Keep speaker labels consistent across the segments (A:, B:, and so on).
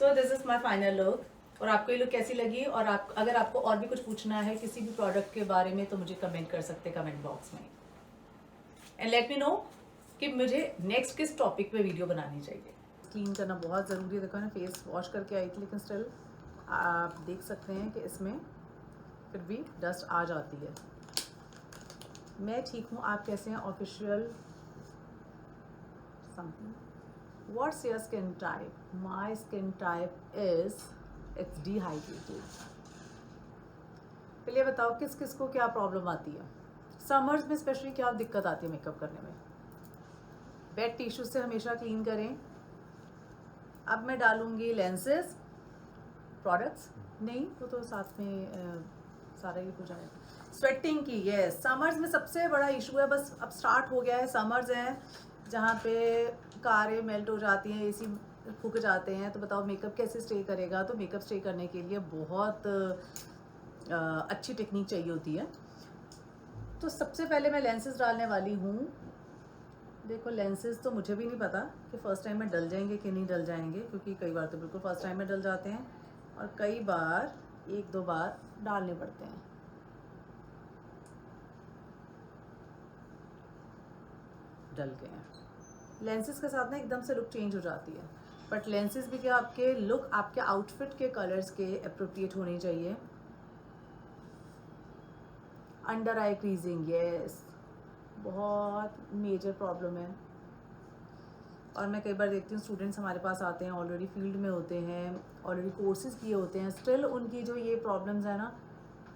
A: So this is my final look. और आपको ये लुक कैसी लगी, और आप अगर आपको और भी कुछ पूछना है किसी भी प्रोडक्ट के बारे में तो मुझे कमेंट कर सकते हैं कमेंट बॉक्स में, एंड लेट मी नो कि मुझे नेक्स्ट किस टॉपिक पे वीडियो बनानी चाहिए। क्लीन करना बहुत ज़रूरी है। देखो ना, फेस वॉश करके आई थी लेकिन स्टिल आप देख सकते हैं कि इसमें फिर भी डस्ट आ जाती है। मैं ठीक हूँ, आप कैसे हैं? Official something. What's your skin type? My skin type is it's dehydrated. पहले बताओ किस किस को क्या प्रॉब्लम आती है समर्स में, स्पेशली क्या दिक्कत आती है मेकअप करने में? वेट टिश्यू से हमेशा क्लीन करें। अब मैं डालूंगी लेंसेज प्रोडक्ट्स, नहीं वो तो साथ में सारा ही हो जाएगा। स्वेटिंग की, यस, समर्स में सबसे बड़ा इशू है। बस अब स्टार्ट हो गया है, समर्स हैं जहाँ पे कारें मेल्ट हो जाती हैं, एसी फूक जाते हैं, तो बताओ मेकअप कैसे स्टे करेगा? तो मेकअप स्टे करने के लिए बहुत अच्छी टेक्निक चाहिए होती है। तो सबसे पहले मैं लेंसेज डालने वाली हूँ। देखो लेंसेज तो मुझे भी नहीं पता कि फ़र्स्ट टाइम में डल जाएंगे कि नहीं डल जाएंगे, क्योंकि कई बार तो बिल्कुल फ़र्स्ट टाइम में डल जाते हैं और कई बार एक दो बार डालने पड़ते हैं। डल गए हैं। लेंसेज के साथ ना एकदम से लुक चेंज हो जाती है, बट लेंसेज भी क्या, आपके लुक, आपके आउटफिट के कलर्स के अप्रोप्रिएट होने चाहिए। अंडर आई क्रीजिंग, यस, बहुत मेजर प्रॉब्लम है। और मैं कई बार देखती हूँ स्टूडेंट्स हमारे पास आते हैं, ऑलरेडी फील्ड में होते हैं, ऑलरेडी कोर्सेज किए होते हैं, स्टिल उनकी जो ये प्रॉब्लम्स है ना,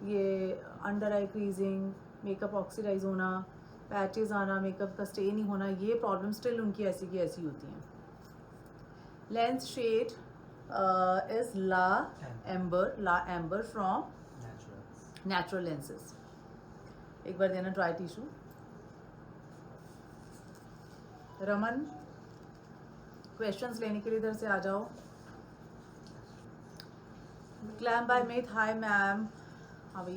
A: ये अंडर आई क्रीजिंग, मेकअप ऑक्सीडाइज होना, पैचेस आना, मेकअप का स्टे नहीं होना, ये प्रॉब्लम स्टिल उनकी ऐसी की ऐसी होती हैं। Lens shade is La Amber from natural lenses. एक बार देना ड्राई टिश्यू। रमन, क्वेश्चंस लेने के लिए इधर से आ जाओ। Glam by Myth, hi ma'am, how are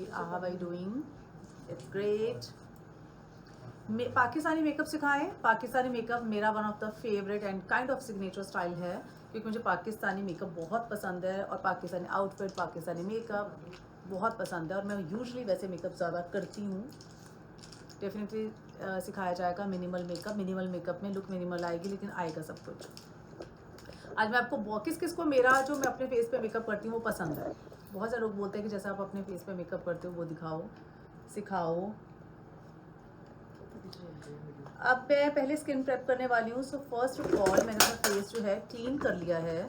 A: you doing? It's great. Pakistani makeup सिखाएं। पाकिस्तानी मेकअप मेरा one of the favourite and kind of signature style है, क्योंकि मुझे पाकिस्तानी मेकअप बहुत पसंद है और पाकिस्तानी आउटफिट, पाकिस्तानी मेकअप बहुत पसंद है। और मैं यूजुअली वैसे मेकअप ज़्यादा करती हूँ। डेफिनेटली सिखाया जाएगा मिनिमल मेकअप में लुक मिनिमल आएगी, लेकिन आएगा सब कुछ। आज मैं आपको किस किस को मेरा जो मैं अपने फेस पे मेकअप करती हूँ वो पसंद है। बहुत सारे लोग बोलते हैं कि जैसा आप अपने फेस पे मेकअप करते हो वो दिखाओ, सिखाओ। अब मैं पहले स्किन प्रेप करने वाली हूँ। सो फर्स्ट ऑफ ऑल मैंने अपना फेस जो है क्लीन कर लिया है।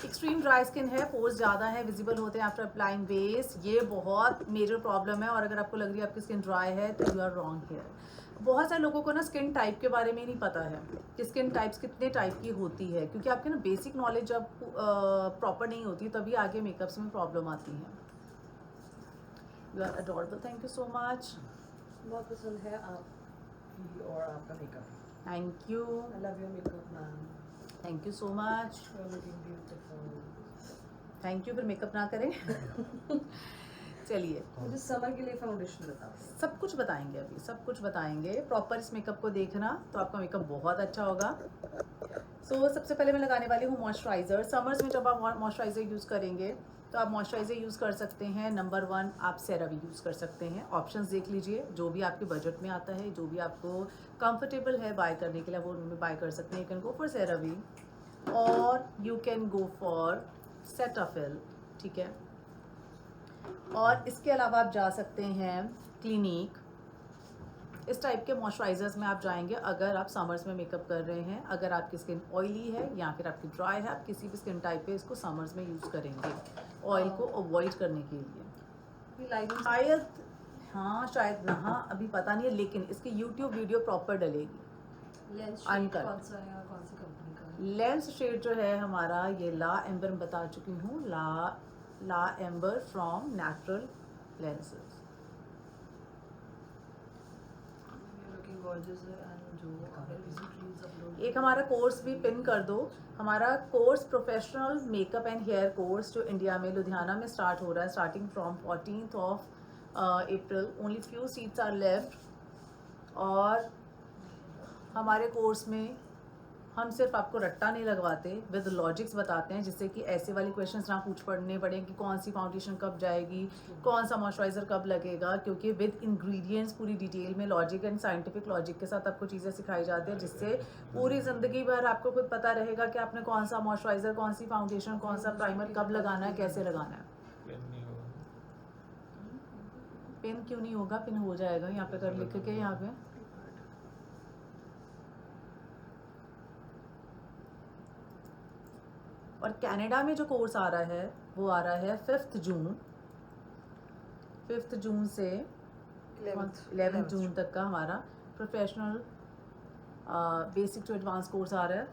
A: एक्सट्रीम ड्राई स्किन है, पोर्स ज़्यादा है, विजिबल होते हैं आफ्टर अप्लाइंग बेस। ये बहुत मेजर प्रॉब्लम है, और अगर आपको लग रही है आपकी स्किन ड्राई है तो यू आर रॉन्ग हियर। बहुत सारे लोगों को ना स्किन टाइप के बारे में नहीं पता है कि स्किन टाइप्स कितने टाइप की होती है, क्योंकि आपके ना बेसिक नॉलेज जब प्रॉपर नहीं होती तभी आगे मेकअप्स में प्रॉब्लम आती है। You are adorable, thank you so much.
B: बहुत पसंद है आप और आपका makeup.
A: Thank you,
B: I love your makeup ma'am.
A: Thank you so much.
B: You are looking beautiful.
A: Thank you, फिर मेकअप ना करें। चलिए,
B: मुझे समर के लिए फाउंडेशन बताओ।
A: सब कुछ बताएंगे, अभी सब कुछ बताएंगे। प्रॉपर इस मेकअप को देखना तो आपका मेकअप बहुत अच्छा होगा। सो सबसे पहले मैं लगाने वाली हूँ मॉइस्चराइज़र। समर्स में जब आप मॉइस्चराइज़र यूज़ करेंगे तो आप मॉइस्चराइज़र यूज़ कर सकते हैं। नंबर 1 आप सेरावी यूज़ कर सकते हैं। ऑप्शंस देख लीजिए, जो भी आपके बजट में आता है, जो भी आपको कंफर्टेबल है बाय करने के लिए, वो उनमें बाय कर सकते हैं। यू कैन गो फॉर सेरावी और you can go for Cetaphil, ठीक है। और इसके अलावा आप जा सकते हैं क्लिनिक। इस टाइप के मॉइस्चराइजर्स में आप जाएंगे अगर आप समर्स में मेकअप कर रहे हैं। अगर आपकी स्किन ऑयली है या फिर आपकी ड्राई है, आप किसी भी स्किन टाइप पे इसको समर्स में यूज़ करेंगे ऑयल को अवॉइड करने के लिए। शायद हाँ, शायद ना, हाँ अभी पता नहीं है, लेकिन इसकी यूट्यूब वीडियो प्रॉपर डलेगी।
B: लेंस
A: अनकट
B: कौन सा है और कौन सी कंपनी का है?
A: लेंस शेड जो है हमारा ये ला एम्बर में बता चुकी हूँ, La Amber from natural lenses. एक हमारा कोर्स भी पिन कर दो। हमारा course professional makeup and hair course जो इंडिया में लुधियाना में स्टार्ट हो रहा है, starting from 14th of April. Only few seats are left. और हमारे कोर्स में हम सिर्फ आपको रट्टा नहीं लगवाते, विद लॉजिक्स बताते हैं, जिससे कि ऐसे वाली क्वेश्चंस ना पूछ पड़ने पड़े कि कौन सी फाउंडेशन कब जाएगी, कौन सा मॉइस्चराइज़र कब लगेगा, क्योंकि विद इंग्रेडिएंट्स पूरी डिटेल में लॉजिक एंड साइंटिफिक लॉजिक के साथ आपको चीज़ें सिखाई जाती हैं, जिससे पूरी ज़िंदगी भर आपको खुद पता रहेगा कि आपने कौन सा मॉइस्चराइज़र, कौन सी फाउंडेशन, कौन सा प्राइमर कब लगाना है, कैसे लगाना है। पेन क्यों नहीं होगा? पिन हो जाएगा, यहाँ पे कर लिख के यहाँ पे। और कनाडा में जो कोर्स आ रहा है वो आ रहा है 5 जून से 11 जून तक का हमारा professional basic to advance course आ रहा है।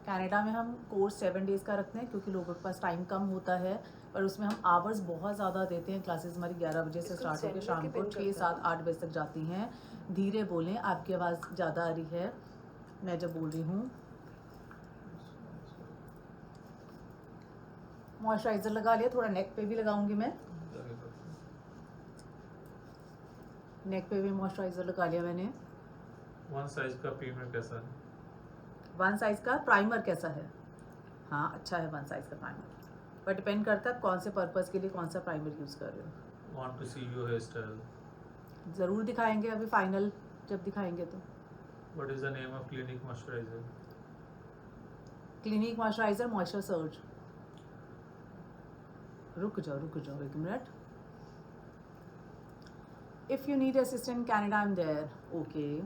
A: कनाडा में हम कोर्स 7 डेज़ का रखते हैं क्योंकि लोगों के पास टाइम कम होता है, पर उसमें हम आवर्स बहुत ज़्यादा देते हैं। क्लासेस हमारी 11 बजे से स्टार्ट होकर शाम को 6, 7, 8 बजे तक जाती हैं। धीरे बोलें, आपकी आवाज़ ज़्यादा आ रही है मैं जब बोल रही हूँ। मॉइस्चराइज़र लगा लिया, थोड़ा नेक पे भी लगाऊंगी मैं। नेक पे भी मॉइस्चराइज़र लगा लिया मैंने।
C: वन साइज का प्राइमर कैसा है?
A: वन साइज का प्राइमर कैसा है? हाँ, अच्छा है वन साइज का प्राइमर, पर डिपेंड करता है कौन से पर्पस के लिए कौन सा प्राइमर यूज़ कर रहे हो।
C: Want to see your hair style.
A: ज़रूर दिखाएंगे, अभी फाइनल जब दिखाएंगे तो।
C: What is the name of Clinique moisturizer?
A: Clinique moisturizer moisture surge. रुक जाओ 1 minute. If you need assistant Canada I am there. Okay,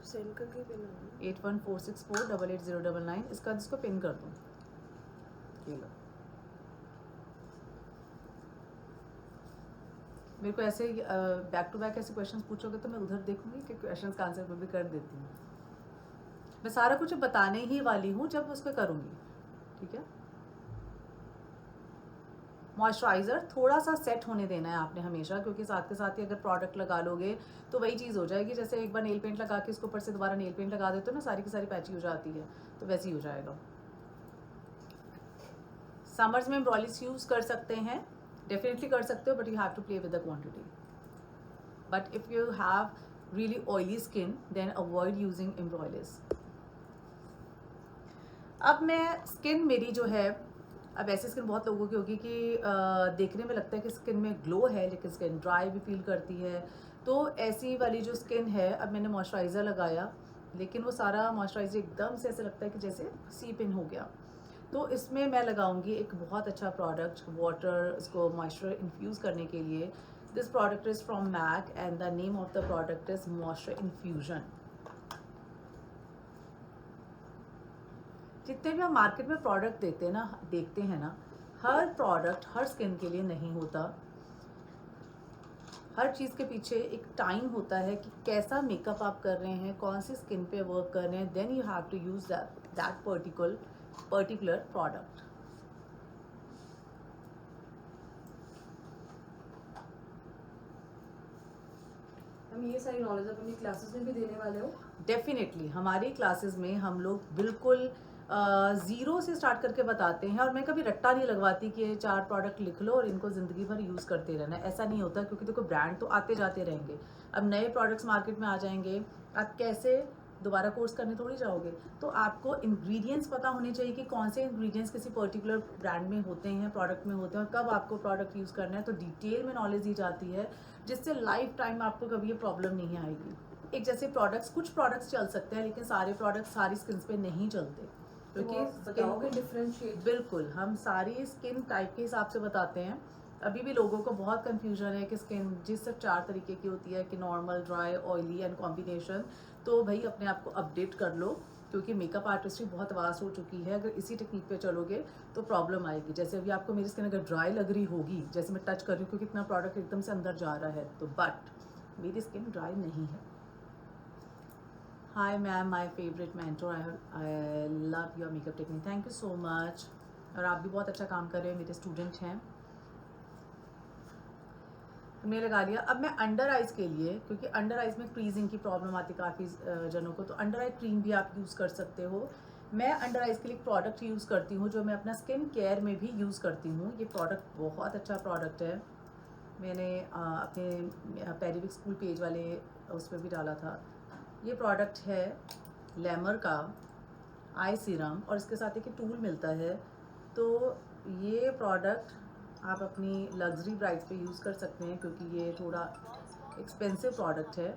B: send करके पिन
A: 8146488099। इसको पिन कर दूँ। ये लो, मेरे को ऐसे बैक टू बैक ऐसे क्वेश्चंस पूछोगे तो मैं उधर देखूंगी कि क्वेश्चंस का आंसर भी कर देती हूँ। मैं सारा कुछ बताने ही वाली हूँ जब उसको करूँगी, ठीक है। मॉइस्चराइज़र थोड़ा सा सेट होने देना है आपने हमेशा, क्योंकि साथ के साथ ही अगर प्रोडक्ट लगा लोगे तो वही चीज़ हो जाएगी जैसे एक बार नेल पेंट लगा के इसके ऊपर से दोबारा नेल पेंट लगा देते हो ना, सारी की सारी पैची हो जाती है, तो वैसे ही हो जाएगा। समर्स में एम्ब्रॉयलिस यूज़ कर सकते हैं, डेफिनेटली कर सकते हो, but you have to play with the quantity. But if you have really oily skin then avoid using Embryolisse. अब मैं स्किन मेरी जो है, अब ऐसी स्किन बहुत लोगों की होगी कि देखने में लगता है कि स्किन में ग्लो है लेकिन स्किन ड्राई भी फील करती है। तो ऐसी वाली जो स्किन है, अब मैंने मॉइस्चराइज़र लगाया लेकिन वो सारा मॉइस्चराइज़र एकदम से ऐसे लगता है कि जैसे सी पिन हो गया। तो इसमें मैं लगाऊंगी एक बहुत अच्छा प्रोडक्ट, वाटर इसको मॉइस्चर इन्फ्यूज़ करने के लिए। This product is from MAC and the name of the product is moisture infusion. जितने भी हम मार्केट में प्रोडक्ट देखते हैं ना, हर प्रोडक्ट हर स्किन के लिए नहीं होता। हर चीज़ के पीछे एक टाइम होता है कि कैसा मेकअप आप कर रहे हैं, कौन सी स्किन पे वर्क कर रहे हैं, then you have to use that particular product.
B: हम ये सारी नॉलेज अपनी क्लासेस में भी देने वाले हो?
A: डेफिनेटली हमारी क्लासेस में हम लोग बिल्कुल ज़ीरो से स्टार्ट करके बताते हैं, और मैं कभी रट्टा नहीं लगवाती कि ये 4 प्रोडक्ट लिख लो और इनको ज़िंदगी भर यूज़ करते रहना। ऐसा नहीं होता, क्योंकि देखो ब्रांड तो आते जाते रहेंगे। अब नए प्रोडक्ट्स मार्केट में आ जाएंगे, आप कैसे दोबारा कोर्स करने थोड़ी जाओगे। तो आपको इंग्रेडिएंट्स पता होने चाहिए कि कौन से इंग्रेडिएंट्स किसी पर्टिकुलर ब्रांड में होते हैं, प्रोडक्ट में होते हैं, और कब आपको प्रोडक्ट यूज़ करना है। तो डिटेल में नॉलेज दी जाती है, जिससे लाइफ टाइम आपको कभी ये प्रॉब्लम नहीं आएगी। एक जैसे प्रोडक्ट्स, कुछ प्रोडक्ट्स चल सकते हैं लेकिन सारे प्रोडक्ट्स सारी स्किन पे नहीं चलते, क्योंकि
B: बताओगे डिफरेंशिएट?
A: बिल्कुल, हम सारी स्किन टाइप के हिसाब से बताते हैं। अभी भी लोगों को बहुत कंफ्यूजन है कि स्किन जिस सिर्फ 4 तरीके की होती है कि normal, dry, oily and combination. तो भाई अपने आप को अपडेट कर लो, क्योंकि मेकअप आर्टिस्ट्री बहुत वास्ट हो चुकी है। अगर इसी टेक्निक पे चलोगे तो प्रॉब्लम आएगी। जैसे अभी आपको मेरी स्किन अगर ड्राई लग रही होगी, जैसे मैं टच कर रही हूँ क्योंकि इतना प्रोडक्ट एकदम से अंदर जा रहा है, तो बट मेरी स्किन ड्राई नहीं है। Hi ma'am, my favourite mentor, I love your makeup technique, thank you so much. और आप भी बहुत अच्छा काम कर रहे हैं, मेरे स्टूडेंट हैं। हमने लगा लिया। अब मैं अंडर आइज़ के लिए, क्योंकि अंडर आइज़ में क्रीजिंग की प्रॉब्लम आती है काफ़ी जनों को, तो अंडर आई क्रीम भी आप यूज़ कर सकते हो। मैं अंडर आइज़ के लिए एक प्रोडक्ट यूज़ करती हूँ जो मैं अपना स्किन केयर में भी यूज़ करती हूँ। ये प्रोडक्ट बहुत अच्छा प्रोडक्ट है। मैंने अपने पेरिविक स्कूल पेज वाले उस पर भी डाला था। ये प्रोडक्ट है लैमर का आई सीरम और इसके साथ एक टूल मिलता है। तो ये प्रोडक्ट आप अपनी लग्जरी ब्राइड्स पे यूज़ कर सकते हैं क्योंकि ये थोड़ा एक्सपेंसिव प्रोडक्ट है,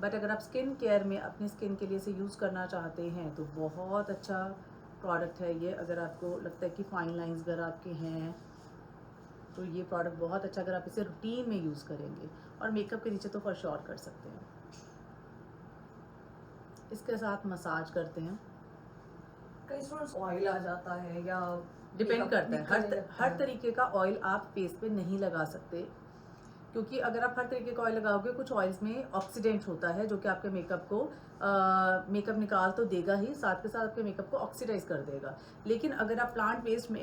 A: बट अगर आप स्किन केयर में अपनी स्किन के लिए इसे यूज़ करना चाहते हैं तो बहुत अच्छा प्रोडक्ट है ये। अगर आपको लगता है कि फाइन लाइंस अगर आपके हैं तो ये प्रोडक्ट बहुत अच्छा, अगर आप इसे रूटीन में यूज़ करेंगे और मेकअप के नीचे तो फॉर श्योर कर सकते हैं। इसके साथ मसाज करते हैं।
B: कई स्टूडेंट्स ऑयल आ जाता है या
A: डिपेंड
B: makeup
A: करता है,
B: निकलने लगता
A: हर
B: है।
A: तरीके का ऑयल आप फेस पे नहीं लगा सकते क्योंकि अगर आप हर तरीके का ऑयल लगाओगे कुछ ऑयल्स में ऑक्सीडेंट होता है जो कि आपके मेकअप को मेकअप निकाल तो देगा ही, साथ के साथ आपके मेकअप को ऑक्सीडाइज कर देगा। लेकिन अगर आप प्लांट बेस्ड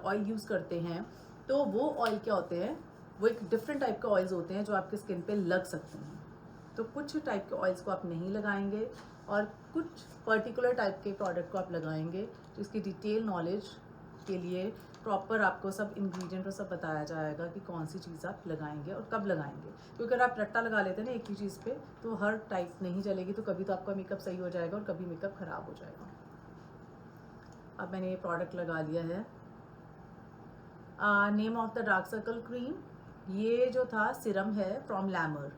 A: ऑयल यूज़ करते हैं तो वो ऑयल क्या होते हैं, वो एक डिफरेंट टाइप के ऑयल्स होते हैं जो आपके स्किन पे लग सकते हैं। तो कुछ टाइप के ऑयल्स को आप नहीं लगाएंगे और कुछ पर्टिकुलर टाइप के प्रोडक्ट को आप लगाएंगे। तो इसकी डिटेल नॉलेज के लिए प्रॉपर आपको सब इंग्रेडिएंट और सब बताया जाएगा कि कौन सी चीज़ आप लगाएंगे और कब लगाएंगे। क्योंकि अगर आप रट्टा लगा लेते हैं ना एक ही चीज़ पे तो हर टाइप नहीं चलेगी, तो कभी तो आपका मेकअप सही हो जाएगा और कभी मेकअप ख़राब हो जाएगा। अब मैंने ये प्रोडक्ट लगा लिया है। Name of the dark circle cream, ये जो था सिरम है फ्रॉम लैमर,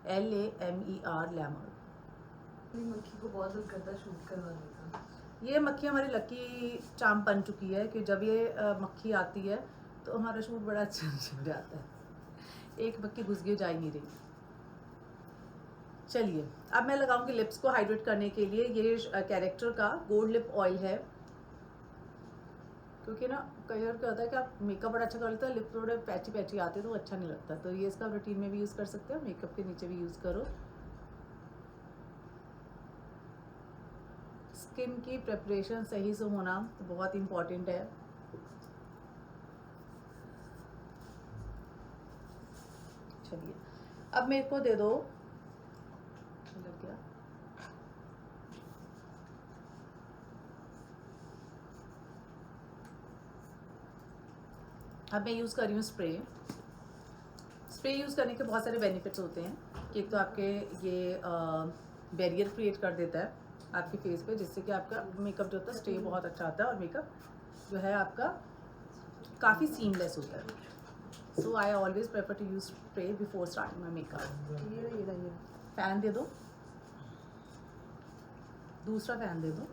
A: LAMER लैमर।
B: अपनी मक्खी को बहुत दिल करता है शूट करवाने का।
A: ये मक्खी हमारी लकी चार्म बन चुकी है कि जब ये मक्खी आती है तो हमारा शूट बड़ा अच्छा हो जाता है। एक मक्खी घुस गई, जा ही नहीं रही। चलिए अब मैं लगाऊंगी लिप्स को हाइड्रेट करने के लिए। ये कैरेक्टर का गोल्ड लिप ऑयल है क्योंकि ना कई बार क्या होता है कि आप मेकअप बड़ा अच्छा कर लेते हो, लिप थोड़े पैची पैची आते हैं तो अच्छा नहीं लगता। तो ये इसका रूटीन में भी यूज़ कर सकते हो, मेकअप के नीचे भी यूज़ करो। स्किन की प्रिपरेशन सही से होना बहुत इम्पॉर्टेंट है। चलिए अब मेरे को दे दो, लग गया। अब मैं यूज़ कर रही हूँ स्प्रे। स्प्रे यूज़ करने के बहुत सारे बेनिफिट्स होते हैं कि एक तो आपके ये बैरियर क्रिएट कर देता है आपके फेस पे, जिससे कि आपका मेकअप जो होता है स्टे बहुत अच्छा आता है और मेकअप जो है आपका काफ़ी सीमलेस होता है। So I always prefer to use spray before starting my makeup.
B: ये
A: फैन दे दो, दूसरा फैन दे दो।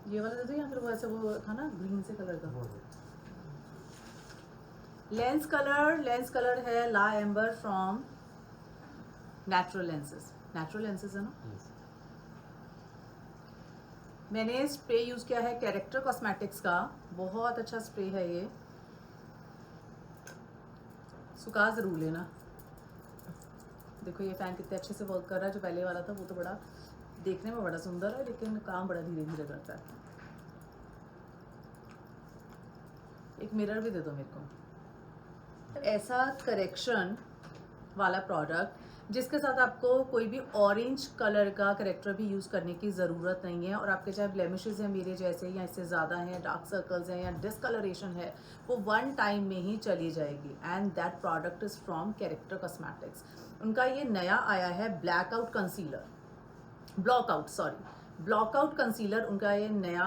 A: ये वाला दे दो या फिर वो ऐसे वो था ना ग्रीन से कलर का। लेंस कलर है ला एम्बर फ्रॉम नेचुरल लेंसेज है ना। मैंने स्प्रे यूज़ किया है कैरेक्टर कॉस्मेटिक्स का, बहुत अच्छा स्प्रे है ये, सुखा ज़रूर लेना। देखो ये फ़ैन कितने अच्छे से वर्क कर रहा है। जो पहले वाला था वो तो बड़ा देखने में बड़ा सुंदर है लेकिन काम बड़ा धीरे धीरे करता है। एक मिरर भी दे दो मेरे को। ऐसा करेक्शन वाला प्रोडक्ट जिसके साथ आपको कोई भी ऑरेंज कलर का करेक्टर भी यूज़ करने की ज़रूरत नहीं है, और आपके चाहे ब्लेमिशेस हैं मेरे जैसे या इससे ज़्यादा हैं, डार्क सर्कल्स हैं या डिसकलरेशन है, वो वन टाइम में ही चली जाएगी। And that product is from character cosmetics. उनका ये नया आया है ब्लॉकआउट कंसीलर, उनका ये नया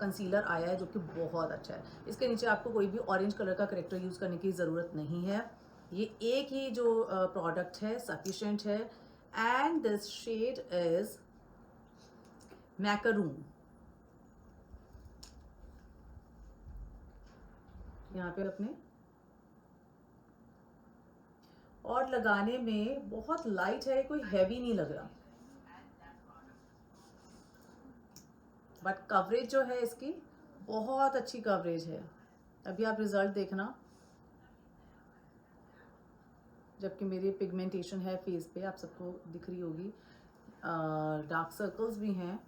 A: कंसीलर आया है जो कि बहुत अच्छा है। इसके नीचे आपको कोई भी ऑरेंज कलर का करेक्टर यूज़ करने की ज़रूरत नहीं है। ये एक ही जो प्रोडक्ट है सफिशिएंट है। And this shade is macaroon. यहाँ पे अपने और लगाने में बहुत लाइट है, कोई हैवी नहीं लग रहा, बट कवरेज जो है इसकी बहुत अच्छी कवरेज है। अभी आप रिजल्ट देखना, जबकि मेरी पिगमेंटेशन है फेस पे, आप सबको दिख रही होगी, डार्क सर्कल्स भी हैं,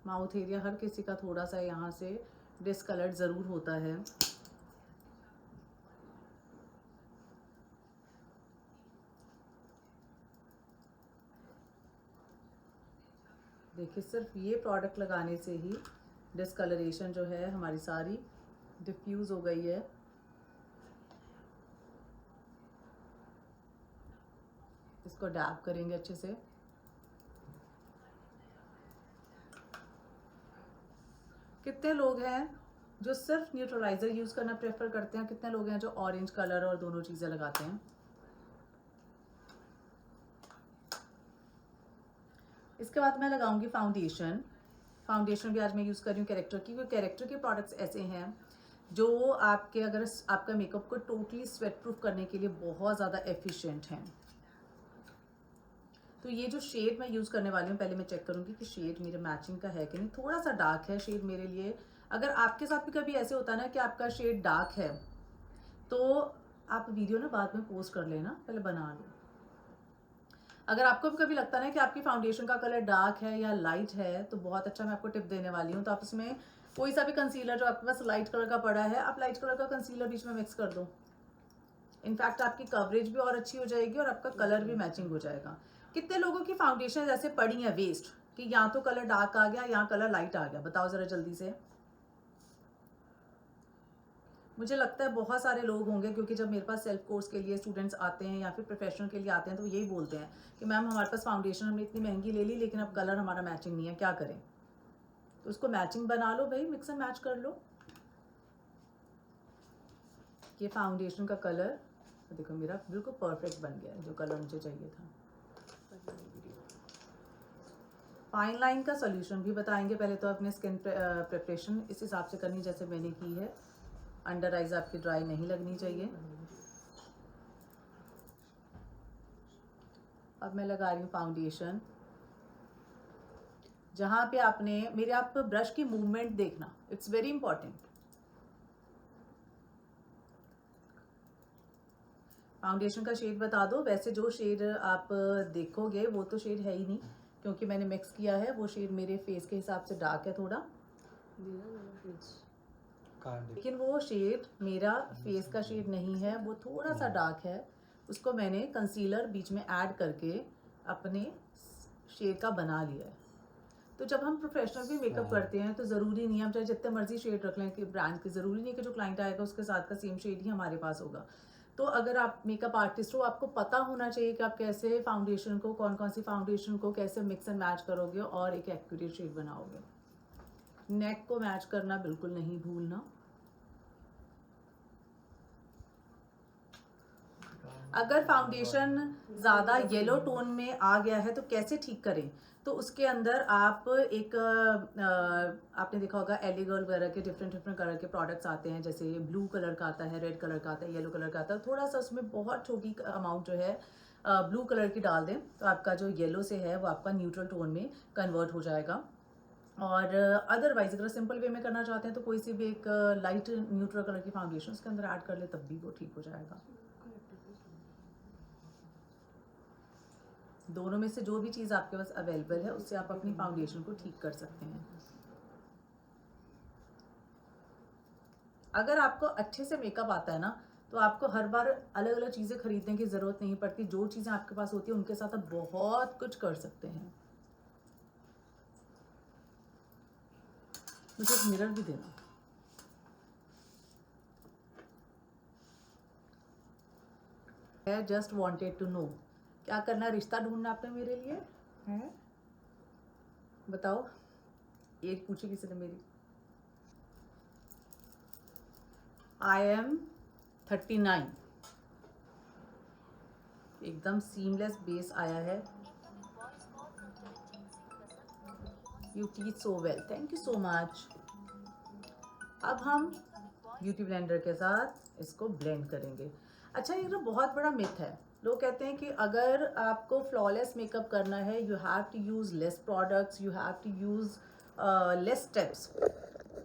A: माउथ एरिया हर किसी का थोड़ा सा यहाँ से डिसकलर्ड ज़रूर होता है। देखिए सिर्फ ये प्रोडक्ट लगाने से ही डिसकलरेशन जो है हमारी सारी डिफ्यूज़ हो गई है। इसको डैब करेंगे अच्छे से। कितने लोग हैं जो सिर्फ न्यूट्रलाइजर यूज़ करना प्रेफर करते हैं, कितने लोग हैं जो ऑरेंज कलर और दोनों चीज़ें लगाते हैं? इसके बाद मैं लगाऊंगी फाउंडेशन। फाउंडेशन भी आज मैं यूज़ कर रही हूँ कैरेक्टर की, क्योंकि कैरेक्टर के प्रोडक्ट्स ऐसे हैं जो आपके अगर आपका मेकअप को टोटली स्वेट प्रूफ करने के लिए बहुत ज़्यादा एफिशिएंट हैं। तो ये जो शेड मैं यूज़ करने वाली हूँ, पहले मैं चेक करूँगी कि शेड मेरे मैचिंग का है कि नहीं। थोड़ा सा डार्क है शेड मेरे लिए। अगर आपके साथ भी कभी ऐसे होता है ना कि आपका शेड डार्क है, तो आप वीडियो ना बाद में पोस्ट कर लेना, पहले बना लो। अगर आपको भी कभी लगता है ना कि आपकी फाउंडेशन का कलर डार्क है या लाइट है, तो बहुत अच्छा मैं आपको टिप देने वाली हूँ। तो आप इसमें कोई सा भी कंसीलर जो आपके पास लाइट कलर का पड़ा है, आप लाइट कलर का कंसीलर बीच में मिक्स कर दो। इनफैक्ट आपकी कवरेज भी और अच्छी हो जाएगी और आपका कलर भी मैचिंग हो जाएगा। कितने लोगों की फाउंडेशन ऐसे पड़ी है वेस्ट कि यहाँ तो कलर डार्क आ गया, यहाँ कलर लाइट आ गया? बताओ ज़रा जल्दी से। मुझे लगता है बहुत सारे लोग होंगे, क्योंकि जब मेरे पास सेल्फ कोर्स के लिए स्टूडेंट्स आते हैं या फिर प्रोफेशनल के लिए आते हैं, तो यही बोलते हैं कि मैम हमारे पास फाउंडेशन हमने इतनी महंगी ले ली, लेकिन अब कलर हमारा मैचिंग नहीं है, क्या करें? तो उसको मैचिंग बना लो भाई, मिक्स एंड मैच कर लो। ये फाउंडेशन का कलर देखो मेरा बिल्कुल परफेक्ट बन गया है, जो कलर मुझे चाहिए था। फाइन लाइन का सोल्यूशन भी बताएंगे। पहले तो अपने स्किन प्रिपरेशन इस हिसाब से करनी जैसे मैंने की है। अंडर आइज आपकी ड्राई नहीं लगनी चाहिए। अब मैं लगा रही हूँ फाउंडेशन। जहाँ पे आपने मेरे आप ब्रश की मूवमेंट देखना, इट्स वेरी इंपॉर्टेंट। फाउंडेशन का शेड बता दो। वैसे जो शेड आप देखोगे वो तो शेड है ही नहीं, क्योंकि मैंने मिक्स किया है। वो शेड मेरे फेस के हिसाब से डार्क है थोड़ा, लेकिन वो शेड मेरा फेस का शेड नहीं है, वो थोड़ा सा डार्क है। उसको मैंने कंसीलर बीच में ऐड करके अपने शेड का बना लिया है। तो जब हम प्रोफेशनल भी मेकअप करते हैं तो ज़रूरी नहीं है हम चाहे जितने मर्जी शेड रख लें कि ब्रांड की, ज़रूरी नहीं कि जो क्लाइंट आएगा उसके साथ का सेम शेड ही हमारे पास होगा। तो अगर आप मेकअप आर्टिस्ट हो, आपको पता होना चाहिए कि आप कैसे फाउंडेशन को, कौन कौन सी फाउंडेशन को कैसे मिक्स एंड मैच करोगे और एक एक्यूरेट शेड बनाओगे। नेक को मैच करना बिल्कुल नहीं भूलना। अगर फाउंडेशन ज़्यादा येलो टोन में आ गया है तो कैसे ठीक करें? तो उसके अंदर आप एक आपने देखा होगा एली गर्ल वगैरह के डिफरेंट डिफरेंट कलर के प्रोडक्ट्स आते हैं, जैसे ब्लू कलर का आता है, रेड कलर का आता है, येलो कलर का आता है। थोड़ा सा उसमें बहुत छोटी अमाउंट जो है ब्लू कलर की डाल दें, तो आपका जो येलो से है वो आपका न्यूट्रल टोन में कन्वर्ट हो जाएगा। और अदरवाइज अगर सिंपल वे में करना चाहते हैं तो कोई सी भी एक लाइट न्यूट्रल कलर की फाउंडेशन उसके अंदर ऐड कर ले, तब भी वो ठीक हो जाएगा। दोनों में से जो भी चीज़ आपके पास अवेलेबल है उससे आप अपनी फाउंडेशन को ठीक कर सकते हैं। अगर आपको अच्छे से मेकअप आता है ना, तो आपको हर बार अलग अलग चीज़ें खरीदने की ज़रूरत नहीं पड़ती। जो चीज़ें आपके पास होती है उनके साथ आप बहुत कुछ कर सकते हैं। मुझे एक मिरर भी देना। I just wanted to know, क्या करना है? रिश्ता ढूंढना आपने मेरे लिए है? बताओ। एज पूछी किसी ने मेरी। I am 39। एकदम सीमलेस बेस आया है। You teach so well, thank you so much. अब हम ब्यूटी ब्लेंडर के साथ इसको ब्लेंड करेंगे। अच्छा, ये तो बहुत बड़ा मिथ है। लोग कहते हैं कि अगर आपको फ्लॉलेस मेकअप करना है you have to use less products, you have to use less steps.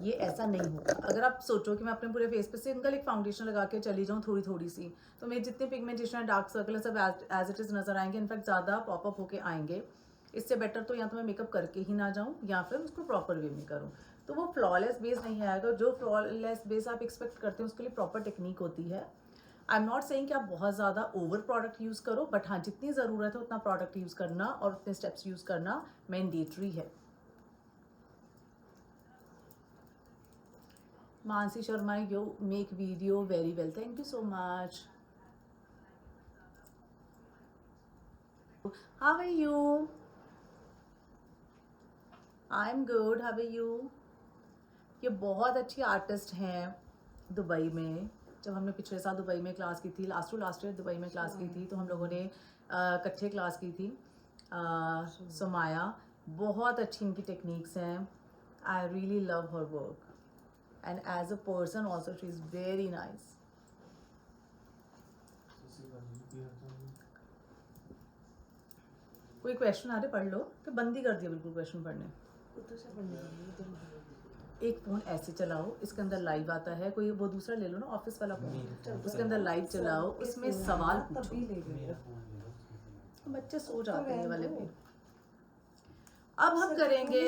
A: ये ऐसा नहीं होगा। अगर आप सोचो कि मैं अपने पूरे फेस पे सिंगल एक फाउंडेशन लगा के चली जाऊँ थोड़ी थोड़ी सी, तो मेरे जितने पिगमेंटेशन है, डार्क सर्कल है, सब एज इट इज़ नज़र आएंगे। इनफैक्ट ज़्यादा पॉपअप होके आएंगे। इससे बेटर तो या तो मैं मेकअप करके ही ना जाऊँ या फिर उसको प्रॉपर वे में करूँ। तो वो फ्लॉलेस बेस नहीं आएगा। जो फ्लॉलेस बेस आप एक्सपेक्ट करते हैं उसके लिए प्रॉपर टेक्निक होती है। आई एम नॉट सेइंग कि आप बहुत ज़्यादा ओवर प्रोडक्ट यूज़ करो, बट हाँ, जितनी ज़रूरत है उतना प्रोडक्ट यूज़ करना और उतने स्टेप्स यूज़ करना मैंडेटरी है। Mansi Sharma, you make video very well. Thank you so much. How are you? I'm good. How are you? ये बहुत अच्छी आर्टिस्ट हैं दुबई में। जब हमने पिछले साल दुबई में क्लास की थी, लास्ट ईयर दुबई में क्लास की थी, तो हम लोगों ने इकट्ठे क्लास की थी। सुमाया, बहुत अच्छी इनकी टेक्निक्स हैं। I really love her work and as a person also she is very nice. कोई क्वेश्चन आ रहे पढ़ लो, कि बंद ही कर दिया बिल्कुल क्वेश्चन पढ़ने।
B: उधर से पढ़ने के लिए उधर नहीं।
A: एक फ़ोन ऐसे चलाओ, इसके अंदर लाइव आता है, कोई वो दूसरा ले लो ना, ऑफिस वाला फ़ोन, उसके अंदर लाइव चलाओ, उसमें सवाल पूछो।
B: तभी ले गए।
A: बच्चे सो जाते हैं ये वाले भी। अब हम करेंगे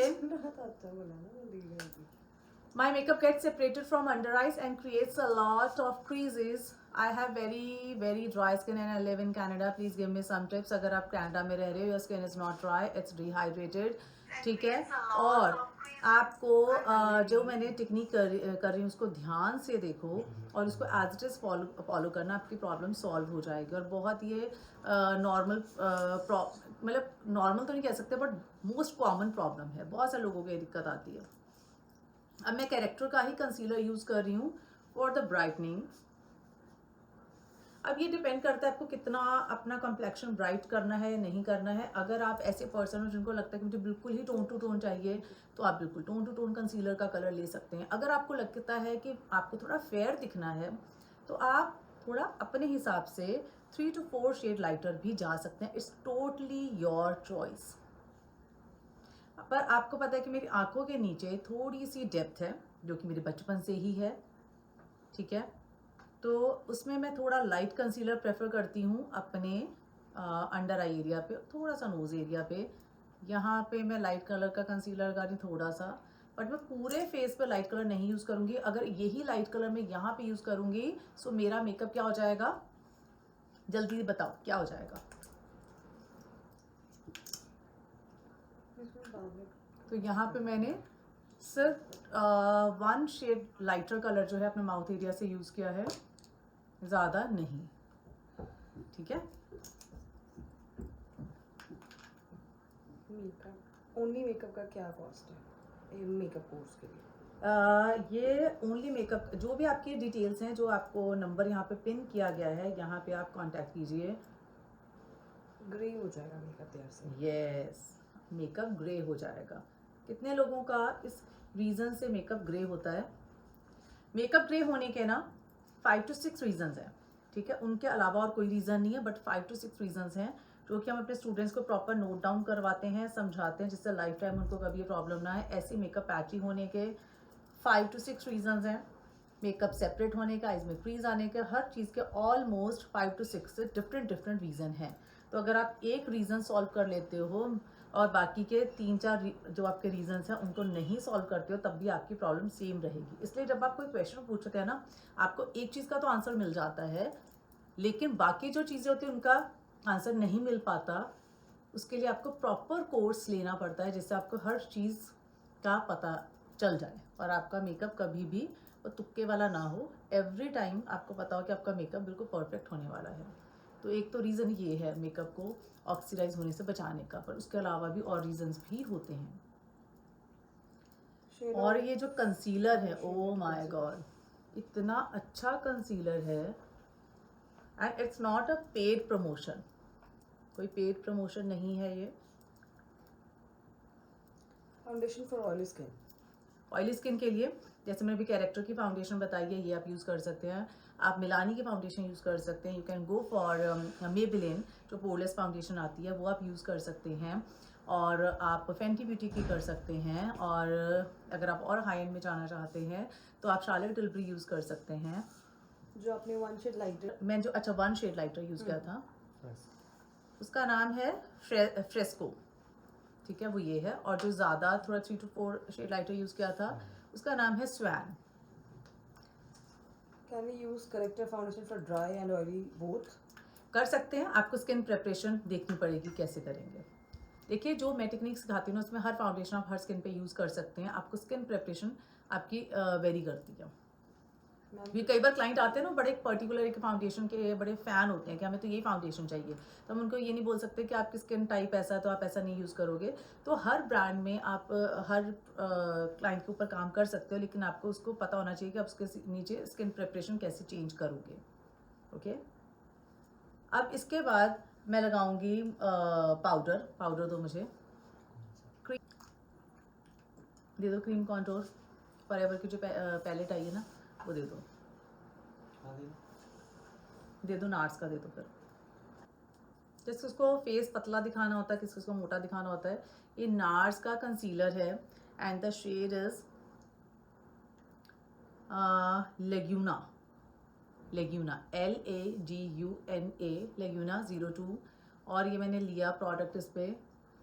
A: My makeup gets separated from under eyes and creates a lot of creases. I have very dry skin and I live in Canada. Please give me some tips. अगर आप कनाडा में रह रहे हो, your skin is not dry, it's dehydrated, ठीक है। और आपको जो मैंने टेक्निक कर रही हूँ उसको ध्यान से देखो और उसको एज इट इज़ फॉलो करना, आपकी प्रॉब्लम सॉल्व हो जाएगी। और बहुत ये नॉर्मल मतलब नॉर्मल तो नहीं कह सकते, बट मोस्ट कॉमन प्रॉब्लम है, बहुत सारे लोगों को ये दिक्कत आती है। अब मैं कैरेक्टर का ही कंसीलर यूज़ कर रही हूँ फॉर द ब्राइटनिंग। अब ये डिपेंड करता है आपको कितना अपना कम्प्लेक्शन ब्राइट करना है या नहीं करना है। अगर आप ऐसे पर्सन हो जिनको लगता है कि मुझे बिल्कुल ही टोन टू टोन चाहिए, तो आप बिल्कुल टोन टू टोन कंसीलर का कलर ले सकते हैं। अगर आपको लगता है कि आपको थोड़ा फेयर दिखना है, तो आप थोड़ा अपने हिसाब से 3 to 4 शेड लाइटर भी जा सकते हैं। It's totally your choice. पर आपको पता है कि मेरी आंखों के नीचे थोड़ी सी डेप्थ है, जो कि मेरे बचपन से ही है, ठीक है। तो उसमें मैं थोड़ा लाइट कंसीलर प्रेफर करती हूँ अपने अंडर आई एरिया पे, थोड़ा सा नोज़ एरिया पे। यहाँ पे मैं लाइट कलर का कंसीलर लगा रही हूँ थोड़ा सा, बट मैं पूरे फेस पे लाइट कलर नहीं यूज़ करूँगी। अगर यही लाइट कलर मैं यहाँ पे यूज़ करूँगी, सो मेरा मेकअप क्या हो जाएगा, जल्दी बताओ क्या हो जाएगा। तो यहाँ पे मैंने सिर्फ 1 शेड लाइटर कलर जो है अपने माउथ एरिया से यूज़ किया है, ज़्यादा नहीं, ठीक है।
B: ओनली मेकअप का क्या कॉस्ट है मेकअप कोर्स के लिए?
A: ये ओनली मेकअप, जो भी आपकी डिटेल्स हैं, जो आपको नंबर यहाँ पे पिन किया गया है, यहाँ पे आप कांटेक्ट कीजिए।
B: ग्रे हो जाएगा मेकअप तैयार से।
A: यस, मेकअप ग्रे हो जाएगा। कितने लोगों का इस रीज़न से मेकअप ग्रे होता है? मेकअप ग्रे होने के ना 5 to 6 रीजंस हैं, ठीक है। उनके अलावा और कोई रीज़न नहीं है, बट 5 to 6 रीजंस हैं जो कि हम अपने स्टूडेंट्स को प्रॉपर नोट डाउन करवाते हैं, समझाते हैं, जिससे लाइफ टाइम उनको कभी प्रॉब्लम ना आए। ऐसे मेकअप पैची होने के 5 to 6 रीजंस हैं। मेकअप सेपरेट होने का, इसमें क्रीज आने के, हर चीज़ के ऑलमोस्ट 5 to 6 डिफरेंट रीज़न हैं। तो अगर आप एक रीज़न सॉल्व कर लेते हो और बाकी के 3-4 जो आपके रीजंस हैं उनको नहीं सॉल्व करते हो, तब भी आपकी प्रॉब्लम सेम रहेगी। इसलिए जब आप कोई क्वेश्चन पूछते हैं ना, आपको एक चीज़ का तो आंसर मिल जाता है, लेकिन बाकी जो चीज़ें होती हैं उनका आंसर नहीं मिल पाता। उसके लिए आपको प्रॉपर कोर्स लेना पड़ता है, जिससे आपको हर चीज़ का पता चल जाए और आपका मेकअप कभी भी वो तुक्के वाला ना हो। एवरी टाइम आपको पता हो कि आपका मेकअप बिल्कुल परफेक्ट होने वाला है। तो एक तो रीज़न ये है मेकअप को ऑक्सीडाइज होने से बचाने का, पर उसके अलावा भी और रीजंस भी होते हैं। और ये जो कंसीलर है, ओ माय गॉड, इतना अच्छा कंसीलर है, and it's not a paid promotion, कोई पेड प्रमोशन नहीं है ये।
B: Foundation for oily skin.
A: Oily skin के लिए जैसे मैंने भी कैरेक्टर की फाउंडेशन बताई है, ये आप यूज़ कर सकते हैं। आप मिलानी की फाउंडेशन यूज़ कर सकते हैं। You can go for Maybelline, जो पोरलेस फाउंडेशन आती है, वो आप यूज़ कर सकते हैं। और आप फेंटी ब्यूटी की कर सकते हैं। और अगर आप और हाई एंड में जाना चाहते हैं तो आप शार्लेट टिल्बरी यूज़ कर सकते हैं।
B: जो आपने 1 शेड लाइटर,
A: मैं जो 1 शेड लाइटर यूज़ किया था, उसका नाम है फ्रेस्को, ठीक है, वो ये है। और जो ज़्यादा थोड़ा 3 to 4 शेड लाइटर यूज़ किया था, उसका नाम है स्वैन।
B: Can we use corrector foundation for dry and oily both?
A: कर सकते हैं। आपको स्किन प्रिपरेशन देखनी पड़ेगी कैसे करेंगे। देखिए, जो मैं टेक्निक सिखाती हूँ ना, उसमें हर फाउंडेशन आप हर स्किन पे यूज़ कर सकते हैं। आपको स्किन प्रिपरेशन आपकी वेरी करती है। भी कई बार क्लाइंट आते हैं ना, बड़े पर्टिकुलर एक फाउंडेशन के बड़े फ़ैन होते हैं कि हमें तो यही फाउंडेशन चाहिए, तो हम उनको ये नहीं बोल सकते कि आपकी स्किन टाइप ऐसा है तो आप ऐसा नहीं यूज़ करोगे। तो हर ब्रांड में आप हर क्लाइंट के ऊपर काम कर सकते हो, लेकिन आपको उसको पता होना चाहिए कि आप उसके नीचे स्किन प्रिपरेशन कैसे चेंज करोगे। ओके, अब इसके बाद मैं लगाऊंगी पाउडर दो मुझे, दे दो क्रीम कॉन्टोर फॉरएवर की जो पैलेट आई है ना, वो दे दो, दे दो नार्स का, दे दो। फिर जिसको उसको फेस पतला दिखाना होता है, किसको उसको मोटा दिखाना होता है, ये नार्स का कंसीलर है and the shade is Laguna LAGUNA Laguna 02। और ये मैंने लिया प्रोडक्ट इस पे।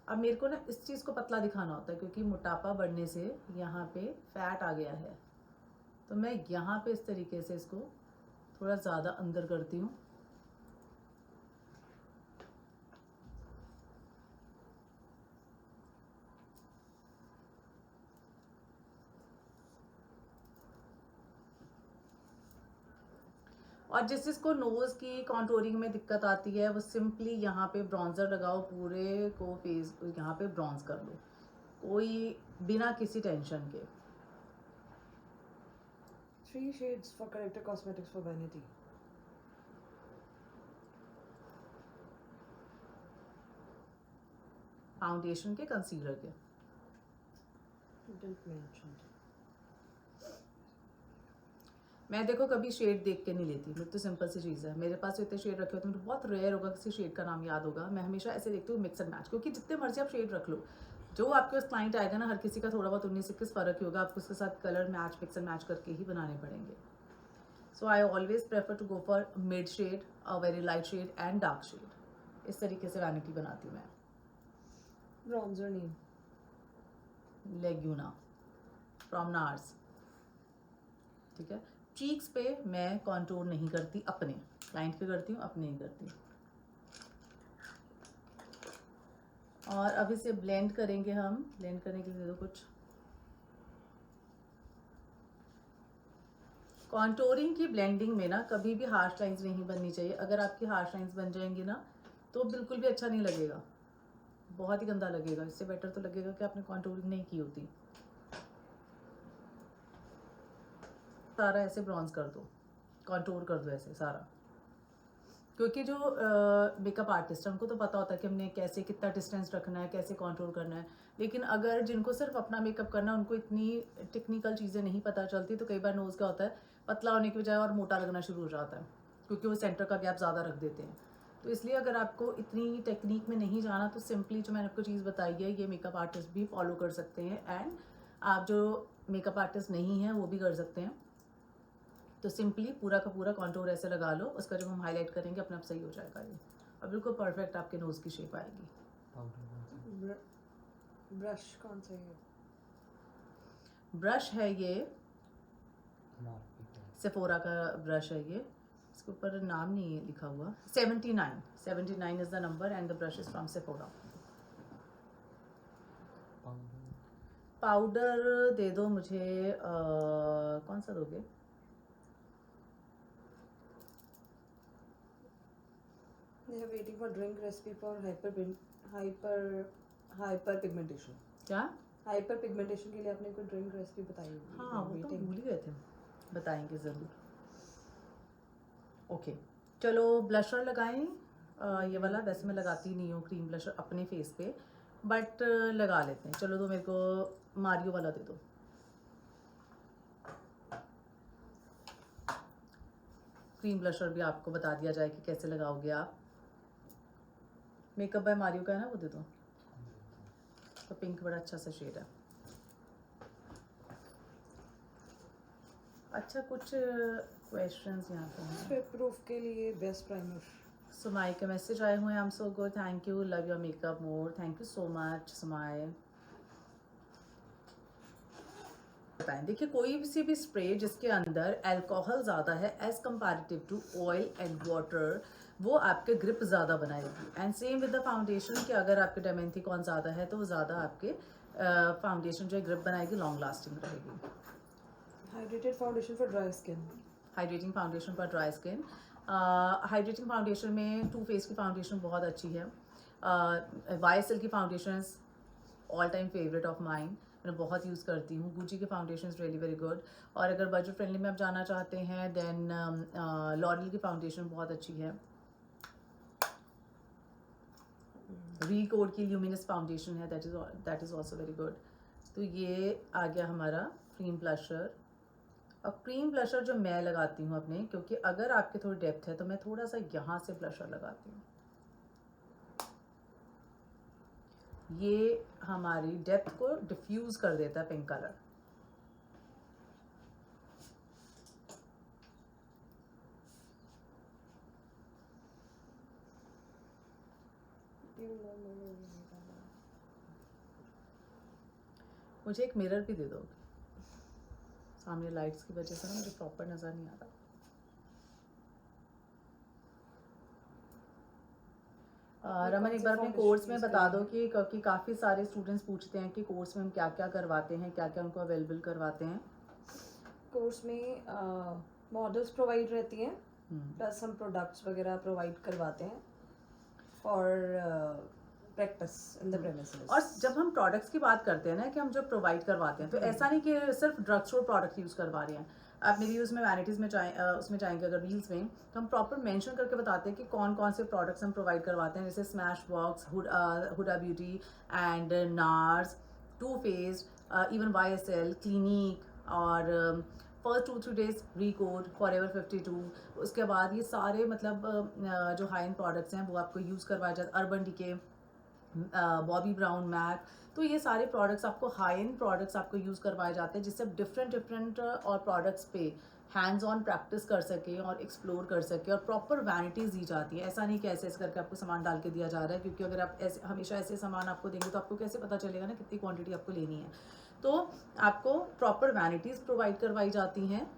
A: अब मेरे को ना इस चीज़ को पतला दिखाना होता है क्योंकि मोटापा बढ़ने से यहाँ पे फैट आ गया है, तो मैं यहाँ पे इस तरीके से इसको थोड़ा ज़्यादा अंदर करती हूँ। और जिस जिसको नोज़ की कॉन्टोरिंग में दिक्कत आती है वो सिंपली यहाँ पे ब्रॉन्ज़र लगाओ, पूरे को फेस यहाँ पे ब्रॉन्ज कर लो, कोई बिना किसी टेंशन के।
B: 3 shades for corrector cosmetics for vanity.
A: Foundation के, कंसीलर के।
B: Didn't mention.
A: मैं देखो कभी शेड देख के नहीं लेती, मुझे तो सिंपल सी चीज़ है, मेरे पास इतने शेड रखे होते हैं, मुझे बहुत रेयर होगा किसी शेड का नाम याद होगा। मैं हमेशा ऐसे देखती हूँ मिक्स एंड मैच, क्योंकि जितने मर्जी आप शेड रख लो, जो आपके पास क्लाइंट आएगा ना, हर किसी का थोड़ा बहुत 19-21 फ़र्क ही होगा, आपको उसके साथ colour match mix and match करके ही बनाने पड़ेंगे। So I always prefer to go for mid shade, a very light shade and dark shade. इस तरीके से वैनिटी बनाती हूँ मैं।
B: Bronzer name.
A: Laguna from Nars, ठीक है। चीक्स पे मैं कॉन्टूर नहीं करती, अपने क्लाइंट के करती हूँ, अपने ही करती हूँ। और अब इसे ब्लेंड करेंगे हम। ब्लेंड करने के लिए दे दो कुछ। कॉन्टोरिंग की ब्लेंडिंग में ना कभी भी हार्श लाइंस नहीं बननी चाहिए। अगर आपकी हार्श लाइंस बन जाएंगी ना तो बिल्कुल भी अच्छा नहीं लगेगा, बहुत ही गंदा लगेगा। इससे बेटर तो लगेगा कि आपने कॉन्टोरिंग नहीं की होती। सारा ऐसे ब्रॉन्ज कर दो, कॉन्टोर कर दो ऐसे सारा, क्योंकि जो मेकअप आर्टिस्ट है उनको तो पता होता है कि हमने कैसे कितना डिस्टेंस रखना है, कैसे कंट्रोल करना है। लेकिन अगर जिनको सिर्फ अपना मेकअप करना है, उनको इतनी टेक्निकल चीज़ें नहीं पता चलती, तो कई बार नोज़ क्या होता है, पतला होने की बजाय और मोटा लगना शुरू हो जाता है, क्योंकि वो सेंटर का गैप ज़्यादा रख देते हैं। तो इसलिए अगर आपको इतनी टेक्निक में नहीं जाना तो सिंपली जो मैंने आपको चीज़ बताई है ये मेकअप आर्टिस्ट भी फॉलो कर सकते हैं, एंड आप जो मेकअप आर्टिस्ट नहीं हैं वो भी कर सकते हैं। तो सिंपली पूरा का पूरा कॉन्टोर ऐसे लगा लो, उसका जब हम हाईलाइट करेंगे अपने आप सही हो जाएगा ये, और बिल्कुल परफेक्ट आपके नोज़ की शेप आएगी।
B: ब्रश कौन सा है?
A: ब्रश है ये सेफोरा का ब्रश है ये, इसके ऊपर नाम नहीं है लिखा हुआ। 79 is the number and the brush is from Sephora. Powder दे दो मुझे, कौन सा दोगे?
B: They are waiting for drink recipe for hyperpigmentation.
A: क्या?
B: Hyperpigmentation के लिए आपने कोई ड्रिंक रेसिपी बताई होगी?
A: हाँ वो तो भूल ही गए थे, बताएंगे ज़रूर। ओके चलो ब्लशर लगाएं। ये वाला वैसे मैं लगाती नहीं हूँ क्रीम ब्लशर अपने फेस पे, बट लगा लेते हैं। चलो तो मेरे को मारियो वाला दे दो। क्रीम ब्लशर भी आपको बता दिया जाए कि कैसे लगाओगे आप। मेकअप बाय मारियो का है ना, वो दे दो। तो पिंक बड़ा अच्छा सा शेड है। अच्छा कुछ क्वेश्चंस यहाँ पे हैं।
B: स्वेट प्रूफ के लिए बेस्ट प्राइमर।
A: सुमाई के मैसेज आए हुए हैं। I am so good, thank you, love your makeup more, thank you so much Sumai. बताएं, देखिए कोई सी भी स्प्रे जिसके अंदर अल्कोहल ज़्यादा है as comparative to oil and water, वो आपके ग्रिप ज़्यादा बनाएगी। And same with the foundation कि अगर आपके डेमेंथिकॉन ज़्यादा है तो वो ज़्यादा आपके फाउंडेशन जो है ग्रिप बनाएगी, लॉन्ग लास्टिंग रहेगी।
B: Hydrated foundation for dry skin.
A: Hydrating foundation for dry skin. Hydrating foundation में टू फेस की फाउंडेशन बहुत अच्छी है। YSL की foundation all time favourite of mine, मैं बहुत यूज़ करती हूँ। गुची के फाउंडेशन रियली वेरी गुड। और अगर बजट फ्रेंडली में आप जाना चाहते हैं देन लॉरियल की फाउंडेशन बहुत अच्छी है। रीकोड की ल्यूमिनस फाउंडेशन है, that is also very good. तो ये आ गया हमारा क्रीम ब्लशर। और क्रीम ब्लशर जो मैं लगाती हूँ अपने, क्योंकि अगर आपके थोड़ी डेप्थ है तो मैं थोड़ा सा यहाँ से ब्लशर लगाती हूँ। ये हमारी डेप्थ को डिफ्यूज कर देता है पिंक कलर। मुझे एक मिरर भी दे दो, सामने लाइट्स की वजह से ना मुझे प्रॉपर नज़र नहीं आ रहा। रमन एक बार अपने कोर्स में बता दो कि क्योंकि काफ़ी सारे स्टूडेंट्स पूछते हैं कि कोर्स में हम क्या क्या करवाते हैं, क्या क्या उनको अवेलेबल करवाते हैं।
B: कोर्स में मॉडल्स प्रोवाइड रहती हैं, प्लस हम प्रोडक्ट्स वगैरह प्रोवाइड करवाते हैं for practice in the premises.
A: और जब हम प्रोडक्ट्स की बात करते हैं ना कि हम जो प्रोवाइड करवाते हैं, तो ऐसा नहीं कि सिर्फ ड्रग स्टोर प्रोडक्ट यूज़ करवा रहे हैं। आप मेरी उसमें वैनिटीज़ में उसमें जाएंगे अगर रील्स में, तो हम प्रॉपर मेंशन करके बताते हैं कि कौन कौन से प्रोडक्ट्स हम प्रोवाइड करवाते हैं, जैसे Smashbox, Huda Beauty and NARS, too faced, even YSL, Clinique और फर्स्ट 2-3 डेज रिकोड, फॉरएवर 52। उसके बाद ये सारे मतलब जो हाई एंड प्रोडक्ट्स हैं वो आपको यूज़ करवाए जाते हैं। Urban Decay, Bobbi Brown, MAC, तो ये सारे प्रोडक्ट्स आपको हाई एंड प्रोडक्ट्स आपको यूज़ करवाए जाते हैं, जिससे आप डिफरेंट और प्रोडक्ट्स पे हैंड्स ऑन प्रैक्टिस कर सके और एक्सप्लोर कर सके, और प्रॉपर वैनिटीज़ दी जाती है। ऐसा नहीं कि ऐसे ऐसे करके आपको सामान डाल के दिया जा रहा है, क्योंकि अगर आप ऐसे हमेशा ऐसे सामान आपको देंगे तो आपको कैसे पता चलेगा ना कितनी क्वांटिटी आपको लेनी है। तो आपको प्रॉपर वैनिटीज़ प्रोवाइड करवाई जाती हैं,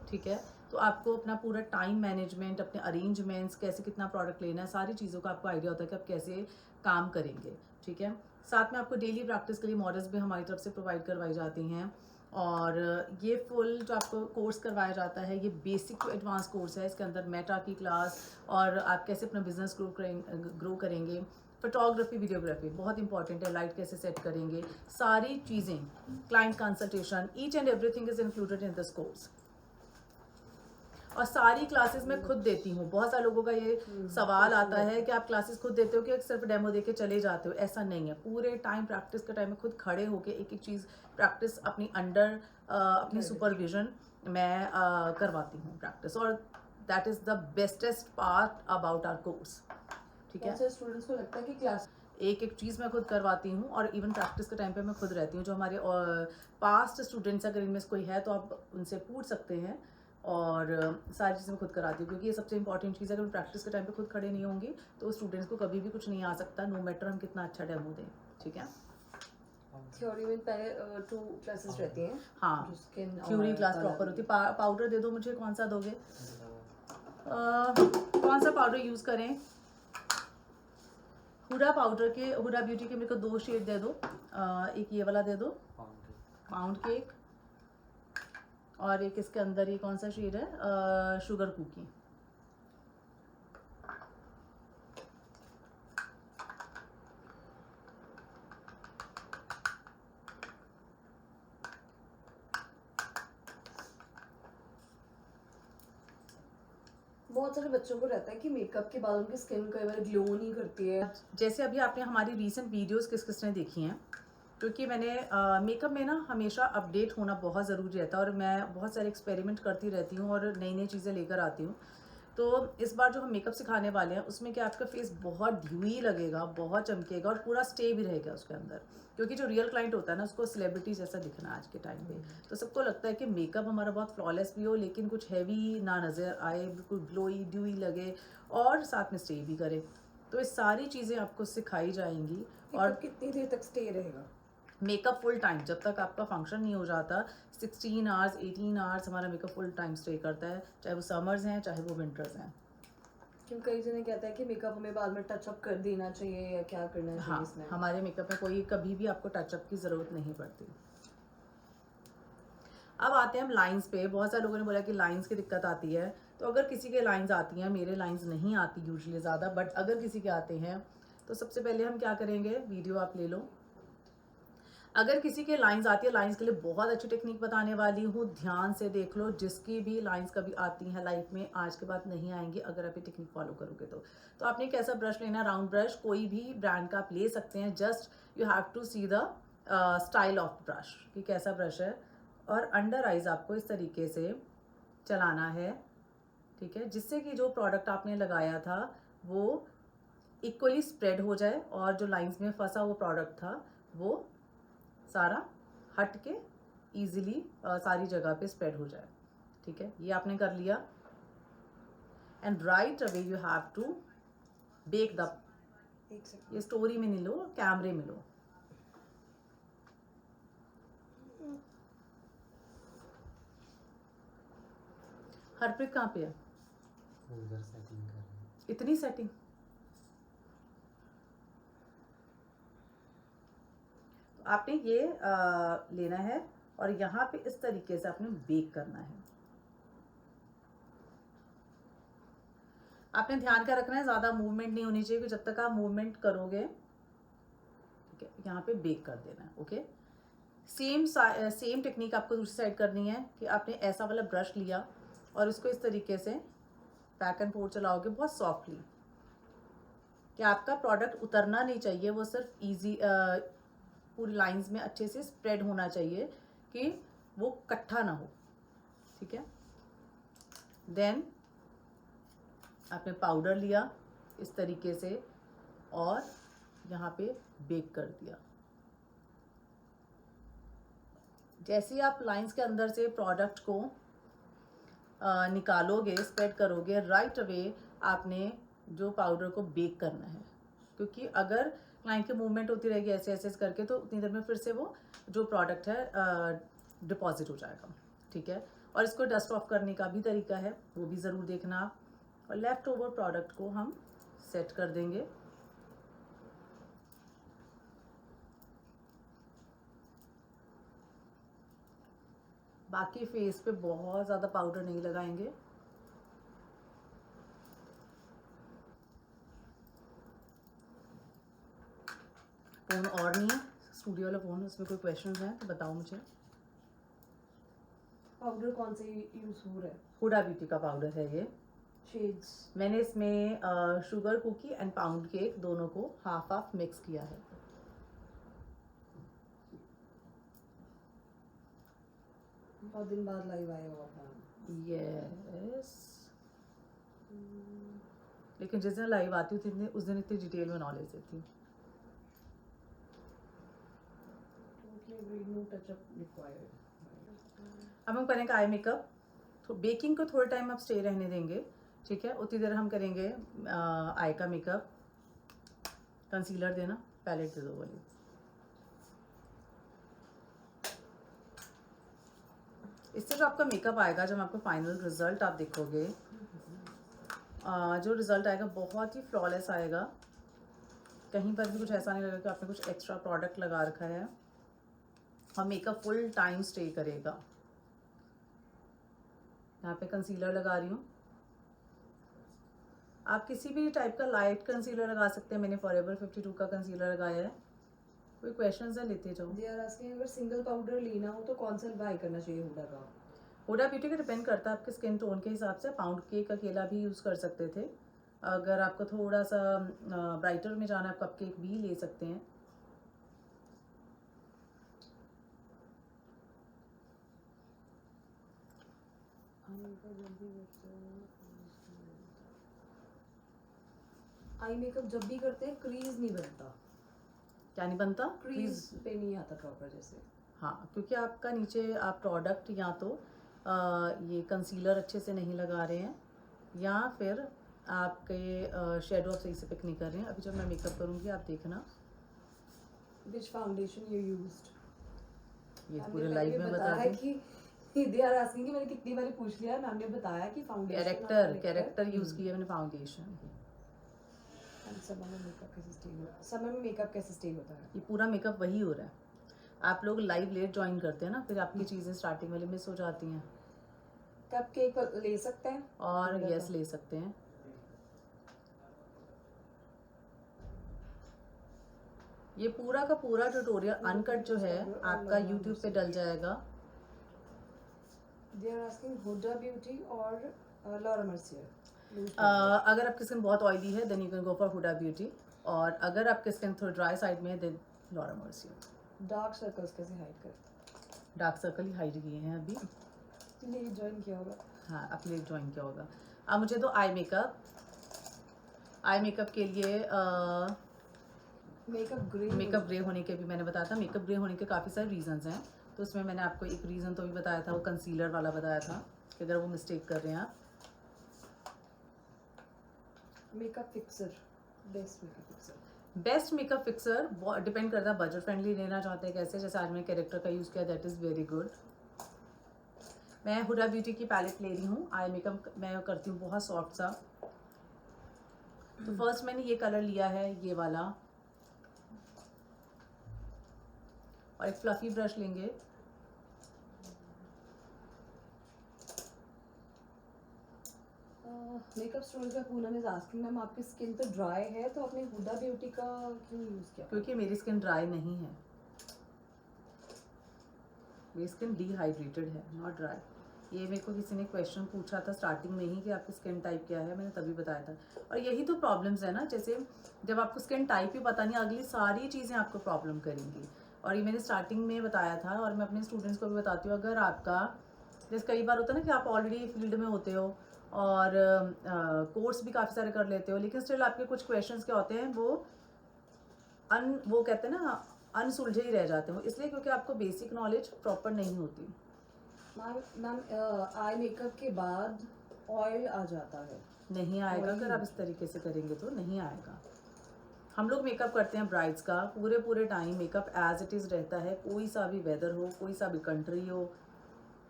A: ठीक है। तो आपको अपना पूरा टाइम मैनेजमेंट, अपने अरेंजमेंट्स, कैसे कितना प्रोडक्ट लेना है, सारी चीज़ों का आपको आइडिया होता है कि आप कैसे काम करेंगे, ठीक है। साथ में आपको डेली प्रैक्टिस के लिए मॉडल्स भी हमारी तरफ से प्रोवाइड करवाई जाती हैं। और ये फुल जो आपको कोर्स करवाया जाता है, ये बेसिक टू एडवांस कोर्स है। इसके अंदर मेटा की क्लास और आप कैसे अपना बिजनेस ग्रो करेंगे, फोटोग्राफी, वीडियोग्राफी बहुत इंपॉर्टेंट है, लाइट कैसे सेट करेंगे, सारी चीज़ें, client consultation, each and everything is included in this course. और सारी क्लासेस मैं खुद देती हूँ। बहुत सारे लोगों का ये सवाल आता है कि आप क्लासेस खुद देते हो कि सिर्फ डेमो दे के चले जाते हो। ऐसा नहीं है, पूरे टाइम प्रैक्टिस के टाइम में खुद खड़े होके एक एक चीज़ प्रैक्टिस अपनी अंडर अपनी सुपरविजन मैं करवाती हूँ प्रैक्टिस, और that is the bestest part about our course, ठीक है।
B: स्टूडेंट्स को लगता है कि क्लास
A: एक एक चीज़ मैं खुद करवाती हूँ, और इवन प्रैक्टिस के टाइम पे मैं खुद रहती हूँ। जो हमारे पास्ट स्टूडेंट्स अगर इनमें से कोई है तो आप उनसे पूछ सकते हैं, और सारी चीज़ें मैं खुद कराती हूँ, क्योंकि ये सबसे इंपॉर्टेंट चीज़ है। अगर प्रैक्टिस के टाइम पे खुद खड़े नहीं होंगी तो स्टूडेंट्स को कभी भी कुछ नहीं आ सकता, नो मैटर हम कितना अच्छा डेमो दें, ठीक है।
B: थ्योरी में पहले 2 क्लासेस रहती हैं।
A: हाँ,
B: स्किन
A: थ्योरी क्लास प्रॉपर होती है। पाउडर दे दो मुझे, कौन सा दोगे? कौन सा पाउडर यूज़ करें? हुडा पाउडर के, हुडा ब्यूटी के मेरे को 2 शेड दे दो। एक ये वाला दे दो, पाउंड केक, और एक इसके अंदर ये कौन सा शेड है, शुगर कुकी।
B: बहुत सारे बच्चों को रहता है कि मेकअप के बाद उनकी स्किन कई बार ग्लो नहीं करती है।
A: जैसे अभी आपने हमारी रीसेंट वीडियोस किस किस ने देखी हैं, क्योंकि मैंने मेकअप में ना हमेशा अपडेट होना बहुत ज़रूरी रहता है, और मैं बहुत सारे एक्सपेरिमेंट करती रहती हूँ और नई नई चीज़ें लेकर आती हूँ। तो इस बार जो हम मेकअप सिखाने वाले हैं उसमें क्या आपका फेस बहुत ड्यूई लगेगा, बहुत चमकेगा, और पूरा स्टे भी रहेगा उसके अंदर, क्योंकि जो रियल क्लाइंट होता है ना उसको सेलिब्रिटी जैसा दिखना है आज के टाइम पे। तो सबको लगता है कि मेकअप हमारा बहुत फ्लॉलेस भी हो, लेकिन कुछ हैवी ना नज़र आए, बिल्कुल ग्लोई ड्यूई लगे, और साथ में स्टे भी करे। तो ये सारी चीज़ें आपको सिखाई जाएंगी। और
B: कितनी देर तक स्टे रहेगा?
A: मेकअप फुल टाइम, जब तक आपका फंक्शन नहीं हो जाता, 16 आवर्स 18 आवर्स हमारा मेकअप फुल टाइम स्टे करता है, चाहे वो समर्स हैं चाहे वो विंटर्स हैं।
B: क्योंकि कई जने कहता है कि मेकअप हमें बाद में टचअप कर देना चाहिए या क्या करना चाहिए।
A: हाँ,
B: इसमें
A: हमारे मेकअप में कोई कभी भी आपको टचअप की ज़रूरत नहीं पड़ती। अब आते हैं हम लाइंस पे। बहुत सारे लोगों ने बोला कि लाइंस की दिक्कत आती है, तो अगर किसी के लाइंस आती हैं, मेरे लाइंस नहीं आती यूजुअली ज़्यादा, बट अगर किसी के आते हैं तो सबसे पहले हम क्या करेंगे, वीडियो आप ले लो। अगर किसी के लाइंस आती है, लाइंस के लिए बहुत अच्छी टेक्निक बताने वाली हूँ, ध्यान से देख लो। जिसकी भी लाइंस कभी आती हैं लाइफ में, आज के बाद नहीं आएंगी अगर आप ये टेक्निक फॉलो करोगे तो आपने कैसा ब्रश लेना, राउंड ब्रश, कोई भी ब्रांड का आप ले सकते हैं। Just you have to see the style of brush कि कैसा ब्रश है। और अंडर आइज आपको इस तरीके से चलाना है, ठीक है, जिससे कि जो प्रोडक्ट आपने लगाया था वो इक्वली स्प्रेड हो जाए और जो लाइंस में फंसा हुआ प्रोडक्ट था वो सारा हट के ईजिली सारी जगह पे स्प्रेड हो जाए, ठीक है। ये आपने कर लिया। And right away you have to bake the,
B: एक सेकंड,
A: ये स्टोरी में नहीं लो, कैमरे में लो। हरप्रीत कहाँ पे है?
D: उधर सेटिंग कर रहे हैं।
A: इतनी सेटिंग, तो आपने ये लेना है और यहाँ पे इस तरीके से आपने बेक करना है। आपने ध्यान का रखना है, ज़्यादा मूवमेंट नहीं होनी चाहिए, क्योंकि जब तक आप मूवमेंट करोगे, ठीक है, यहाँ पे बेक कर देना है। ओके, सेम टेक्निक आपको दूसरी साइड करनी है कि आपने ऐसा वाला ब्रश लिया और इसको इस तरीके से बैक एंड फोर्थ चलाओगे बहुत सॉफ्टली, कि आपका प्रोडक्ट उतरना नहीं चाहिए, वो सिर्फ इजी पूरी लाइंस में अच्छे से स्प्रेड होना चाहिए कि वो इकट्ठा ना हो, ठीक है। देन आपने पाउडर लिया इस तरीके से और यहाँ पे बेक कर दिया। जैसे ही आप लाइंस के अंदर से प्रोडक्ट को निकालोगे, स्प्रेड करोगे, राइट अवे आपने जो पाउडर को बेक करना है, क्योंकि अगर लाइन की मूवमेंट होती रहेगी ऐसे ऐसे करके तो उतनी देर में फिर से वो जो प्रोडक्ट है डिपॉजिट हो जाएगा, ठीक है। और इसको डस्ट ऑफ करने का भी तरीका है, वो भी ज़रूर देखना आप। और लेफ़्ट ओवर प्रोडक्ट को हम सेट कर देंगे। बाकी फेस पे बहुत ज़्यादा पाउडर नहीं लगाएंगे। फ़ोन और नहीं है, स्टूडियो वाला फ़ोन, उसमें कोई क्वेश्चन हैं तो बताओ मुझे।
B: पाउडर कौन से यूज हो रहा है?
A: हुडा ब्यूटी का पाउडर है ये।
B: शेड्स
A: मैंने इसमें sugar cookie and pound cake दोनों को हाफ हाफ मिक्स किया है।
B: बहुत दिन बाद लाइव आए हो आप।
A: यस, लेकिन जिस दिन लाइव आती हूँ उस दिन इतनी डिटेल में नॉलेज देती हूँ। अब हम करेंगे आई मेकअप। तो बेकिंग को थोड़ा टाइम आप स्टे रहने देंगे, ठीक है। उतनी देर हम करेंगे आई का मेकअप। कंसीलर देना, पैलेट दे दो वाली। इससे जो आपका मेकअप आएगा, जब आपको फाइनल रिजल्ट आप देखोगे, जो रिजल्ट आएगा बहुत ही फ्लॉलेस आएगा। कहीं पर भी कुछ ऐसा नहीं लगेगा कि आपने कुछ एक्स्ट्रा प्रोडक्ट लगा रखा है, और मेकअप फुल टाइम स्टे करेगा। यहाँ पे कंसीलर लगा रही हूँ। आप किसी भी टाइप का लाइट कंसीलर लगा सकते हैं। मैंने फॉरएवर 52 का कंसीलर लगाया है। कोई क्वेश्चंस है, लेते जाओ।
B: दे आर आस्किंग अगर सिंगल पाउडर लेना हो तो कौन सा बाय करना चाहिए हुडा का?
A: हुडा ब्यूटी का डिपेंड करता है आपके स्किन टोन के हिसाब से। पाउंड केक अकेला भी यूज़ कर सकते थे। अगर आपको थोड़ा सा ब्राइटर में जाना है, आप कप केक भी ले सकते हैं।
B: आई मेकअप जब भी करते हैं क्रीज नहीं बनता।
A: क्या नहीं बनता?
B: क्रीज पे नहीं आता प्रॉपर जैसे।
A: हाँ, क्योंकि आपका नीचे आप प्रोडक्ट या तो ये कंसीलर अच्छे से नहीं लगा रहे हैं, या फिर आपके शेडो आप सही से पिक नहीं कर रहे हैं। अभी जब मैं मेकअप करूँगी आप देखना।
B: विच फाउंडेशन यू यूज्ड?
A: ये पूरे लाइव में बता
B: है
A: दूँ।
B: कि दे आर आस्किंग कि मैंने कितनी बार पूछ लिया, मैम ने बताया कि फाउंडेशन
A: कैरेक्टर यूज़ किया मैंने फाउंडेशन।
B: समर में मेकअप कैसे स्टे होता है? समर में मेकअप कैसे स्टे होता है?
A: ये पूरा मेकअप वही हो रहा है। आप लोग लाइव लेट ज्वाइन करते हैं ना, फिर आपकी चीज़ें स्टार्टिंग वाले मिस हो जाती हैं।
B: कप केक ले सकते हैं
A: और
B: बोला
A: यस
B: था।
A: ले सकते हैं। ये पूरा का पूरा ट्यूटोरियल अनकट जो है आपका यूट्यूब पे डल जाएगा।
B: They are asking Huda Beauty और Laura Mercier.
A: अगर आपकी स्किन बहुत ऑयली है then you can go for Huda Beauty, और अगर आपकी स्किन थोड़ी ड्राई साइड में है then Laura Mercier.
B: Dark circles कैसे हाइड कर?
A: डार्क सर्कल ही हाइड किए हैं अभी।
B: नहीं ज्वाइन किया होगा।
A: हाँ अपने ज्वाइन किया होगा। अब मुझे तो आई मेकअप के लिए मेकअप ग्रे होने के भी मैंने बताया था। मेकअप ग्रे होने के काफ़ी सारे रीजंस हैं, तो उसमें मैंने आपको एक रीज़न तो भी बताया था, वो कंसीलर वाला बताया था कि अगर वो मिस्टेक कर रहे हैं आप।
B: Makeup fixer, best makeup fixer.
A: Depend करता है बजट फ्रेंडली लेना चाहते हैं कैसे। जैसे आज मैंने कैरेक्टर का यूज़ किया, दैट इज़ वेरी गुड। मैं हुडा ब्यूटी की पैलेट ले रही हूँ। आई मेकअप मैं करती हूँ बहुत सॉफ्ट सा। तो फर्स्ट मैंने ये कलर लिया है, ये वाला, और एक फ्लफी ब्रश लेंगे।
B: मेकअप स्टोर का पूनम इज आस्किंग मैम आपकी स्किन तो ड्राई है तो आपने हुडा ब्यूटी का क्यों यूज किया?
A: क्योंकि मेरी स्किन ड्राई नहीं है, मेरी स्किन डिहाइड्रेटेड है, नॉट ड्राई। ये मेरे को किसी ने क्वेश्चन पूछा था स्टार्टिंग में ही कि आपकी स्किन टाइप क्या है, मैंने तभी बताया था। और यही तो प्रॉब्लम्स है ना, जैसे जब आपको स्किन टाइप ही पता नहीं, अगली सारी चीज़ें आपको प्रॉब्लम करेंगी। और ये मैंने स्टार्टिंग में बताया था, और मैं अपने स्टूडेंट्स को भी बताती हूँ। अगर आपका जैसे कई बार होता है ना कि आप ऑलरेडी फील्ड में होते हो और कोर्स भी काफ़ी सारे कर लेते हो, लेकिन स्टिल आपके कुछ क्वेश्चंस क्या होते हैं वो कहते हैं ना अनसुलझे ही रह जाते हैं। वो इसलिए क्योंकि आपको बेसिक नॉलेज प्रॉपर नहीं होती।
B: मैम आई मेकअप के बाद ऑयल आ जाता है।
A: नहीं आएगा, अगर आप इस तरीके से करेंगे तो नहीं आएगा। हम लोग मेकअप करते हैं ब्राइड्स का, पूरे time makeup as it is रहता है। कोई सा भी वेदर हो, कोई सा भी कंट्री हो,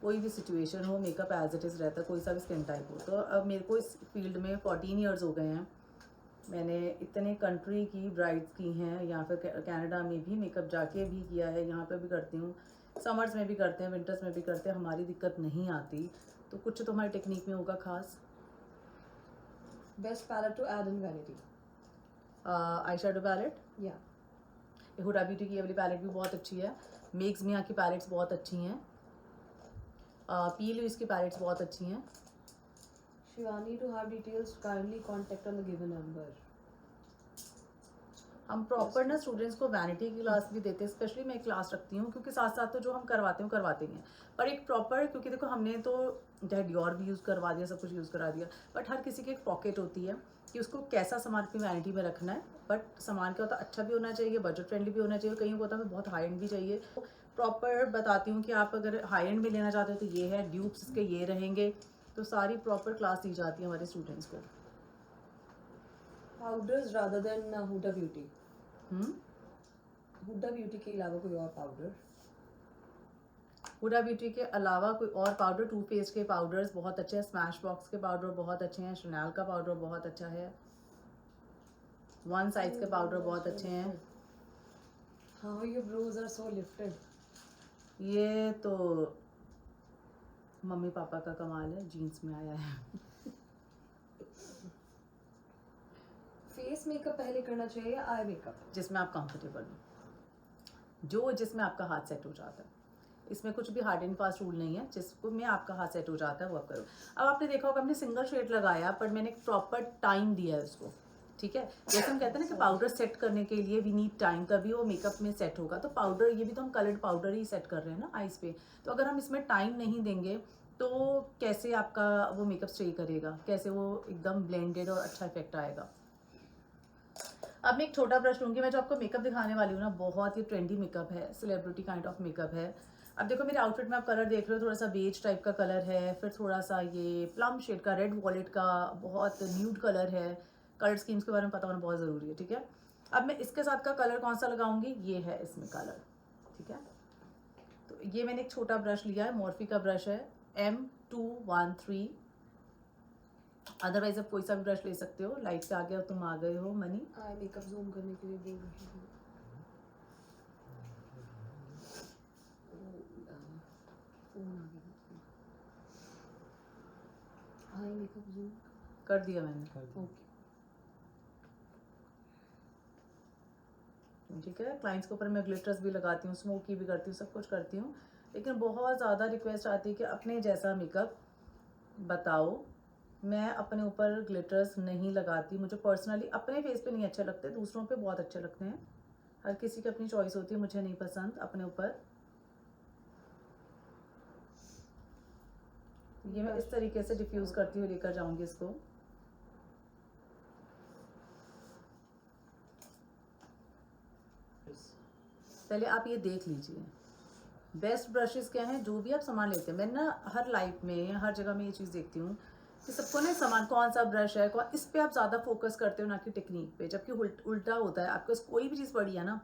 A: कोई भी सिचुएशन हो, मेकअप एज इट इज़ रहता है, कोई सा भी स्किन टाइप हो। तो अब मेरे को इस फील्ड में 14 ईयर्स हो गए हैं। मैंने इतने कंट्री की ब्राइड्स की हैं, यहाँ पे कनाडा में भी मेकअप जाके भी किया है, यहाँ पे भी करती हूँ, समर्स में भी करते हैं, विंटर्स में भी करते हैं, हमारी दिक्कत नहीं आती। तो कुछ तो हमारी टेक्निक में होगा खास।
B: Best palette to add in vanity?
A: Eye shadow palette,
B: या
A: हुडा ब्यूटी की ये वाली पैलेट भी बहुत अच्छी है। मेक्स मिया की पैलेट्स बहुत अच्छी हैं। पी लुइस की पैलेट्स बहुत अच्छी हैं।
B: Shivani to have details kindly contact on the given number.
A: हम प्रॉपर ना स्टूडेंट्स को वैनिटी की क्लास भी देते हैं, स्पेशली मैं एक क्लास रखती हूँ, क्योंकि साथ साथ तो जो हम करवाते ही हैं, पर एक प्रॉपर, क्योंकि देखो हमने तो चाहे डियोर भी यूज़ करवा दिया, सब कुछ यूज़ करा दिया, बट हर किसी की एक पॉकेट होती है कि उसको कैसा सामान अपनी वैनिटी में रखना है। बट सामान क्या होता है, अच्छा भी होना चाहिए, बजट फ्रेंडली भी होना चाहिए, कहीं होता है बहुत हाई एंड भी चाहिए। प्रॉपर बताती हूँ कि आप अगर हाई एंड में लेना चाहते हो तो ये है, ड्यूब्स इसके ये रहेंगे। तो सारी प्रॉपर क्लास दी जाती है हमारे स्टूडेंट्स को।
B: Powders rather than Huda Beauty? Huda Beauty के अलावा कोई और पाउडर?
A: हुडा ब्यूटी के अलावा कोई और पाउडर, टू फेस के पाउडर्स बहुत अच्छे हैं, स्मैश बॉक्स के पाउडर बहुत अच्छे हैं, शनैल का पाउडर बहुत अच्छा है, वन साइज के पाउडर बहुत अच्छे हैं।
B: How your brows are so lifted?
A: ये तो मम्मी पापा का कमाल है, जीन्स में आया है।
B: फेस मेकअप पहले करना चाहिए या आई मेकअप?
A: जिसमें आप कंफर्टेबल हो, जिसमें आपका हाथ सेट हो जाता है। इसमें कुछ भी हार्ड एंड फास्ट रूल नहीं है, जिसमें आपका हाथ सेट हो जाता है वो आप करो। अब आपने देखा होगा हमने सिंगल शेड लगाया, पर मैंने एक प्रॉपर टाइम दिया है उसको, ठीक है। जैसे हम कहते हैं ना कि पाउडर सेट करने के लिए वी नीड टाइम, तभी वो मेकअप में सेट होगा। तो पाउडर, ये भी तो हम कलर्ड पाउडर ही सेट कर रहे हैं ना आईज पे। तो अगर हम इसमें टाइम नहीं देंगे तो कैसे आपका वो मेकअप स्टे करेगा, कैसे वो एकदम ब्लेंडेड और अच्छा इफेक्ट आएगा। अब मैं एक छोटा ब्रश लूँगी। मैं जो आपको मेकअप दिखाने वाली हूँ ना, बहुत ही ट्रेंडी मेकअप है, सेलिब्रिटी काइंड ऑफ मेकअप है। अब देखो मेरे आउटफिट में आप कलर देख रहे हो, थोड़ा सा बेज टाइप का कलर है, फिर थोड़ा सा ये प्लम शेड का, रेड वॉलेट का, बहुत न्यूड कलर है। कलर स्कीम्स के बारे में पता होना बहुत ज़रूरी है, ठीक है। अब मैं इसके साथ का कलर कौन सा लगाऊंगी, ये है इसमें कलर, ठीक है। तो ये मैंने एक छोटा ब्रश लिया है, मॉर्फी का ब्रश है, M213। अदरवाइज आप कोई सा भी ब्रश ले सकते हो। लाइट से आ गया तुम आ गए हो मनी।
B: आई मेकअप जूम करने के लिए बोल रही हूँ। हाई मेकअप जूम
A: कर दिया मैंने,
D: कर दो।
B: ओके।
A: ठीक है। क्लाइंट्स के ऊपर मैं ग्लिटर्स भी लगाती हूँ, स्मोकी भी करती हूँ, सब कुछ करती हूँ, लेकिन बहुत ज़्यादा रिक्वेस्ट आती है कि अपने जैसा मेकअप बताओ। मैं अपने ऊपर ग्लिटर्स नहीं लगाती, मुझे पर्सनली अपने फेस पे नहीं अच्छे लगते, दूसरों पे बहुत अच्छे लगते हैं। हर किसी की अपनी चॉइस होती है, मुझे नहीं पसंद अपने ऊपर। ये मैं इस तरीके से डिफ्यूज़ करती हुई लेकर जाऊंगी इसको। पहले आप ये देख लीजिए बेस्ट ब्रशेस क्या हैं, जो भी आप सामान लेते हैं। मैं ना हर लाइफ में हर जगह में ये चीज़ देखती हूँ कि सबको ना सामान कौन सा ब्रश है, कौन, इस पे आप ज़्यादा फोकस करते हो ना कि टेक्निक पे, जबकि उल्टा होता है। आपके पास कोई भी चीज़ पड़ी है ना,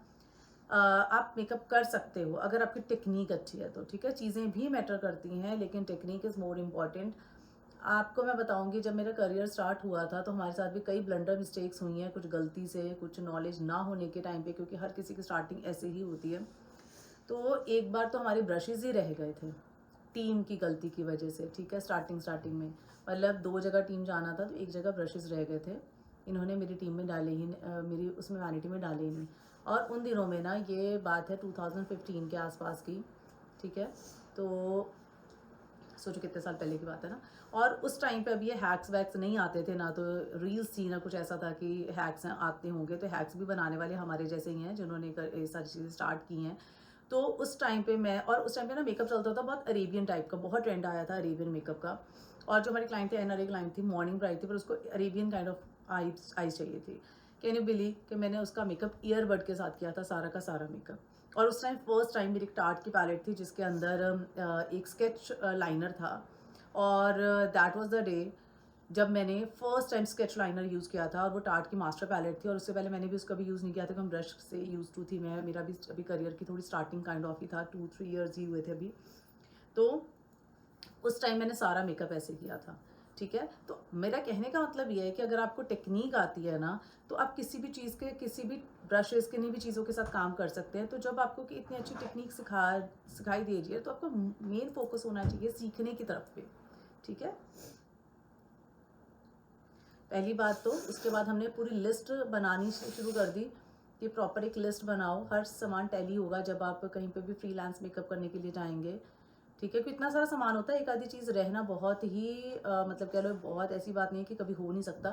A: आप मेकअप कर सकते हो अगर आपकी टेक्निक अच्छी है तो, ठीक है। चीज़ें भी मैटर करती हैं, लेकिन टेक्निक इज़ मोर इम्पॉर्टेंट। आपको मैं बताऊंगी, जब मेरा करियर स्टार्ट हुआ था तो हमारे साथ भी कई ब्लंडर मिस्टेक्स हुई हैं, कुछ गलती से, कुछ नॉलेज ना होने के टाइम पे, क्योंकि हर किसी की स्टार्टिंग ऐसे ही होती है। तो एक बार तो हमारे ब्रशेज़ ही रह गए थे टीम की गलती की वजह से, ठीक है। स्टार्टिंग में मतलब 2 जगह टीम जाना था तो एक जगह ब्रशेज़ रह गए थे। इन्होंने मेरी टीम में डाले ही मेरी उसमें वैनिटी में डाले ही नहीं। और उन दिनों में ना, ये बात है 2015 के आसपास की, ठीक है। तो सोचो कितने साल पहले की बात है ना। और उस टाइम पे अब ये हैक्स वैक्स नहीं आते थे, ना तो रील्स थी, ना कुछ ऐसा था कि हैक्स आते होंगे। तो हैक्स भी बनाने वाले हमारे जैसे ही हैं जिन्होंने ये सारी चीज़ें स्टार्ट की हैं। तो उस टाइम पे मैं, और उस टाइम पे ना मेकअप चलता था बहुत अरेबियन टाइप का, बहुत ट्रेंड आया था अरेबियन मेकअप का। और जो हमारी क्लाइंट थी, एनआरए क्लाइंट थी, मॉर्निंग ब्राइट थी, पर उसको अरेबियन काइंड ऑफ आईज चाहिए थी। कैन यू बिलीव कि मैंने उसका मेकअप ईयरबड के साथ किया था, सारा का सारा मेकअप। और उस टाइम फर्स्ट टाइम मेरी टार्ट की पैलेट थी जिसके अंदर एक स्केच लाइनर था। और दैट वाज द डे जब मैंने first time sketch liner use किया था, और वो टार्ट की मास्टर पैलेट थी। और उससे पहले मैंने भी उसका भी यूज़ नहीं किया था, क्योंकि ब्रश से यूज़ टू थी मैं। मेरा भी अभी करियर की थोड़ी स्टार्टिंग काइंड ऑफ ही था, 2-3 ईयर्स ही हुए थे अभी। तो उस टाइम मैंने सारा मेकअप ऐसे किया था, ठीक है। तो मेरा कहने का मतलब ये है कि अगर आपको टेक्निक आती है ना, तो आप किसी भी चीज़ के, किसी भी ब्रशेस के, नहीं भी चीज़ों के साथ काम कर सकते हैं। तो जब आपको कि इतनी अच्छी टेक्निक सिखाई दीजिए, तो आपको मेन फोकस होना चाहिए सीखने की तरफ पे, ठीक है। पहली बात तो उसके बाद हमने पूरी लिस्ट बनानी शुरू कर दी कि प्रॉपर एक लिस्ट बनाओ, हर सामान टैली होगा जब आप कहीं पे भी फ्रीलांस मेकअप करने के लिए जाएंगे, ठीक है। क्योंकि इतना सारा सामान होता है, एक आधी चीज़ रहना बहुत ही मतलब कह लो बहुत ऐसी बात नहीं है कि कभी हो नहीं सकता,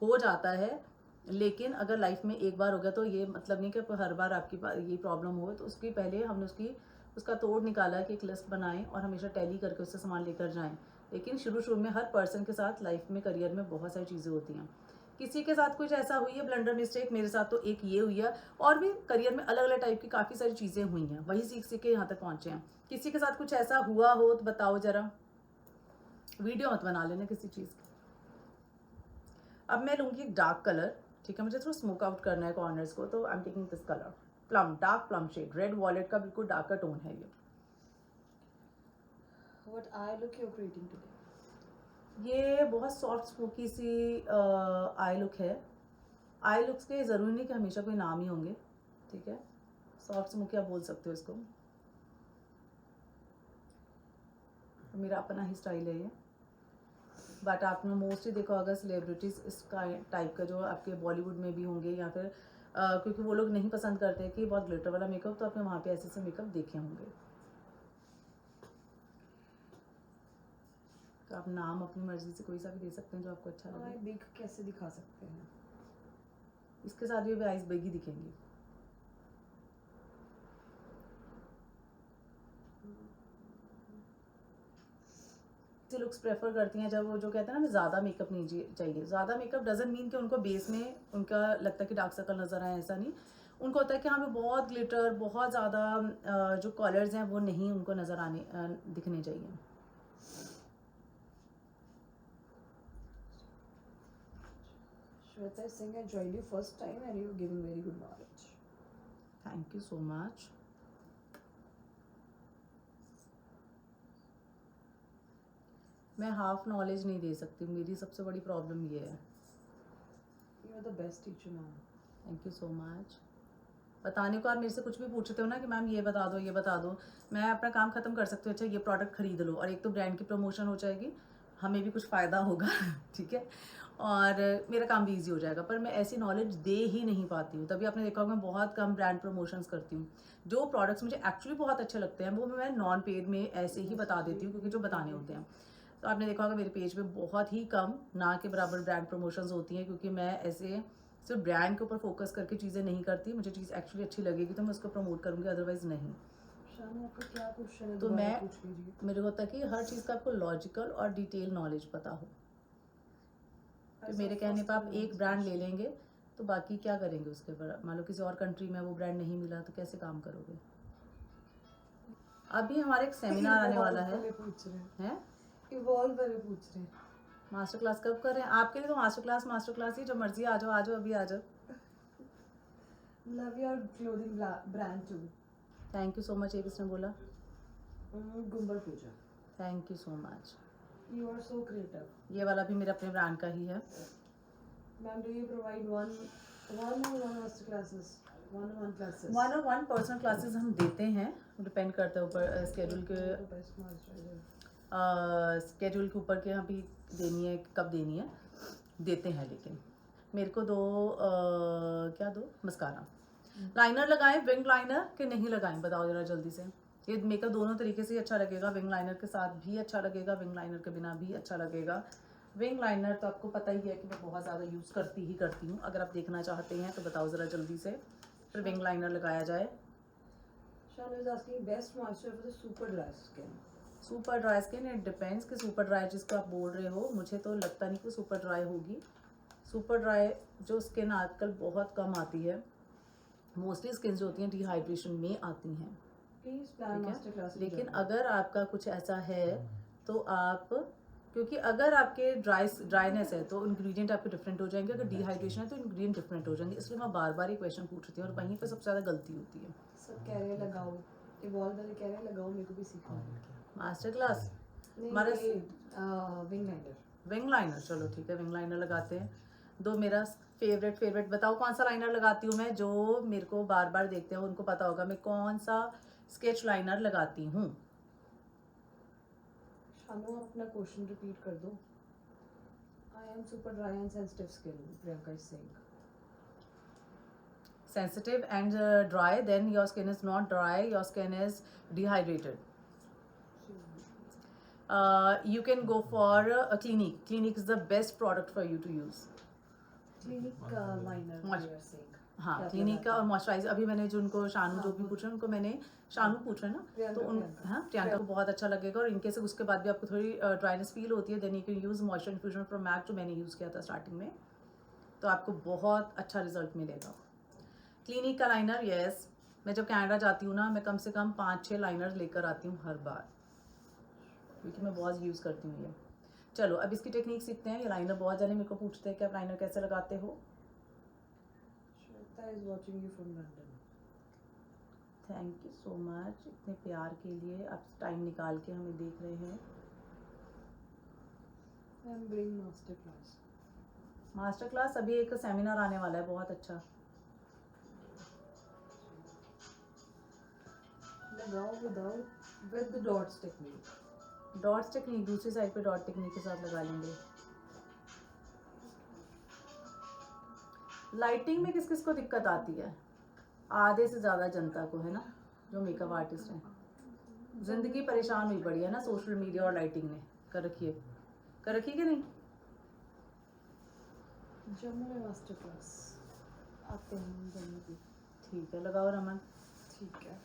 A: हो जाता है। लेकिन अगर लाइफ में एक बार हो गया तो ये मतलब नहीं कि हर बार आपकी ये प्रॉब्लम हो। तो उसकी पहले हमने उसका तोड़ निकाला कि एक लिस्ट बनाएं और हमेशा टैली करके उससे सामान लेकर जाएं। लेकिन शुरू में हर पर्सन के साथ लाइफ में, करियर में बहुत सारी चीज़ें होती हैं। किसी के साथ कुछ ऐसा हुई है ब्लंडर मिस्टेक, मेरे साथ तो एक ये हुई है। और भी करियर में अलग अलग टाइप की काफ़ी सारी चीज़ें हुई हैं, वही सीख सीख के यहाँ तक पहुँचे हैं। किसी के साथ कुछ ऐसा हुआ हो तो बताओ ज़रा, वीडियो मत बना लेना किसी चीज़ की। अब मैं लूँगी एक डार्क कलर, ठीक है। मुझे थोड़ा स्मोक आउट करना है कॉर्नर्स को, तो I am taking this colour plum, dark plum shade, red velvet का बिल्कुल डार्कर टोन है ये।
B: What eye look you're creating today?
A: ये बहुत सॉफ्ट स्मोकी सी आई लुक है। आई लुक्स के ज़रूरी नहीं कि हमेशा कोई नाम ही होंगे, ठीक है। सॉफ्ट स्मोकी आप बोल सकते हो इसको, तो मेरा अपना ही स्टाइल है ये। बट आपने मोस्टली देखा होगा सेलिब्रिटीज़ इस टाइप का जो आपके बॉलीवुड में भी होंगे, या फिर क्योंकि वो लोग नहीं पसंद करते कि बहुत ग्लिटर वाला मेकअप, तो आपने वहाँ पे ऐसे ऐसे मेकअप देखे होंगे। तो आप नाम अपनी मर्जी से कोई सा भी दे सकते हैं जो आपको अच्छा लगे।
B: आई बिग कैसे दिखा सकते हैं?
A: इसके साथ भी आइज बिग ही दिखेंगी। लुक्स प्रेफर करती हैं जब वो जो कहते हैं ना हमें ज़्यादा मेकअप नहीं चाहिए। ज़्यादा मेकअप डजंट मीन कि उनको बेस में उनका लगता है कि डार्क सर्कल नज़र आए, ऐसा नहीं। उनको होता है कि हाँ पे बहुत ग्लिटर, बहुत ज़्यादा जो कलर्स हैं वो नहीं उनको नज़र आने दिखने चाहिए।
B: Shweta is saying I joined you first time and you're giving very good knowledge.
A: Thank you so much. मैं हाफ नॉलेज नहीं दे सकती, मेरी सबसे बड़ी प्रॉब्लम ये है।
B: You are the best teacher, ma'am.
A: Thank you so much. बताने को आप मेरे से कुछ भी पूछते हो ना कि मैम ये बता दो, ये बता दो, मैं अपना काम ख़त्म कर सकती हूँ। अच्छा ये प्रोडक्ट खरीद लो, और एक तो ब्रांड की प्रमोशन हो जाएगी, हमें भी कुछ फ़ायदा होगा ठीक है, और मेरा काम भी ईजी हो जाएगा। पर मैं ऐसी नॉलेज दे ही नहीं पाती हूँ, तभी आपने देखा होगा मैं बहुत कम ब्रांड प्रमोशंस करती हूँ। जो प्रोडक्ट्स मुझे एक्चुअली बहुत अच्छे लगते हैं वो मैं नॉन पेड में ऐसे ही बता देती हूँ, क्योंकि जो बताने होते हैं। तो आपने देखा होगा मेरे पेज पे बहुत ही कम, ना के बराबर ब्रांड प्रमोशंस होती हैं, क्योंकि मैं ऐसे सिर्फ ब्रांड के ऊपर फोकस करके चीज़ें नहीं करती। मुझे चीज़ एक्चुअली अच्छी लगेगी तो मैं उसको प्रमोट करूँगी, अदरवाइज़ नहीं।
B: शानू आपका क्या क्वेश्चन है?
A: तो
B: दोबारा
A: मैं
B: पूछ लीजिए।
A: मेरे को होता है कि हर चीज़ का आपको लॉजिकल और डिटेल नॉलेज पता हो। तो मेरे कहने पर आप एक ब्रांड ले लेंगे तो बाकी क्या करेंगे उसके ऊपर? मान लो किसी और कंट्री में वो ब्रांड नहीं मिला तो कैसे काम करोगे? अभी हमारे एक सेमिनार आने वाला है।
B: पूछ रहे हैं,
A: हैं?
B: इवॉल्व वाले पूछ रहे हैं।
A: मास्टर क्लास कब कर रहे हैं? आपके लिए तो मास्टर क्लास ही, जब मर्जी आ जाओ अभी आ जाओ।
B: Love your clothing brand too.
A: Thank you so much, ये किसने बोला?
B: Gumber Pooja.
A: Thank you so much.
B: You are so creative.
A: ये वाला भी मेरे अपने ब्रांड का ही है।
B: Ma'am, do you provide one or master classes? One classes.
A: 1-on-1 personal classes हम देते हैं, डिपेंड करता है ऊपर स्केड्यूल के ऊपर के, अभी देनी है कब देनी है, देते हैं। लेकिन मेरे को क्या दो मस्कारा लाइनर लगाएं, विंग लाइनर के नहीं लगाएं, बताओ जरा जल्दी से। ये मेकअप दोनों तरीके से अच्छा लगेगा, विंग लाइनर के साथ भी अच्छा लगेगा, विंग लाइनर के बिना भी अच्छा लगेगा। विंग लाइनर तो आपको पता ही है कि मैं बहुत ज़्यादा यूज़ करती हूँ। अगर आप देखना चाहते हैं तो बताओ ज़रा जल्दी से, फिर विंग लाइनर लगाया जाए।
B: Shanu is asking best moisture for the super dry skin.
A: Super dry skin, it depends कि सुपर ड्राई जिसको आप बोल रहे हो, मुझे तो लगता नहीं कि सुपर ड्राई होगी। सुपर ड्राई जो स्किन आजकल बहुत कम आती है, मोस्टली स्किन जो होती हैं डिहाइड्रेशन में आती हैं,
B: प्लीज प्लान मास्टर
A: ठीक
B: क्लास।
A: है। लेकिन अगर आपका कुछ ऐसा है तो आप, क्योंकि अगर आपके ड्राइनेस है तो इंग्रेडिएंट आपके डिफरेंट हो जाएंगे, अगर डिहाइड्रेशन है तो इंग्रेडिएंट डिफरेंट हो जाएंगे। इसलिए मैं बार बार ये क्वेश्चन पूछ रही हूँ और वहीं पे सबसे ज़्यादा गलती होती है।
B: सब कह रहे हैं लगाओ, इवॉल्व वाले कह रहे हैं लगाओ, मेरे को भी सीखना है।
A: मास्टर क्लास
B: हमारे
A: हमारे
B: विंग लाइनर।
A: विंग लाइनर, चलो ठीक है, विंग लाइनर लगाते हैं। दो मेरा फेवरेट बताओ कौन सा लाइनर लगाती हूँ मैं, जो मेरे को बार बार देखते हैं उनको पता होगा मैं कौन सा स्केच लाइनर लगाती हूँ।
B: शानू, आप अपना क्वेश्चन रिपीट कर दो। I am super dry and sensitive skin, Priyanka is saying.
A: Sensitive and dry, then your skin is not dry, your skin is dehydrated. You can go for a Clinique. Clinique is the best product for you to use.
B: Clinique का liner
A: Moist-
B: we are saying.
A: हाँ,
B: क्या
A: clinic का
B: लगाते
A: और moisturiser. अभी मैंने जो उनको शानू जो भी
B: हाँ,
A: पूछ रहे हैं उनको मैंने शानू पूछ रहे हैं ना,
B: प्रियंका,
A: तो उन
B: प्रियंका।
A: हाँ प्रियंका को बहुत अच्छा लगेगा। और इनके से उसके बाद भी आपको थोड़ी ड्राइनेस फील होती है, then you can use moisture infusion from MAC, जो मैंने यूज़ किया था स्टार्टिंग में, तो आपको बहुत अच्छा रिजल्ट मिलेगा। क्लिनिक का लाइनर, यस, मैं जब कनाडा जाती हूँ ना, मैं कम से कम 5-6 लाइनर लेकर आती हूँ हर बार, क्योंकि मैं बहुत यूज़ करती हूँ ये। चलो अब इसकी टेक्निक सीखते हैं। ये लाइनर बहुत जाने मेरे को पूछते हैं कि आप लाइनर कैसे लगाते हो।
B: Shweta is watching you from London.
A: Thank you so much इतने प्यार के लिए, आप टाइम निकाल के हमें देख रहे हैं।
B: I M bring master class.
A: Master class, अभी एक सेमिनार आने वाला है बहुत अच्छा।
B: लगाओ with the dots technique.
A: Dots technique, दूसरी साइड पे डॉट टेक्निक के साथ लगा लेंगे। लाइटिंग में किस किस को दिक्कत आती है? आधे से ज़्यादा जनता को, है ना, जो मेकअप आर्टिस्ट हैं। जिंदगी परेशान हुई पड़ी है ना, सोशल मीडिया और लाइटिंग ने कर रखी है कि नहीं?
B: जम्मू में मास्टर क्लास आते हैं जम्मू की।
A: ठीक है, लगाओ रमन।
B: ठीक है।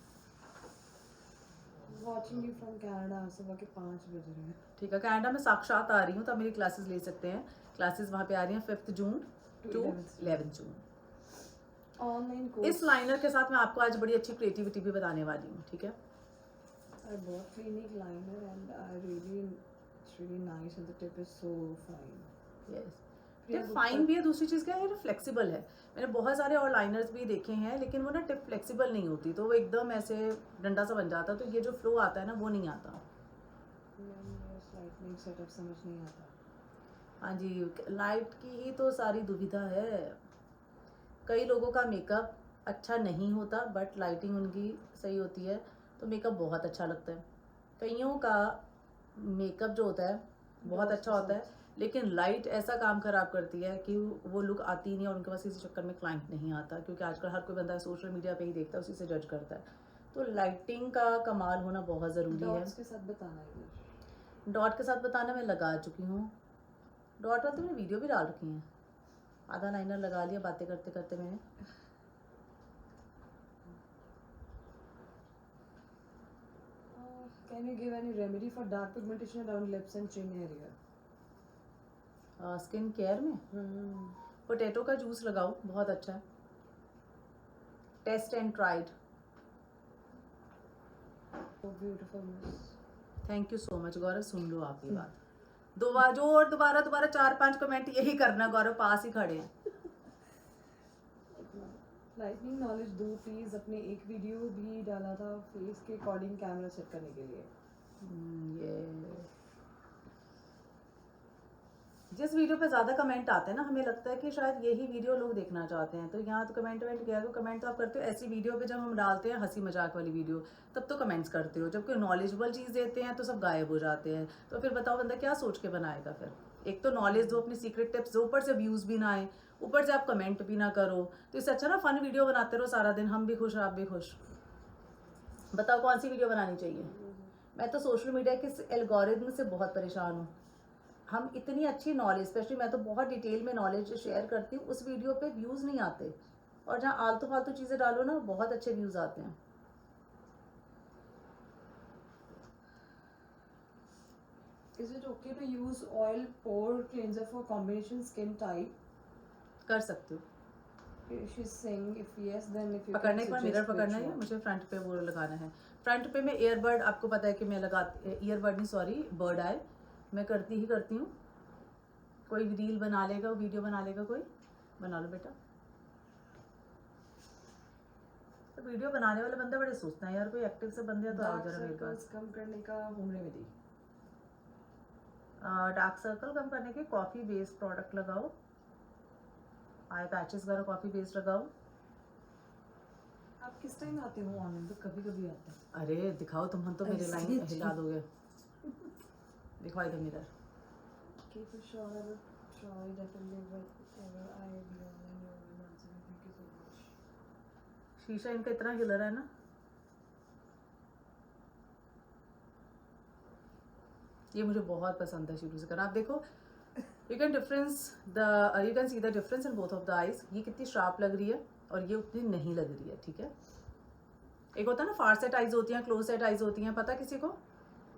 B: वाचिंग यू फ्रॉम कनाडा, सुबह के 5 बज रहे हैं।
A: ठीक है, कनाडा में साक्षात आ रही हूँ, तब मेरी क्लासेस ले सकते हैं। क्लासेस वहाँ पे आ रही हैं 5 जून टू 11 जून।
B: Online course.
A: इस लाइनर के साथ मैं आपको आज बड़ी अच्छी क्रिएटिविटी भी बताने वाली हूँ, ठीक है।
B: I bought Clinique liner and it's really nice and the tip is so fine.
A: Yes, tip fine भी है। दूसरी चीज़ क्या है, ये फ्लेक्सिबल है। मैंने बहुत सारे और लाइनर्स भी देखे हैं, लेकिन वो ना टिप फ्लेक्सिबल नहीं होती, तो वो एकदम ऐसे डंडा सा बन जाता, तो ये जो फ्लो आता है ना वो नहीं आता।
B: लाइटनिंग सेटअप समझ नहीं आता।
A: हाँ जी, लाइट की ही तो सारी दुविधा है। कई लोगों का मेकअप अच्छा नहीं होता, बट लाइटिंग उनकी सही होती है तो मेकअप बहुत अच्छा लगता है। कईयों का मेकअप जो होता है बहुत
B: Dots
A: अच्छा
B: के
A: होता है,
B: साथ।
A: लेकिन लाइट ऐसा काम खराब करती है कि वो लुक आती ही नहीं और उनके पास इसी चक्कर में क्लाइंट नहीं आता, क्योंकि आजकल हर कोई बंदा सोशल मीडिया पे ही देखता है, उसी से जज करता है। तो लाइटिंग का कमाल होना बहुत ज़रूरी है।
B: डॉट्स के साथ बताना है इधर।
A: डॉट के साथ बताना मैं लगा चुकी हूँ। डॉट वाली तो मैंने वीडियो भी डाल रखी है, आधा लाइनर लगा लिया बातें करते करते मैंने।
B: Can you give any remedy for dark pigmentation around lips and chin area?
A: Skin care में पोटैटो का जूस लगाओ, बहुत अच्छा है। Test and tried.
B: So beautiful, miss.
A: Thank you so much Gaurav, सुन लो आपकी बात। दोबारा 4-5 कमेंट यही करना गौरव, पास ही खड़े हैं।
B: लाइटनिंग नॉलेज दो प्लीज। अपने एक वीडियो भी डाला था फेस के अकॉर्डिंग कैमरा सेट करने के लिए।
A: ये जिस वीडियो पे ज़्यादा कमेंट आते हैं ना, हमें लगता है कि शायद यही वीडियो लोग देखना चाहते हैं, तो यहाँ तो कमेंट किया तो कमेंट तो आप करते हो। ऐसी वीडियो पे जब हम डालते हैं हंसी मजाक वाली वीडियो, तब तो कमेंट्स करते हो, जब कोई नॉलेजेबल चीज़ देते हैं तो सब गायब हो जाते हैं। तो फिर बताओ बंदा क्या सोच के बनाएगा फिर। एक तो नॉलेज दो, अपनी सीक्रेट टिप्स दो, ऊपर से व्यूज़ भी ना आए, ऊपर से आप कमेंट भी ना करो, तो इससे अच्छा ना फन वीडियो बनाते रहो सारा दिन, हम भी खुश आप भी खुश। बताओ कौन सी वीडियो बनानी चाहिए। मैं तो सोशल मीडिया के इस एल्गोरिथम से बहुत परेशान हूँ। हम इतनी अच्छी नॉलेज, स्पेशली मैं तो बहुत डिटेल में नॉलेज शेयर करती हूँ, उस वीडियो पे व्यूज़ नहीं आते, और जहाँ आलतू फालतू चीज़ें डालो ना बहुत अच्छे व्यूज़ आते हैं।
B: Is it okay to use oil pore cleanser for combination skin type?
A: कर सकते हो।
B: She's saying if yes, then if you
A: पकड़ने
B: can
A: के बाद
B: suggest
A: मिरर पकड़ना
B: which
A: है,
B: one.
A: मुझे फ्रंट पे वो लगाना है। फ्रंट पे मैं ईयरबड, आपको पता है कि मैं ईयरबड नहीं सॉरी बर्ड आई मैं करती हूँ। कोई रील बना लेगा, वीडियो बना लेगा, कोई बना लो बेटा। तो वीडियो बनाने वाले बंदे बड़े सोचते हैं यार, कोई एक्टिव से बंदे हैं तो आओ
B: Dark
A: जरा मेरे पास।
B: circles कम करने का होम रेमेडी।
A: डार्क सर्कल कम करने के कॉफ़ी बेस्ड प्रोडक्ट लगाओ, आई पैचेस वगैरह कॉफ़ी बेस्ड लगाओ।
B: आप किस टाइम आते हो ऑनलाइन? तो कभी कभी आते हैं।
A: अरे दिखाओ तुम, हम तो मेरे
B: ऐसे
A: लाइन
B: जी।
A: हिला दोगे। दिखाओ इधर mirror.
B: Keep it sure, definitely whatever I be online, you will answer me. Thank you so much.
A: शीशा इनका इतना हिल रहा है ना। ये मुझे बहुत पसंद है शुरू से करना। आप देखो you can see the difference in both of the eyes. ये कितनी शार्प लग रही है और ये उतनी नहीं लग रही है, ठीक है। एक होता है ना फार सेट आइज होती हैं, क्लोज सेट आइज होती हैं, पता किसी को?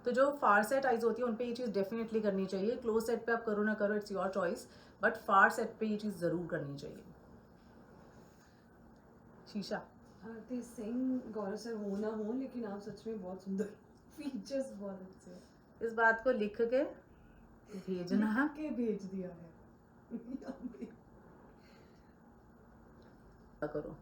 A: तो जो फार सेट आइज होती है उन पे ये चीज़ डेफिनेटली करनी चाहिए। क्लोज सेट पे आप करो ना करो, it's your choice, but far set पे ये चीज़ ज़रूर करनी चाहिए। शीशा
B: आरती सिंह, गौरव सर हो ना हो, लेकिन आप सच में बहुत सुंदर। फीचर्स बहुत अच्छे हैं।
A: इस बात को लिख के भेजना
B: के भेज दिया है यहाँ पे।
A: करो।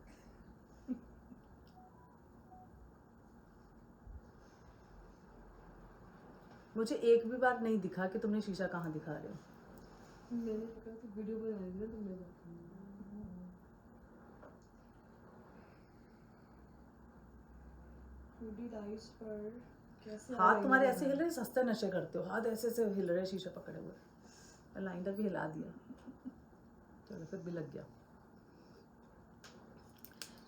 A: मुझे एक भी बार नहीं दिखा कि तुमने शीशा कहाँ दिखा रहे हो।
B: मैंने कहा तो वीडियो बनाई थी ना तुमने तो। आइज पर कैसे
A: हाथ तुम्हारे ऐसे हिल रहे, सस्ते नशे करते हो, हाथ ऐसे ऐसे हिल रहे शीशा पकड़े हुए। लाइनर भी हिला दिया, चलो फिर भी लग गया।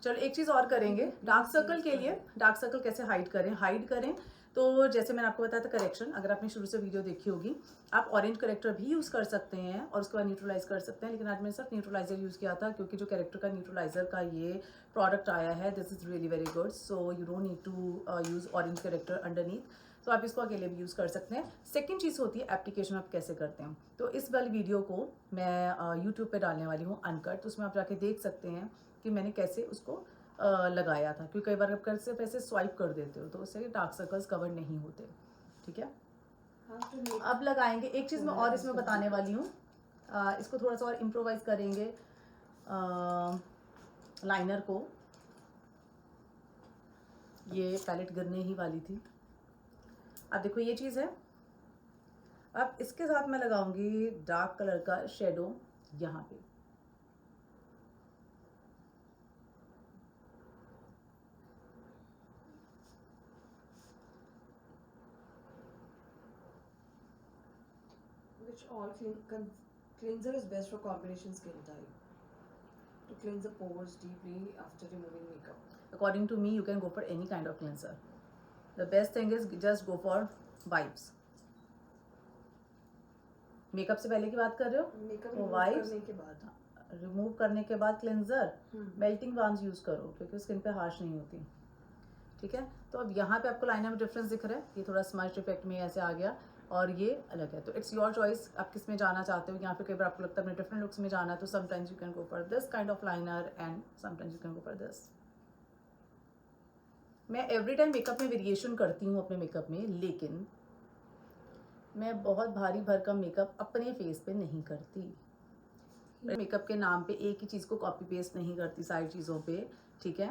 A: चलो एक चीज़ और करेंगे डार्क सर्कल के लिए। डार्क सर्कल कैसे हाइड करें तो जैसे मैंने आपको बताया था करेक्शन, अगर आपने शुरू से वीडियो देखी होगी, आप ऑरेंज करेक्टर भी यूज़ कर सकते हैं और उसके बाद न्यूट्रलाइज कर सकते हैं, लेकिन आज मैंने सिर्फ न्यूट्रलाइजर यूज़ किया था क्योंकि जो करेक्टर का न्यूट्रलाइजर का ये प्रोडक्ट आया है, this is really very good, so you don't need to use orange corrector underneath, तो आप इसको अकेले भी यूज़ कर सकते हैं। सेकेंड चीज़ होती है एप्लीकेशन आप कैसे करते हैं। तो इस वाली वीडियो को मैं यूट्यूब पर डालने वाली हूँ अनकट, तो उसमें आप जाके देख सकते हैं कि मैंने कैसे उसको लगाया था, क्योंकि कई बार आप कर सिर्फ ऐसे स्वाइप कर देते हो तो उससे डार्क सर्कल्स कवर नहीं होते, ठीक है। अब लगाएंगे एक चीज़ मैं और इसमें बताने वाली हूँ, इसको थोड़ा सा और इम्प्रोवाइज करेंगे लाइनर को। ये पैलेट गिरने ही वाली थी। अब देखो ये चीज़ है, अब इसके साथ मैं लगाऊंगी डार्क कलर का शेडो यहाँ पे।
B: Which all cleanser is best for combination skin type to cleanse the pores deeply after removing makeup.
A: According to me, you can go for any kind of cleanser. The best thing is just go for vibes. Makeup से पहले की बात कर रहे हो?
B: Makeup
A: वो
B: remove
A: vibes
B: करने के बाद.
A: रिमूव करने के बाद क्लेंजर मेल्टिंग बाम्स यूज़ करो क्योंकि स्किन पे हार्श नहीं होती, ठीक है। तो अब यहाँ पे आपको लाइनर में डिफरेंस दिख रहा है, ये थोड़ा स्मज इफेक्ट में ऐसे आ गया और ये अलग है। तो इट्स योर चॉइस, आप किस में जाना चाहते हो। यहाँ पे कई बार आपको लगता है अपने डिफरेंट लुक्स में जाना है, तो sometimes you can go for this kind of liner and sometimes you can go for this. मैं एवरी टाइम मेकअप में वेरिएशन करती हूँ अपने मेकअप में, लेकिन मैं बहुत भारी भरकम मेकअप अपने फेस पे नहीं करती। मेकअप के नाम पे एक ही चीज़ को कॉपी पेस्ट नहीं करती सारी चीज़ों पे, ठीक है,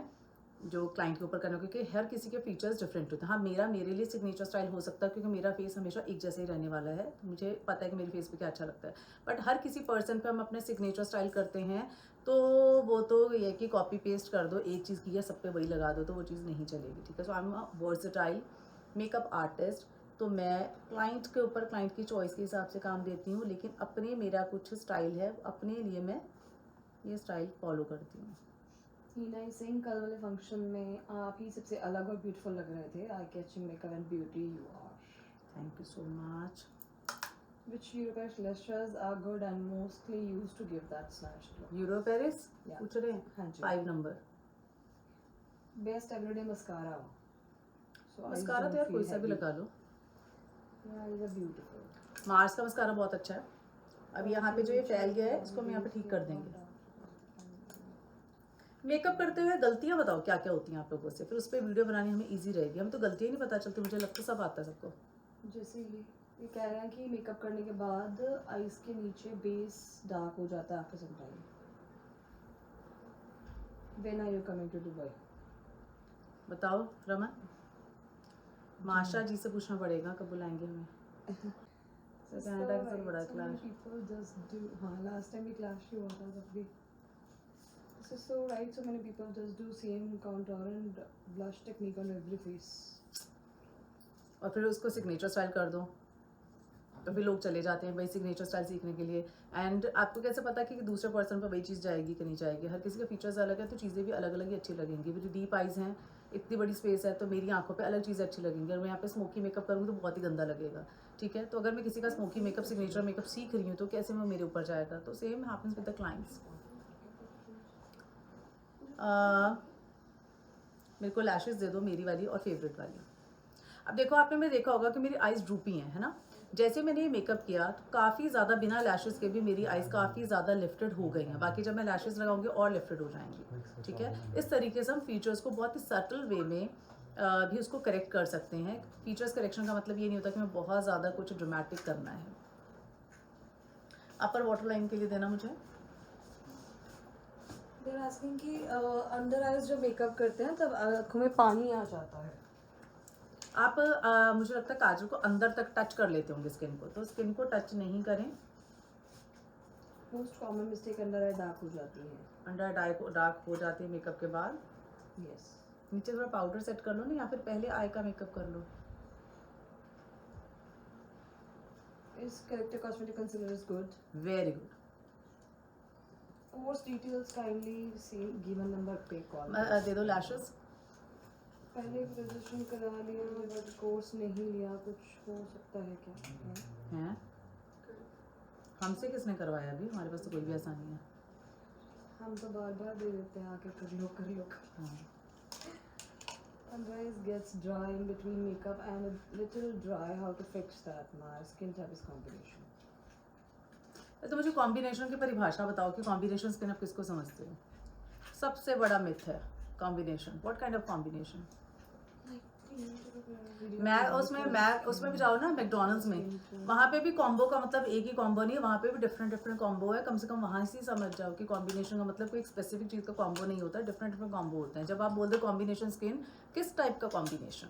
A: जो क्लाइंट के ऊपर करना, क्योंकि हर किसी के फीचर्स डिफरेंट होते हैं। हाँ, मेरे लिए सिग्नेचर स्टाइल हो सकता है क्योंकि मेरा फेस हमेशा एक जैसे ही रहने वाला है, तो मुझे पता है कि मेरे फेस पे क्या अच्छा लगता है। बट हर किसी पर्सन पे हम अपने सिग्नेचर स्टाइल करते हैं, तो वो तो ये कि कॉपी पेस्ट कर दो, एक चीज़ की है सब पे वही लगा दो, तो वो चीज़ नहीं चलेगी, ठीक है। So I am a versatile makeup artist, तो मैं क्लाइंट के ऊपर क्लाइंट की चॉइस के हिसाब से काम देती हूँ, लेकिन अपने मेरा कुछ स्टाइल है, अपने लिए मैं ये स्टाइल फॉलो करती हूँ।
B: हीना सिंह, कल वाले फंक्शन में आप ही सबसे अलग और ब्यूटीफुल लग रहे थे। I catching makeup and beauty you are.
A: Thank you so much.
B: Which European lashes are good and mostly used to give that snatched look?
A: Euro Paris
B: Yeah.
A: पूछ रहे हैं,
B: हाँ जी।
A: 5 number.
B: Best everyday mascara. So eyes
A: mascara
B: don't
A: तो यार
B: feel
A: कोई सा भी
B: heavy.
A: लगा लो।
B: Yeah, eyes are beautiful.
A: Mars का मस्कारा बहुत अच्छा है। अब यहाँ पे जो ये फैल गया है इसको हम यहाँ पे ठीक कर देंगे। मेकअप करते हुए गलतियाँ बताओ क्या क्या होती हैं आप लोगों से, फिर उस पर वीडियो बनानी हमें इजी रहेगी। हम तो गलतियाँ नहीं पता चलती, मुझे लगता है सब आता है सबको।
B: जैसे ये कह रहे हैं कि मेकअप करने के बाद आईज के नीचे बेस डार्क हो जाता है after some time. When are you coming to Dubai?
A: बताओ रमन, माशा जी से पूछना पड़ेगा कब बुलाएंगे हमें। कनाडा का सब बड़ा क्लास।
B: People just do. हाँ, last time we clashed हुआ था तब भी। This is so right. So many people just do same contour and blush technique on every face.
A: और फिर उसको सिग्नेचर स्टाइल कर दो, तो फिर लोग चले जाते हैं भाई सिग्नेचर स्टाइल सीखने के लिए। एंड आपको कैसे पता कि दूसरे पर्सन पर वही चीज़ जाएगी कि नहीं जाएगी। हर किसी के फीचर्स अलग है, तो चीज़ें भी अलग अलग ही अच्छी लगेंगी। मेरी डीप आइज़ हैं, इतनी बड़ी स्पेस है, तो मेरी आंखों पे अलग चीज़ें अच्छी लगेंगी। अगर मैं यहाँ पे स्मोकी मेकअप करूँगी तो बहुत ही गंदा लगेगा, ठीक है। तो अगर मैं किसी का स्मोकी मेकअप सिग्नेचर मेकअप सीख रही हूँ तो कैसे वो मेरे ऊपर जाएगा। तो same happens with the clients. मेरे को लैशेस दे दो, मेरी वाली और फेवरेट वाली। अब देखो, आपने मैं देखा होगा कि मेरी आइज़ ड्रूपी हैं, है ना। जैसे मैंने ये मेकअप किया तो काफ़ी ज़्यादा बिना लैशेस के भी मेरी आइज़ काफ़ी ज़्यादा लिफ्टेड हो गई हैं। बाकी जब मैं लैशेस लगाऊंगी और लिफ्टेड हो जाएंगी, ठीक है। इस तरीके से हम फीचर्स को बहुत ही सटल वे में भी उसको करेक्ट कर सकते हैं। फीचर्स करेक्शन का मतलब ये नहीं होता कि मैं बहुत ज़्यादा कुछ ड्रामेटिक करना है। अपर वाटर लाइन के लिए देना मुझे।
B: They're asking कि अंडर आइज जब मेकअप करते हैं तब आँखों में पानी आ जाता है।
A: आप मुझे लगता है काजल को अंदर तक टच कर लेते होंगे स्किन को, तो स्किन को टच नहीं करें।
B: Most common mistake under eye dark हो जाती है।
A: अंडर डार्क हो जाती है मेकअप के बाद।
B: यस।
A: नीचे थोड़ा पाउडर सेट कर लो ना, या फिर पहले आई का मेकअप कर लो।
B: Is corrective cosmetic concealer is good.
A: Very good.
B: Course details kindly see given number पे call.
A: दे दो लैशेस।
B: पहले रजिस्ट्रेशन करा लिया बट कोर्स नहीं लिया, कुछ हो सकता है क्या?
A: हैं हमसे किसने करवाया अभी, हमारे पास तो कोई भी ऐसा नहीं है।
B: हम तो बार बार दे देते हैं आके कर लो कर लो।
A: हाँ।
B: Under eyes gets dry in between makeup and a little dry. How to fix that? My skin type is combination.
A: तो मुझे कॉम्बिनेशन की परिभाषा बताओ कि कॉम्बिनेशन स्किन आप किसको समझते हो। सबसे बड़ा मिथ है combination. What kind of combination. मैं उसमें भी जाओ ना मैकडोनल्ड्स में, वहाँ पे भी कॉम्बो का मतलब एक ही कॉम्बो नहीं है, वहाँ पे भी डिफरेंट कॉम्बो है। कम से कम वहाँ से ही समझ जाओ कि कॉम्बिनेशन का मतलब कोई एक स्पेसिफिक चीज़ का कॉम्बो नहीं होता है, डिफरेंट कॉम्बो होते हैं। जब आप बोल दो कॉम्बिनेशन स्किन, किस टाइप का कॉम्बिनेशन,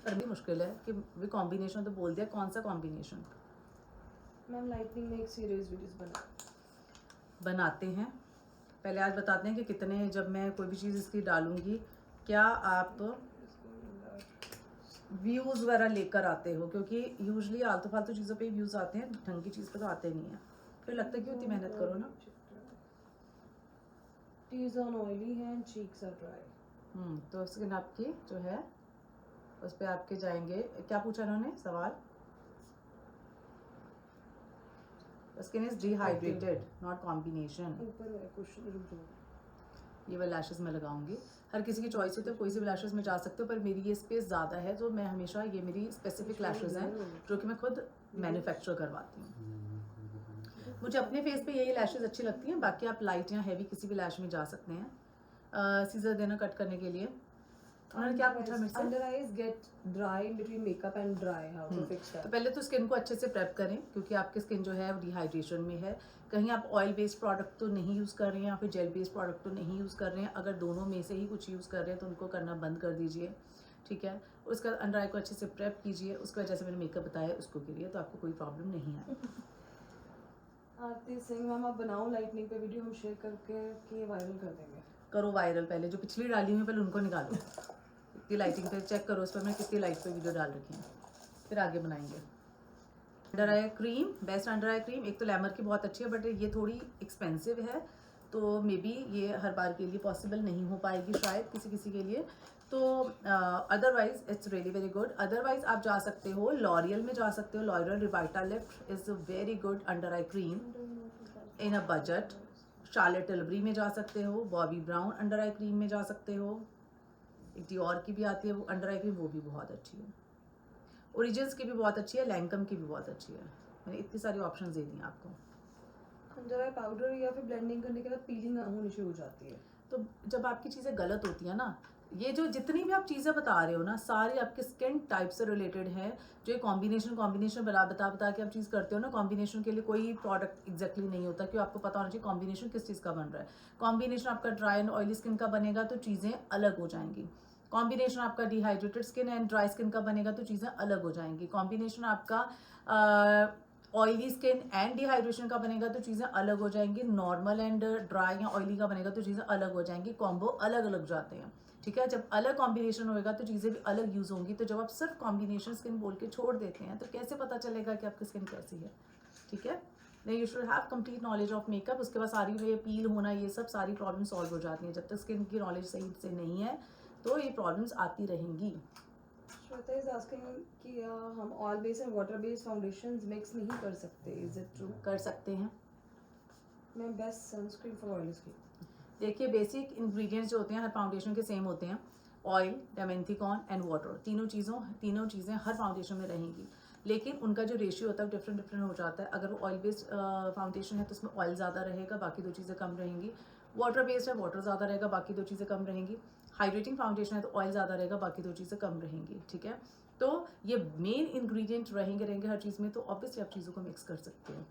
A: पर भी मुश्किल है कि भी कॉम्बिनेशन तो बोल दिया, कौन सा कॉम्बिनेशन।
B: मैम लाइटनिंग में एक सीरीज वीडियोस
A: बनाते हैं। पहले आज बताते हैं कि कितने, जब मैं कोई भी चीज़ इसकी डालूंगी, क्या आप व्यूज़ वगैरह लेकर आते हो, क्योंकि यूजली आलतू फालतू चीज़ों पे व्यूज़ आते हैं, ढंग की चीज़ पे तो आते नहीं है। फिर लगता है कि उतनी मेहनत करो ना।
B: Tees on oily hand, cheeks are dry.
A: तो स्किन आपकी जो है उस पर आपके जाएंगे। क्या पूछा उन्होंने सवाल? Skin is dehydrated not combination.
B: ऊपर है क्वेश्चन, रुक जाओ।
A: ये वाला लैशेस मैं लगाऊंगी। हर किसी की चॉइस होती है, कोई सी भी लैशेस में जा सकते हो, पर मेरी ये स्पेस ज़्यादा है तो मैं हमेशा ये मेरी स्पेसिफिक लैशेस हैं जो कि मैं खुद मैन्युफैक्चर करवाती हूँ। मुझे अपने फेस पे यही लैशेस अच्छी लगती हैं, बाकी आप लाइट या हैवी किसी भी लैश में जा सकते हैं। सीजर देना कट करने के लिए। उन्होंने क्या पूछा मेरे से?
B: Under eyes get dry in between makeup and dry, how to fix
A: तो
B: दैट?
A: पहले तो स्किन को अच्छे से प्रेप करें, क्योंकि आपकी स्किन जो है वो डिहाइड्रेशन में है। कहीं आप ऑयल बेस्ड प्रोडक्ट तो नहीं यूज़ कर रहे हैं या फिर जेल बेस्ड प्रोडक्ट तो नहीं यूज़ कर रहे हैं। अगर दोनों में से ही कुछ यूज़ कर रहे हैं तो उनको करना बंद कर दीजिए, ठीक है। उसके बाद अंडर आई को अच्छे से प्रेप कीजिए। उसके बाद जैसे मैंने मेकअप बताया उसको के लिए, तो आपको कोई प्रॉब्लम नहीं है।
B: आरती सिंह मैम, आप बनाओ लाइटनिंग पे वीडियो, हम शेयर करके कि वायरल कर देंगे।
A: करो वायरल। पहले जो पिछली डाली हुई है पहले उनको निकालो, कितनी लाइटिंग पे चेक करो, उस पर मैं कितनी लाइट पे वीडियो डाल रखी है, फिर आगे बनाएंगे। Under eye cream, best under eye cream, एक तो लैमर की बहुत अच्छी है बट ये थोड़ी एक्सपेंसिव है, तो मे बी ये हर बार के लिए पॉसिबल नहीं हो पाएगी शायद किसी किसी के लिए। तो otherwise it's really very good. Otherwise आप जा सकते हो लॉरियल में, जा सकते हो L'Oreal Revitalift is a very good under eye cream in a budget. Charlotte Tilbury में जा सकते हो, Bobbi Brown under eye cream में जा सकते हो, एक डियोर की भी आती है वो अंडर आई क्रीम, वो भी बहुत अच्छी है। ओरिजिन्स की भी बहुत अच्छी है, लैंकम की भी बहुत अच्छी है। मैंने इतनी सारी ऑप्शन दे दी हैं आपको।
B: अंडर आई पाउडर या फिर ब्लेंडिंग करने के बाद पीलिंग होनी शुरू हो जाती है।
A: तो जब आपकी चीज़ें गलत होती हैं ना, ये जो जितनी भी आप चीज़ें बता रहे हो ना, सारी आपके स्किन टाइप से रिलेटेड है। जो ये कॉम्बिनेशन बता के आप चीज़ करते हो ना, कॉम्बिनेशन के लिए कोई प्रोडक्ट एग्जैक्टली नहीं होता, क्योंकि आपको पता होना चाहिए कॉम्बिनेशन किस चीज़ का बन रहा है। कॉम्बिनेशन आपका ड्राई एंड ऑयली स्किन का बनेगा तो चीज़ें अलग हो जाएंगी। कॉम्बिनेशन आपका dehydrated skin and dry skin का बनेगा तो चीज़ें अलग हो जाएंगी। कॉम्बिनेशन आपका ऑयली स्किन एंड डिहाइड्रेशन का बनेगा तो चीज़ें अलग हो जाएंगी। नॉर्मल एंड ड्राई या ऑयली का बनेगा तो चीज़ें अलग हो जाएंगी। कॉम्बो अलग अलग जाते हैं, ठीक है। जब अलग कॉम्बिनेशन होएगा तो चीज़ें भी अलग यूज़ होंगी। तो जब आप सिर्फ कॉम्बिनेशन स्किन बोल के छोड़ देते हैं तो कैसे पता चलेगा कि आपकी स्किन कैसी है, ठीक है। नहीं, you should have complete knowledge of makeup. उसके बाद सारी ये पील होना, ये सब सारी प्रॉब्लम सॉल्व हो जाती हैं। जब तक स्किन की नॉलेज सही से नहीं है तो ये प्रॉब्लम्स आती रहेंगी।
B: श्वेता इज आस्किंग कि हम oil base and water based foundations mix नहीं कर सकते, इज इट ट्रू?
A: कर सकते हैं।
B: मैं best sunscreen for oily skin.
A: देखिए, बेसिक इंग्रेडिएंट्स जो होते हैं हर फाउंडेशन के सेम होते हैं। ऑयल, डायमेंथिकॉन एंड वाटर, तीनों चीज़ें हर फाउंडेशन में रहेंगी, लेकिन उनका जो रेशियो होता है डिफरेंट हो जाता है। अगर वो ऑयल बेस्ड फाउंडेशन है तो उसमें ऑयल ज़्यादा रहेगा, बाकी दो चीज़ें कम रहेंगी। वाटर बेस्ड है, वाटर ज़्यादा रहेगा, बाकी दो चीज़ें कम रहेंगी। हाइड्रेटिंग फाउंडेशन है तो ऑयल ज़्यादा रहेगा, बाकी दो चीज़ें कम रहेंगी, ठीक है। तो ये मेन इंग्रेडिएंट रहेंगे हर चीज़ में, तो ऑब्वियसली आप चीज़ों को मिक्स कर सकते हो।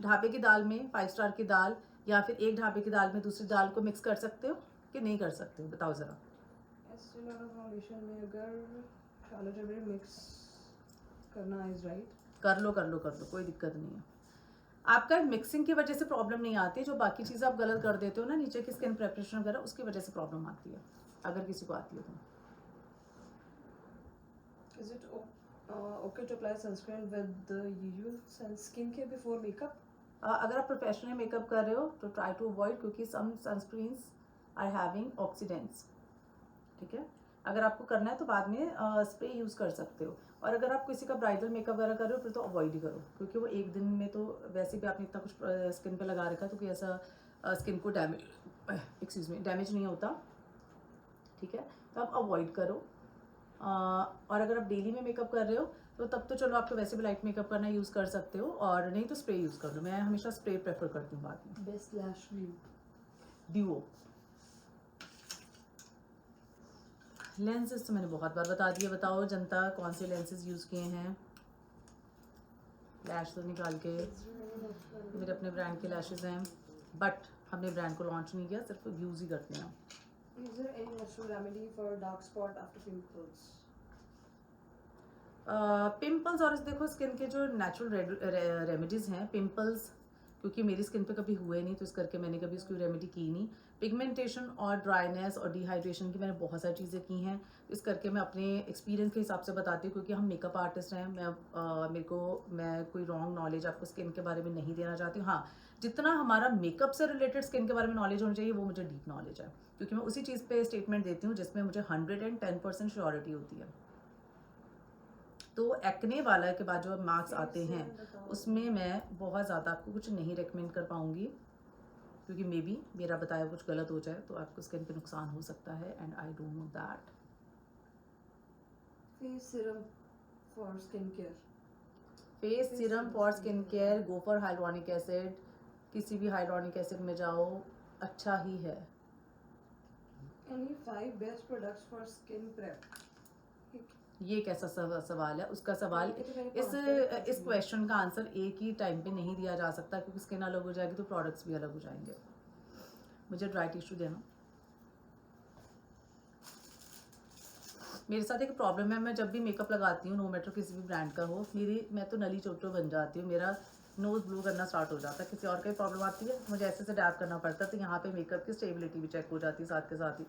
A: ढाबे की दाल में 5 स्टार की दाल या फिर एक ढाबे की दाल में दूसरी दाल को मिक्स कर सकते हो कि नहीं कर सकते हो, बताओ ज़रा।
B: एस्टे लॉडर फाउंडेशन में अगर शार्लेट टिल्बरी मिक्स करना इज राइट?
A: कर लो, कोई दिक्कत नहीं है। आपका मिक्सिंग की वजह से प्रॉब्लम नहीं आती है, जो बाकी चीज़ें आप गलत कर देते हो ना, नीचे की स्किन प्रेपरेशन वगैरह, उसकी वजह से प्रॉब्लम आती है, अगर किसी को आती है तो।
B: Is it okay to apply sunscreen with the usual skincare before makeup?
A: अगर आप प्रोफेशनली मेकअप कर रहे हो तो ट्राई टू अवॉइड, क्योंकि सम सनस्क्रीन्स आर हैविंग ऑक्सीडेंट्स, ठीक है। अगर आपको करना है तो बाद में स्प्रे यूज़ कर सकते हो। और अगर आप किसी का ब्राइडल मेकअप वगैरह कर रहे हो फिर तो अवॉइड ही करो, क्योंकि वो एक दिन में तो वैसे भी आपने इतना कुछ स्किन पे लगा रखा है तो कोई ऐसा स्किन को डैमेज नहीं होता, ठीक है। तो आप अवॉइड करो। और अगर आप डेली में मेकअप कर रहे हो तो तब तो चलो आपको वैसे भी लाइट मेकअप करना यूज़ कर सकते हो, और नहीं तो स्प्रे यूज़ कर लो। मैं हमेशा स्प्रे प्रेफर करती हूँ बाद में।
B: Best lash glue.
A: Duo lenses तो मैंने बहुत बार बता दिए। बताओ जनता, कौन से लेंसेज यूज़ किए हैं? लैश तो निकाल के, मेरे अपने ब्रांड के लैशेज़ हैं, बट हमने ब्रांड को लॉन्च नहीं किया, सिर्फ यूज़ ही करते हैं।
B: Is there any natural remedy for dark spot after pimples?
A: Pimples और देखो, स्किन के जो नेचुरल रेमेडीज़ हैं पिंपल्स क्योंकि मेरी स्किन पे कभी हुए नहीं, तो इस करके मैंने कभी उसकी रेमेडी की नहीं। पिगमेंटेशन और ड्राइनेस और डिहाइड्रेशन की मैंने बहुत सारी चीज़ें की हैं, इस करके मैं अपने एक्सपीरियंस के हिसाब से बताती हूँ, क्योंकि हम मेकअप आर्टिस्ट हैं। मैं कोई रॉन्ग नॉलेज आपको स्किन के बारे में नहीं देना चाहती हूँ। हाँ, जितना हमारा मेकअप से रिलेटेड स्किन के बारे में नॉलेज होनी चाहिए वो मुझे डीप नॉलेज है, क्योंकि मैं उसी चीज़ पे स्टेटमेंट देती हूँ जिसमें मुझे 110% श्योरिटी होती है। तो एक्ने वाला के बाद जो मार्क्स आते हैं उसमें मैं बहुत ज़्यादा आपको कुछ नहीं रिकमेंड कर पाऊँगी, क्योंकि मे बी मेरा बताया कुछ गलत हो जाए तो आपको स्किन पे नुकसान हो सकता है, and I don't know that.
B: Face serum for skincare.
A: Face serum for skin care, go for hyaluronic acid. किसी भी हाइलोनिक एसिड में जाओ, अच्छा ही है।
B: Any 5 best products for skin prep.
A: ये कैसा सवाल है? उसका सवाल
B: ये तो मैंने 5 पे
A: इस
B: पूछी है।
A: क्वेश्चन का आंसर एक ही टाइम पे नहीं दिया जा सकता, क्योंकि स्किन अलग हो जाएगी तो प्रोडक्ट्स भी अलग हो जाएंगे। मुझे ड्राई टिश्यू देना। मेरे साथ एक प्रॉब्लम है, मैं जब भी मेकअप लगाती हूँ, नो मैटर किसी भी ब्रांड का हो, मैं तो नली चोटो बन जाती हूँ, मेरा नोज ब्लू करना स्टार्ट हो जाता है। किसी और का ही प्रॉब्लम आती है, मुझे ऐसे से डैप करना पड़ता है, तो यहाँ पे मेकअप की स्टेबिलिटी भी चेक हो जाती है साथ के साथ ही।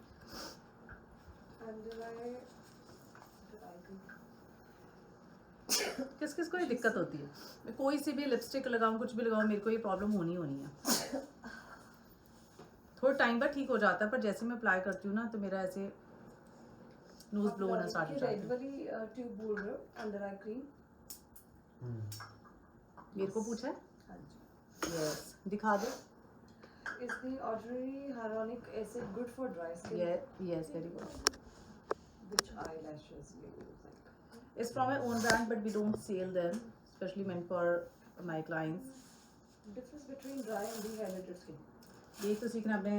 A: किस किस को ये दिक्कत होती है? मैं कोई सी भी लिपस्टिक लगाऊं, कुछ भी लगाऊं, मेरे को ये प्रॉब्लम होनी है। थोड़ा टाइम बाद ठीक हो जाता है, पर जैसे मैं अप्लाई करती हूँ ना तो मेरा ऐसे नोज ब्लो होना स्टार्ट हो जाता
B: रेड
A: है।
B: वाली ट्यूब बोल रहे हो, अंडर आई क्रीम?
A: मेरे को पूछा है?
B: हाँ जी।
A: यस, दिखा दो।
B: Is the ordinary hyaluronic acid good for dry skin?
A: Yes, very good.
B: Which eyelashes you use? Like,
A: It's from my own brand, but we don't sell them, especially meant for my clients.
B: difference between dry and dehydrated skin.
A: ये तो सीखना अपने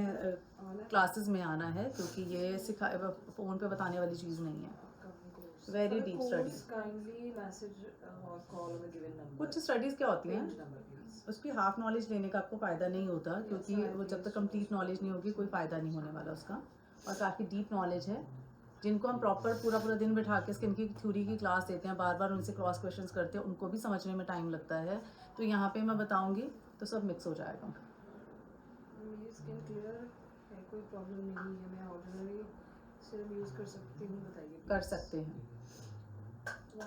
B: All
A: classes में आना है, क्योंकि ये phone पे बताने वाली चीज़ नहीं है।
B: upcoming course.
A: Very
B: For the
A: deep
B: course,
A: study.
B: Kindly message or call on the given number.
A: कुछ स्टडीज़ क्या होती हैं,
B: Page number, please.
A: उसकी हाफ नॉलेज लेने का आपको फ़ायदा नहीं होता, क्योंकि वो जब तक कंप्लीट नॉलेज नहीं होगी कोई फ़ायदा नहीं होने वाला उसका। और काफ़ी डीप नॉलेज है, जिनको हम प्रॉपर पूरा दिन बिठा के स्किन की थ्योरी की क्लास देते हैं, बार बार उनसे क्रॉस क्वेश्चंस करते हैं, उनको भी समझने में टाइम लगता है। तो यहाँ पे मैं बताऊँगी तो सब मिक्स हो जाएगा।
B: मेरी स्किन क्लियर है, कोई प्रॉब्लम नहीं है, मैं ऑर्डिनरी सीरम यूज़ कर सकती हूँ, बताइए
A: कर सकते हैं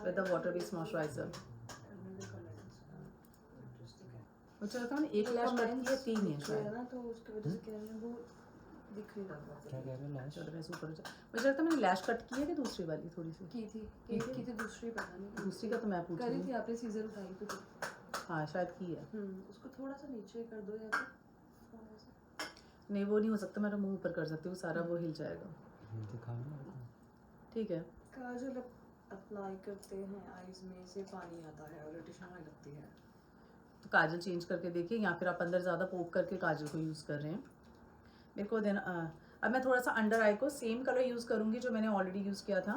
A: with the water based moisturiser. मुझे लगता है मैंने एक लैश कट की है, 3 है शायद।
B: ना, तो उसकी वजह से क्या है वो दिख नहीं रहा
D: क्या कह रहे हो लैश?
A: चलो वैसे ऊपर मुझे लगता है मैंने लैश कट की है कि दूसरी वाली थोड़ी सी।
B: की थी दूसरी, पता नहीं
A: दूसरी का तो मैं पूछ
B: करी
A: रही
B: थी
A: हूँ।
B: आपने, सीजर उठाई थी तो।
A: हाँ शायद की है।
B: उसको थोड़ा सा नीचे कर दो या फिर थोड़ा सा।
A: नहीं वो नहीं हो सकता, मैं तो मुंह ऊपर कर सकती हूँ, सारा वो हिल जाएगा।
D: दिखाओ ना।
A: ठीक है।
B: काजल अप्लाई करते हैं, आईज में से पानी आता है और इरिटेशन होने लगती है।
A: तो काजल चेंज करके देखिए, या फिर आप अंदर ज़्यादा पोक करके काजल को यूज़ कर रहे हैं। मेरे को देना अब मैं थोड़ा सा अंडर आई को सेम कलर यूज़ करूँगी जो मैंने ऑलरेडी यूज़ किया था।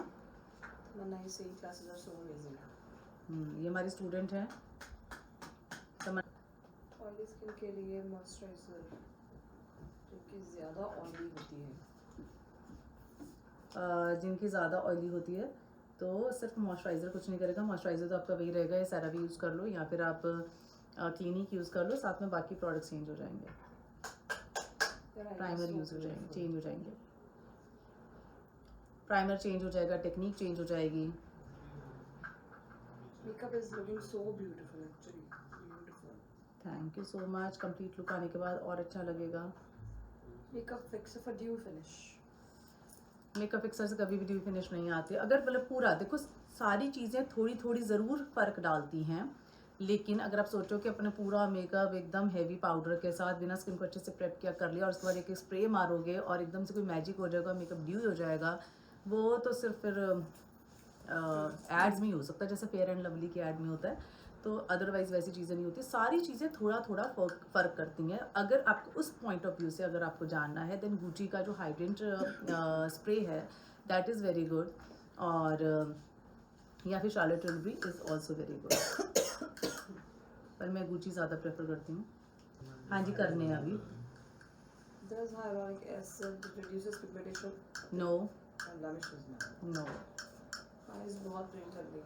B: मनाई से क्लासेस आर सो अमेजिंग।
A: ये हमारी स्टूडेंट हैं।
B: ऑयली स्किन के लिए मॉइस्चराइजर जो कि ज़्यादा ऑयली होती है,
A: जिनकी ज़्यादा ऑयली होती है तो सिर्फ मॉइस्चराइज़र कुछ नहीं करेगा। मॉइस्चराइज़र तो आपका वही रहेगा, या सेरावी यूज़ कर लो, या फिर आप क्लिनिक यूज़ कर लो, साथ में बाकी प्रोडक्ट्स चेंज हो जाएंगे, प्राइमर यूज़ हो जाएंगे, चेंज हो जाएंगे, प्राइमर चेंज हो जाएगा, टेक्निक चेंज हो जाएगी।
B: Makeup is looking so beautiful, actually beautiful.
A: Thank you so much. Complete look आने के बाद और अच्छा लगेगा।
B: Makeup fixer for due finish.
A: Makeup fixer से कभी भी ड्यू फिनिश नहीं आती। अगर मतलब पूरा देखो, सारी चीज़ें थोड़ी थोड़ी ज़रूर फ़र्क डालती हैं, लेकिन अगर आप सोचो कि अपने पूरा मेकअप एकदम हैवी पाउडर के साथ बिना स्किन को अच्छे से प्रेप किया कर लिया और उसके बाद एक स्प्रे मारोगे और एकदम से कोई मैजिक हो जाएगा, मेकअप ड्यू हो जाएगा, वो तो सिर्फ फिर एड्स में ही हो सकता है, जैसे फेयर एंड लवली के ऐड में होता है। तो अदरवाइज़ वैसी चीज़ें नहीं होती। सारी चीज़ें थोड़ा थोड़ा फ़र्क करती हैं। अगर आपको उस पॉइंट ऑफ व्यू से अगर आपको जानना है, देन गुची का जो हाइड्रेंट स्प्रे है दैट इज़ वेरी गुड, और या फिर Charlotte Tilbury is also very good, पर मैं गुची ज़्यादा प्रेफर करती हूँ। हाँ जी, करने हैं अभी।
B: Does hyaluronic acid reduces pigmentation?
A: No
B: And blemishes now.
A: No.
B: Eyes बहुत प्रिंट कर रही है।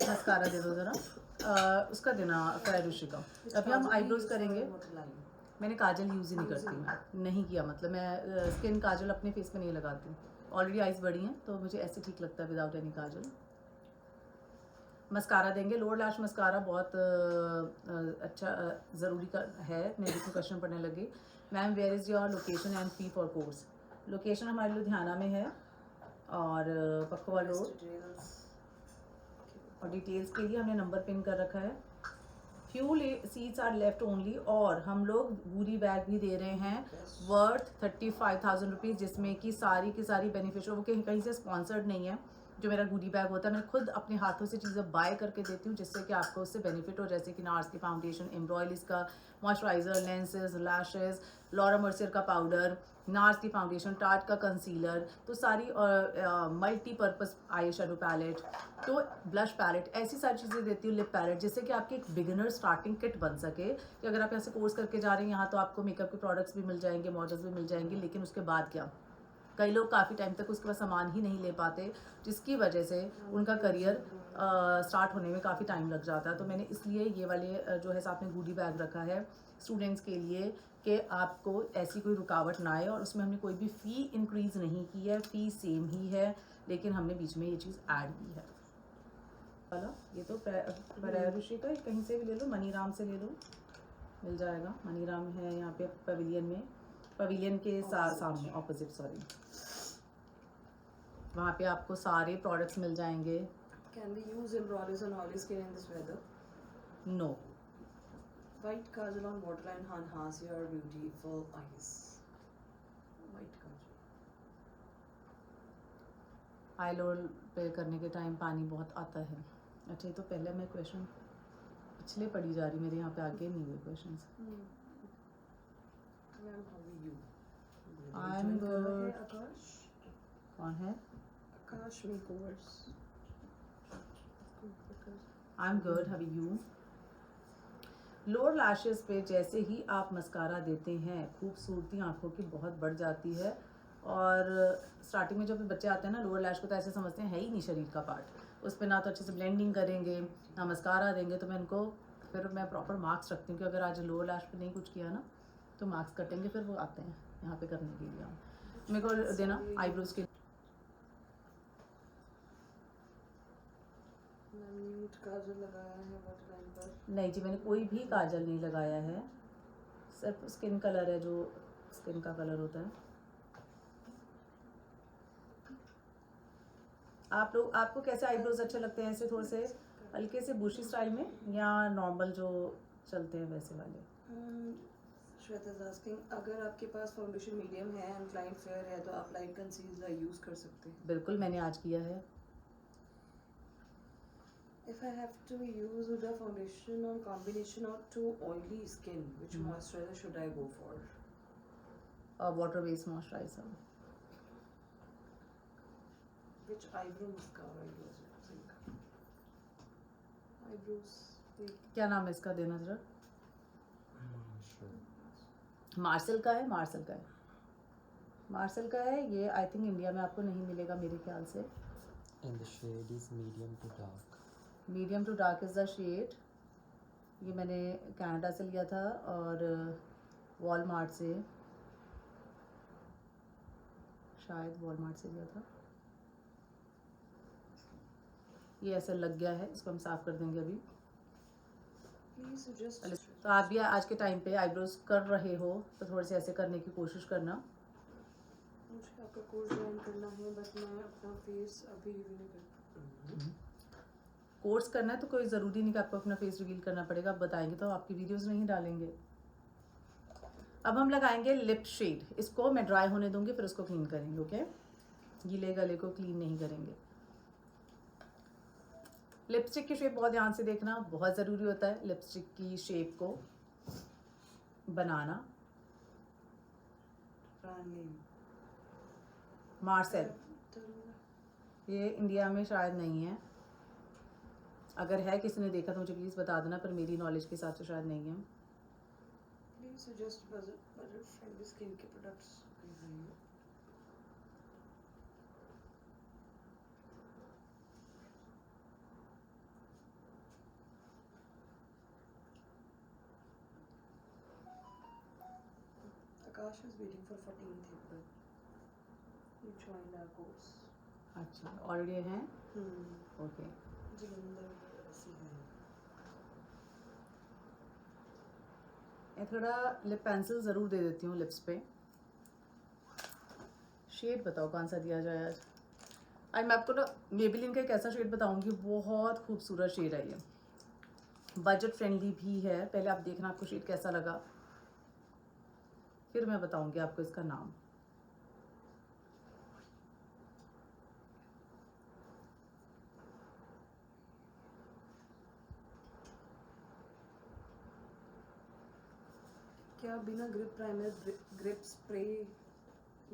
A: मस्कारा दे दो ज़रा। उसका देना फैरुशी का। अभी हम आईब्रोज करेंगे। मैंने काजल यूज़ ही नहीं करती, मैं नहीं किया, मतलब मैं स्किन काजल अपने फेस पे नहीं लगाती। ऑलरेडी आइज़ बड़ी हैं तो मुझे ऐसे ठीक लगता है विदाउट एनी काजल। मस्कारा देंगे। लोअर लैश मस्कारा बहुत अच्छा ज़रूरी का है। मैं देखो क्वेश्चन पढ़ने लगी। Ma'am where is your location and fee for course? Location हमारी लुधियाना में है और पखवा रोड। और डिटेल्स के लिए हमने नंबर पिन कर रखा है। Few seats are left only. और हम लोग पूरी बैग भी दे रहे हैं वर्थ 35,000 रुपीज़, जिसमें कि सारी की सारी बेनिफिशियल, वो कहीं से स्पॉन्सर्ड नहीं है। जो मेरा गुडी बैग होता है मैं खुद अपने हाथों से चीज़ें बाय करके देती हूँ, जिससे कि आपको उससे बेनिफिट हो। जैसे कि नार्स की फाउंडेशन, एम्ब्रॉयलिस का moisturiser, lenses, lashes, Laura Mercier का पाउडर, नार्स की फाउंडेशन, टार्ट का कंसीलर, तो सारी मल्टीपर्पज़ आई शेडो पैलेट, तो ब्लश पैलेट, ऐसी सारी चीज़ें देती हूँ। लिप पैलेट, जिससे कि आपकी एक बिगिनर स्टार्टिंग किट बन सके कि अगर आप यहाँ से कोर्स करके जा रहे हैं यहाँ तो आपको मेकअप के प्रोडक्ट्स भी मिल जाएंगे, मॉडल्स भी मिल जाएंगे, लेकिन उसके बाद क्या, कई लोग काफ़ी टाइम तक उसके बाद सामान ही नहीं ले पाते, जिसकी वजह से उनका करियर स्टार्ट होने में काफ़ी टाइम लग जाता है। तो मैंने इसलिए ये वाले जो है साथ में गुडी बैग रखा है स्टूडेंट्स के लिए कि आपको ऐसी कोई रुकावट ना आए। और उसमें हमने कोई भी फ़ी इंक्रीज़ नहीं की है, फ़ी सेम ही है, लेकिन हमने बीच में ये चीज़ ऐड की है। वाला ये तो फैरुशी का कहीं से भी ले लो, मनीराम से ले लो, मिल जाएगा। मनीराम है यहाँ पे पवेलियन में, पवेलियन के सामने ऑपोजिट, सॉरी, वहाँ पे आपको सारे प्रोडक्ट्स मिल जाएंगे।
B: Can we use embroideries on oily skin in this weather?
A: No,
B: White kajal on waterline enhance your beautiful eyes. White kajal.
A: I load पे करने के टाइम पानी बहुत आता है। अच्छा, ये तो पहले मैं क्वेश्चन पिछले पढ़ी जा रही, मेरे यहाँ पे आगे नहीं हुए question.
B: Ma'am, how are you?
A: I am good.
B: Akash.
A: कौन है?
B: Akash makeovers.
A: I am good, how are you? Lower lashes पे जैसे ही आप मस्कारा देते हैं खूबसूरती आंखों की बहुत बढ़ जाती है। और स्टार्टिंग में जब बच्चे आते हैं ना, लोअर लैश को तो ऐसे समझते हैं है ही नहीं शरीर का पार्ट, उस पर ना तो अच्छे से ब्लेंडिंग करेंगे ना मस्कारा देंगे। तो मैं इनको फिर मैं प्रॉपर मार्क्स रखती हूँ कि अगर आज लोअर लैश पे नहीं कुछ किया ना तो मार्क्स कटेंगे, फिर वो आते हैं यहाँ पे करने के लिए। मेरे को देना आईब्रोज के
B: न्यूड काजल लगाया है वाटरलाइन पर।
A: नहीं जी, मैंने कोई भी काजल नहीं लगाया है, सिर्फ स्किन कलर है जो स्किन का कलर होता है। आप लोग, आपको कैसे आईब्रोज अच्छे लगते हैं? ऐसे थोड़े से हल्के से बुशी स्टाइल में या नॉर्मल जो चलते हैं वैसे वाले?
B: श्वेता इज आस्किंग, अगर आपके पास फाउंडेशन मीडियम है एंड क्लाइंट फेयर है तो आप लाइट कंसीलर यूज कर सकते हैं।
A: बिल्कुल, मैंने आज किया है।
B: If I have to use Huda foundation on combination of two oily skin, which moisturizer should I go for?
A: और water based moisturiser.
B: Which eyebrow mascara you using? Eyebrows.
A: क्या नाम है इसका, देना जरा। मार्शल का है, मार्शल का है, मार्शल का है ये। आई थिंक इंडिया में आपको नहीं मिलेगा मेरे ख्याल से।
D: And the shade is medium to dark.
A: Medium to dark is the shade. ये मैंने कनाडा से लिया था और वॉलमार्ट से, शायद वॉलमार्ट से लिया था। ये ऐसा लग गया है, इसको हम साफ़ कर देंगे अभी।
B: Please suggest.
A: तो आप भी आज के टाइम पे आईब्रोज कर रहे हो तो थोड़े से ऐसे करने की कोशिश करना।
B: मुझे आपका कोर्स ज्वाइन करना है, बट मैं अपना फेस अभी रिवील नहीं कर।
A: कोर्स करना है तो कोई ज़रूरी नहीं कि आपको अपना फेस रिवील करना पड़ेगा। आप बताएंगे तो आपकी वीडियोस नहीं डालेंगे। अब हम लगाएंगे लिप शेड। इसको मैं ड्राई होने दूंगी, फिर उसको क्लीन करेंगे। ओके, गीले गले को क्लीन नहीं करेंगे। लिपस्टिक की शेप बहुत ध्यान से देखना, बहुत ज़रूरी होता है लिपस्टिक की शेप को बनाना। मार्सेल, ये इंडिया में शायद नहीं है, अगर है किसी ने देखा तो मुझे प्लीज़ बता देना, पर मेरी नॉलेज के हिसाब से शायद नहीं है।
B: Please suggest budget friendly skin के products. Akash is waiting for 14th April. He joined our course.
A: अच्छा, ऑलरेडी हैं? ओके।
B: जलंधर से है।
A: मैं थोड़ा लिप पेंसिल ज़रूर दे देती हूँ लिप्स पे। शेड बताओ कौन सा दिया जाए आज। आज मैं आपको ना मेबेलिन का एक ऐसा शेड बताऊंगी, बहुत खूबसूरत शेड है ये, बजट फ्रेंडली भी है। पहले आप देखना आपको शेड कैसा लगा, फिर मैं बताऊंगी आपको इसका नाम।
B: क्या बिना ग्रिप प्राइमर, ग्रिप स्प्रे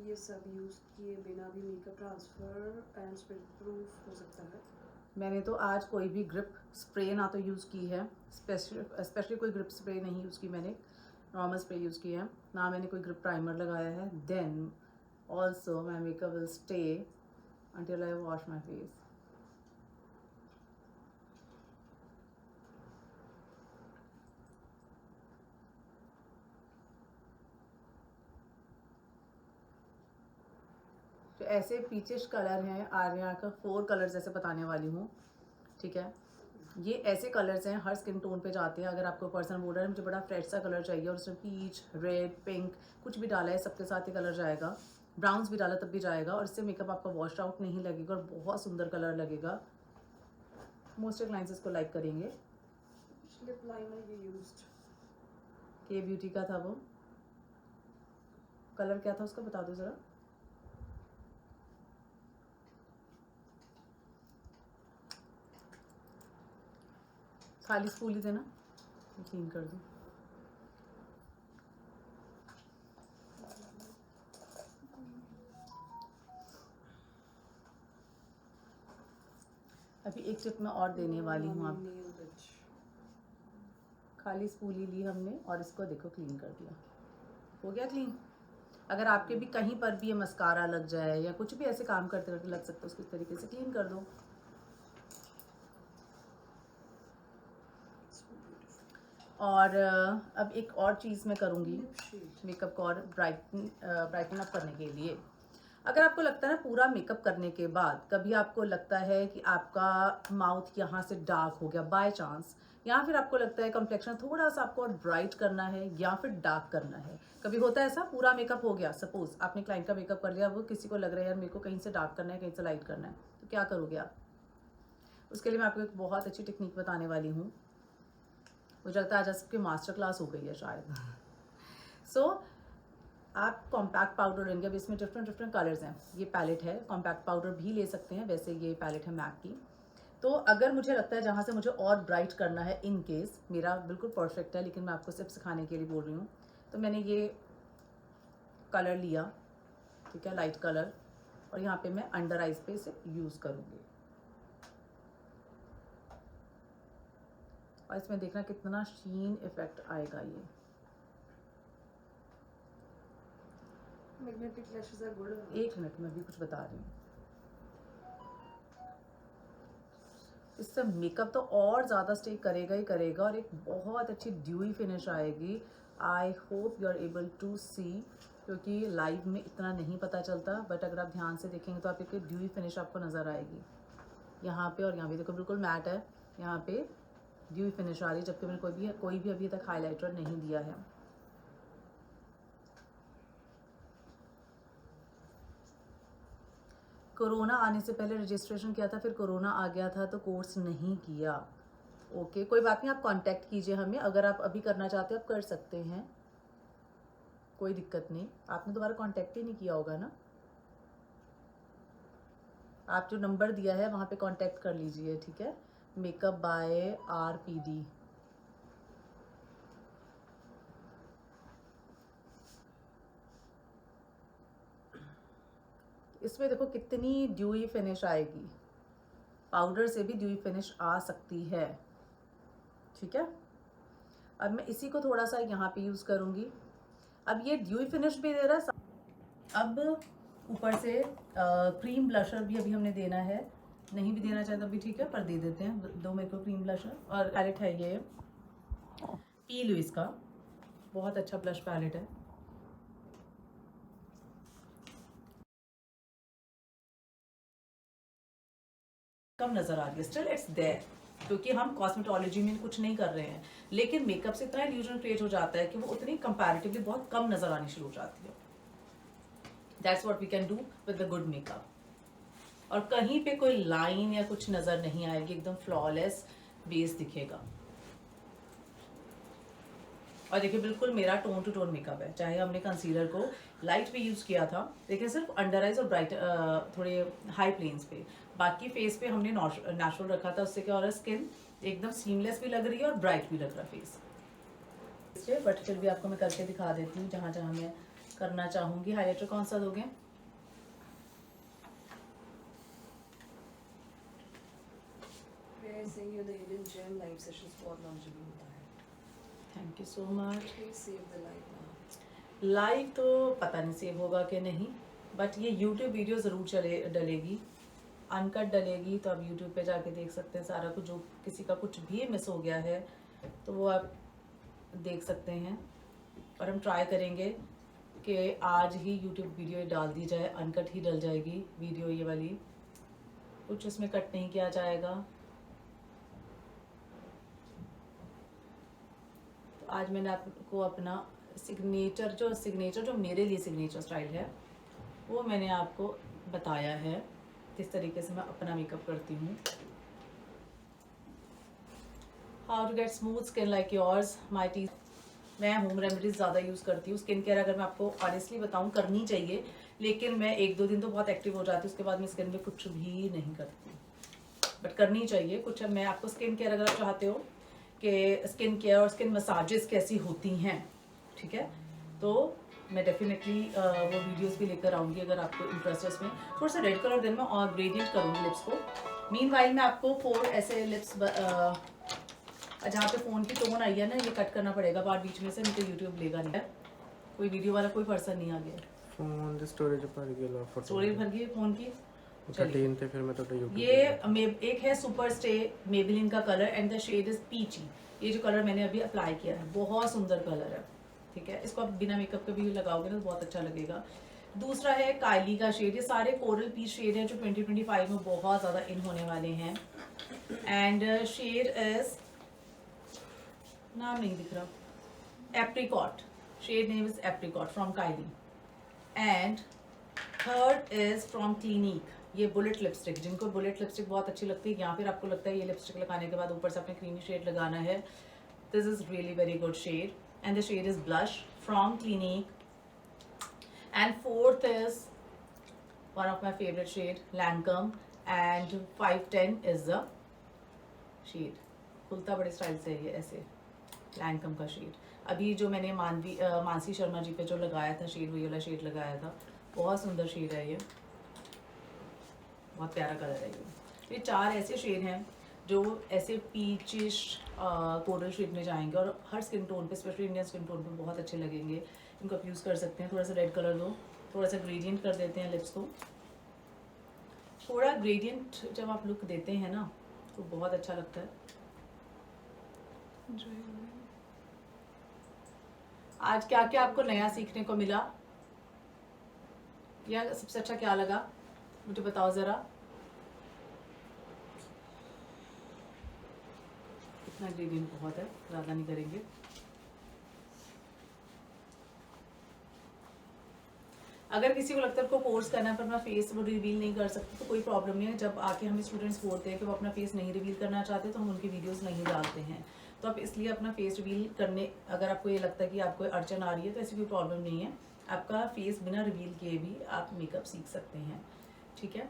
B: ये सब यूज़ किए बिना भी makeup transfer and spread proof हो सकता है?
A: मैंने तो आज कोई भी ग्रिप स्प्रे ना तो यूज़ की है, स्पेशली कोई ग्रिप स्प्रे नहीं यूज़ की मैंने, नॉर्मल स्प्रे यूज़ की है, ना मैंने कोई ग्रिप प्राइमर लगाया है। Then also my makeup will stay until I wash my face. तो ऐसे पीचिश कलर हैं, आर्या का 4 कलर्स ऐसे बताने वाली हूँ, ठीक है। ये ऐसे कलर्स हैं हर स्किन टोन पे जाते हैं। अगर आपको पर्सन बोल रहा है मुझे बड़ा फ्रेश सा कलर चाहिए और उसमें पीच, रेड, पिंक कुछ भी डाला है, सबके साथ ये कलर जाएगा। ब्राउन्स भी डाला तब भी जाएगा और इससे मेकअप आपका वॉश आउट नहीं लगेगा और बहुत सुंदर कलर लगेगा। मोस्ट क्लाइंट्स इसको लाइक करेंगे।
B: लिप लाइनर ये यूज्ड
A: के ब्यूटी का था वो, कलर क्या था उसका बता दो ज़रा। खाली स्पूल ही देना, क्लीन कर दूँ। अभी एक टिप मैं और देने वाली हूँ आप। खाली स्पूल ही ली हमने और इसको देखो क्लीन कर दिया, हो गया क्लीन। अगर आपके भी कहीं पर भी ये मस्कारा लग जाए या कुछ भी ऐसे काम करते करते लग सकता है, उसको इस तरीके से क्लीन कर दो। और अब एक और चीज़ मैं करूँगी मेकअप को और ब्राइटन अप करने के लिए। अगर आपको लगता है ना पूरा मेकअप करने के बाद कभी आपको लगता है कि आपका माउथ यहाँ से डार्क हो गया बाय चांस, या फिर आपको लगता है कम्प्लेक्शन थोड़ा सा आपको और ब्राइट करना है या फिर डार्क करना है, कभी होता है ऐसा, पूरा मेकअप हो गया, सपोज आपने क्लाइंट का मेकअप कर लिया, वो किसी को लग रहा है यार मेरे को कहीं से डार्क करना है कहीं से लाइट करना है, तो क्या करोगे आप? उसके लिए मैं आपको एक बहुत अच्छी टेक्निक बताने वाली हूँ। मुझे लगता है आज आपकी मास्टर क्लास हो गई है शायद। सो आप कॉम्पैक्ट पाउडर लेंगे। अब इसमें डिफरेंट कलर्स हैं। ये पैलेट है, कॉम्पैक्ट पाउडर भी ले सकते हैं, वैसे ये पैलेट है मैक की। तो अगर मुझे लगता है जहाँ से मुझे और ब्राइट करना है, इन केस मेरा बिल्कुल परफेक्ट है लेकिन मैं आपको सिर्फ सिखाने के लिए बोल रही हूँ, तो मैंने ये कलर लिया, ठीक है, लाइट कलर, और यहाँ पे मैं अंडर आइज पे इसे यूज़ करूँगी। और इसमें देखना कितना शीन इफेक्ट आएगा ये।
B: Magnetic lashes are good.
A: एक मिनट में भी कुछ बता रही हूँ। इससे मेकअप तो और ज़्यादा स्टे करेगा ही करेगा और एक बहुत अच्छी ड्यूई फिनिश आएगी। I hope you are able to see, क्योंकि लाइव में इतना नहीं पता चलता, बट अगर आप ध्यान से देखेंगे तो आप एक ड्यूई फिनिश आपको नज़र आएगी यहाँ पे और यहाँ पे। देखो बिल्कुल मैट है, यहाँ पे ड्यूई फिनिश आ रही है, जबकि मैंने कोई भी अभी तक हाइलाइटर नहीं दिया है। कोरोना आने से पहले रजिस्ट्रेशन किया था, फिर कोरोना आ गया था तो कोर्स नहीं किया। ओके, कोई बात नहीं, आप कांटेक्ट कीजिए हमें, अगर आप अभी करना चाहते हैं आप कर सकते हैं, कोई दिक्कत नहीं। आपने दोबारा कांटेक्ट ही नहीं किया होगा ना, आप जो नंबर दिया है वहाँ पे कांटेक्ट कर लीजिए, ठीक है। Makeup bye RPD। इसमें देखो कितनी ड्यूई फिनिश आएगी, पाउडर से भी ड्यूई फिनिश आ सकती है, ठीक है। अब मैं इसी को थोड़ा सा यहाँ पे यूज़ करूँगी। अब ये ड्यूई फिनिश भी दे रहा है, अब ऊपर से क्रीम ब्लशर भी अभी हमने देना है, नहीं भी देना चाहते तो भी ठीक है, पर दे देते हैं। दो मेरे को क्रीम ब्लशर, और पैलेट है ये P. लुइस का, बहुत अच्छा ब्लश पैलेट है। कम नज़र आ रही है, स्टिल इट्स देयर, क्योंकि हम कॉस्मेटोलॉजी में कुछ नहीं कर रहे हैं, लेकिन मेकअप से इतना इल्यूजन क्रिएट हो जाता है कि वो उतनी कंपैरेटिवली बहुत कम नज़र आनी शुरू हो जाती है। That's what we can do with the good makeup. और कहीं पे कोई लाइन या कुछ नज़र नहीं आएगी, एकदम फ्लॉलेस बेस दिखेगा। और देखिए बिल्कुल मेरा टोन टू टोन मेकअप है, चाहे हमने कंसीलर को लाइट पे यूज़ किया था, लेकिन सिर्फ अंडर आइज और ब्राइट थोड़े हाई प्लेन्स पे, बाकी फेस पे हमने नेचुरल रखा था। उससे क्या हो रहा है, स्किन एकदम सीमलेस भी लग रही है और ब्राइट भी लग रहा है फेस। बट फिर भी आपको मैं करके दिखा देती हूँ जहाँ जहाँ मैं करना चाहूँगी। हाईलाइटर कौन सा दोगे? Thank you so much. Live तो पता नहीं सेव होगा कि नहीं, बट ये यूट्यूब वीडियो ज़रूर डलेगी, अनकट डलेगी, तो आप यूट्यूब पे जाके देख सकते हैं सारा कुछ। जो किसी का कुछ भी मिस हो गया है तो वो आप देख सकते हैं। और हम ट्राई करेंगे कि आज ही यूट्यूब वीडियो डाल दी जाए, अनकट ही डल जाएगी वीडियो ये वाली, कुछ उसमें कट नहीं किया जाएगा। तो आज मैंने आपको अपना सिग्नेचर जो मेरे लिए सिग्नेचर स्टाइल है वो मैंने आपको बताया है, किस तरीके से मैं अपना मेकअप करती हूँ। How to get smooth skin like yours, my T. मैं होम रेमेडीज ज़्यादा यूज़ करती हूँ। स्किन केयर अगर मैं आपको ऑनेस्टली बताऊँ करनी चाहिए, लेकिन मैं 1-2 दिन तो बहुत एक्टिव हो जाती हूँ, उसके बाद मैं स्किन में कुछ भी नहीं करती, बट करनी चाहिए कुछ। मैं आपको स्किन केयर अगर आप चाहते हो कि स्किन केयर और स्किन मसाजेस कैसी होती हैं, ठीक है, तो मैं डेफिनेटली वो वीडियोस भी लेकर आऊँगी अगर आपको इंटरेस्ट है इसमें। थोड़ा सा रेड कलर देन मैं और ग्रेडियंट करूँगी लिप्स को। मीनवाइल मैं आपको 4 ऐसे लिप्स जहाँ पे फ़ोन की टोन आई है ना, ये कट करना पड़ेगा बार बीच में से, नहीं तो यूट्यूब लेगा नहीं। कोई वीडियो वाला कोई पर्सन नहीं आ गया।
E: फोन दी स्टोरेज भर गया,
A: स्टोरेज भर गई फ़ोन की।
E: 13 थे फिर मैं तो यूट्यूब
A: ये एक है सुपर स्टे मेबेलिन का colour and the shade is peachy. ये जो कलर मैंने अभी अप्लाई किया है बहुत सुंदर कलर है, ठीक है। इसको आप बिना मेकअप के भी लगाओगे ना तो बहुत अच्छा लगेगा। दूसरा है काइली का शेड। ये सारे कोरल पीच शेड है जो 2025 में बहुत ज़्यादा इन होने वाले हैं। एंड शेड इज, नाम नहीं दिख रहा, apricot. Shade name is apricot from Kylie. And third is from Clinique, ये बुलेट लिपस्टिक। जिनको बुलेट लिपस्टिक बहुत अच्छी लगती है या फिर आपको लगता है ये लिपस्टिक लगाने के बाद ऊपर से अपने क्रीमी शेड लगाना है, this is really very good shade and the shade is blush from Clinique. And fourth is one of my favourite shade, Lancome, and 510 is the shade. खुलता बड़े स्टाइल से है ये ऐसे, लैंकम का शेड। अभी जो मैंने मानसी शर्मा जी पे जो लगाया था शेड, वही वाला शेड लगाया था, बहुत सुंदर शेड है ये, बहुत प्यारा कलर है ये। 4 ऐसे शेड हैं जो ऐसे पीचिश कोरल शेड में जाएंगे और हर स्किन टोन पे, स्पेशली इंडियन स्किन टोन पे बहुत अच्छे लगेंगे। इनको आप यूज़ कर सकते हैं। थोड़ा सा रेड कलर दो, थोड़ा सा ग्रेडियंट कर देते हैं लिप्स को। थोड़ा ग्रेडियंट जब आप लुक देते हैं ना तो बहुत अच्छा लगता है। आज क्या क्या आपको नया सीखने को मिला या सबसे अच्छा क्या लगा मुझे बताओ ज़रा। इतना ग्रेडियंट बहुत है, ज़्यादा नहीं करेंगे। अगर किसी को लगता है आपको कोर्स करना है पर अपना फेस वो रिवील नहीं कर सकते तो कोई प्रॉब्लम नहीं है। जब आके हमें स्टूडेंट्स बोलते हैं कि वो अपना फेस नहीं रिवील करना चाहते तो हम उनकी वीडियोस नहीं डालते हैं। तो आप इसलिए अपना फेस रिवील करने, अगर आपको ये लगता है कि आपको अड़चन आ रही है तो ऐसी कोई प्रॉब्लम नहीं है। आपका फेस बिना रिवील किए भी आप मेकअप सीख सकते हैं, ठीक है।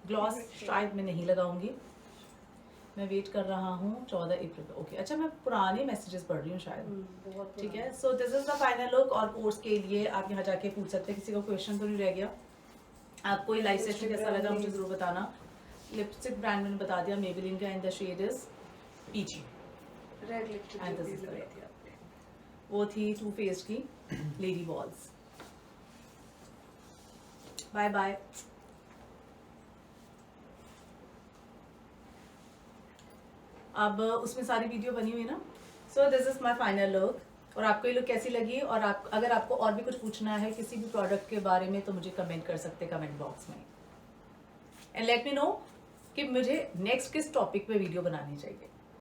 A: ग्लॉस शायद मैं नहीं लगाऊंगी, मैं वेट कर रहा हूँ 14 अप्रैल पे। ओके, अच्छा मैं पुराने मैसेजेस पढ़ रही हूँ शायद, ठीक है। सो this is the final look. और कोर्स के लिए आप यहाँ जाके पूछ सकते हैं, किसी का क्वेश्चन तो नहीं रह गया। आपको ये लाइव सेशन कैसा लगा मुझे ज़रूर बताना। लिपस्टिक ब्रांड मैंने बता दिया, मेबेलिन का, and the shade is peachy. वो थी टू फेस्ड की लेडी बॉल्स। Bye bye. अब उसमें सारी वीडियो बनी हुई ना। So this is my final look. और आपको ये लुक कैसी लगी, और आप अगर आपको और भी कुछ पूछना है किसी भी प्रोडक्ट के बारे में तो मुझे कमेंट कर सकते हैं कमेंट बॉक्स में। एंड लेट मी नो कि मुझे नेक्स्ट किस टॉपिक पे वीडियो बनानी चाहिए।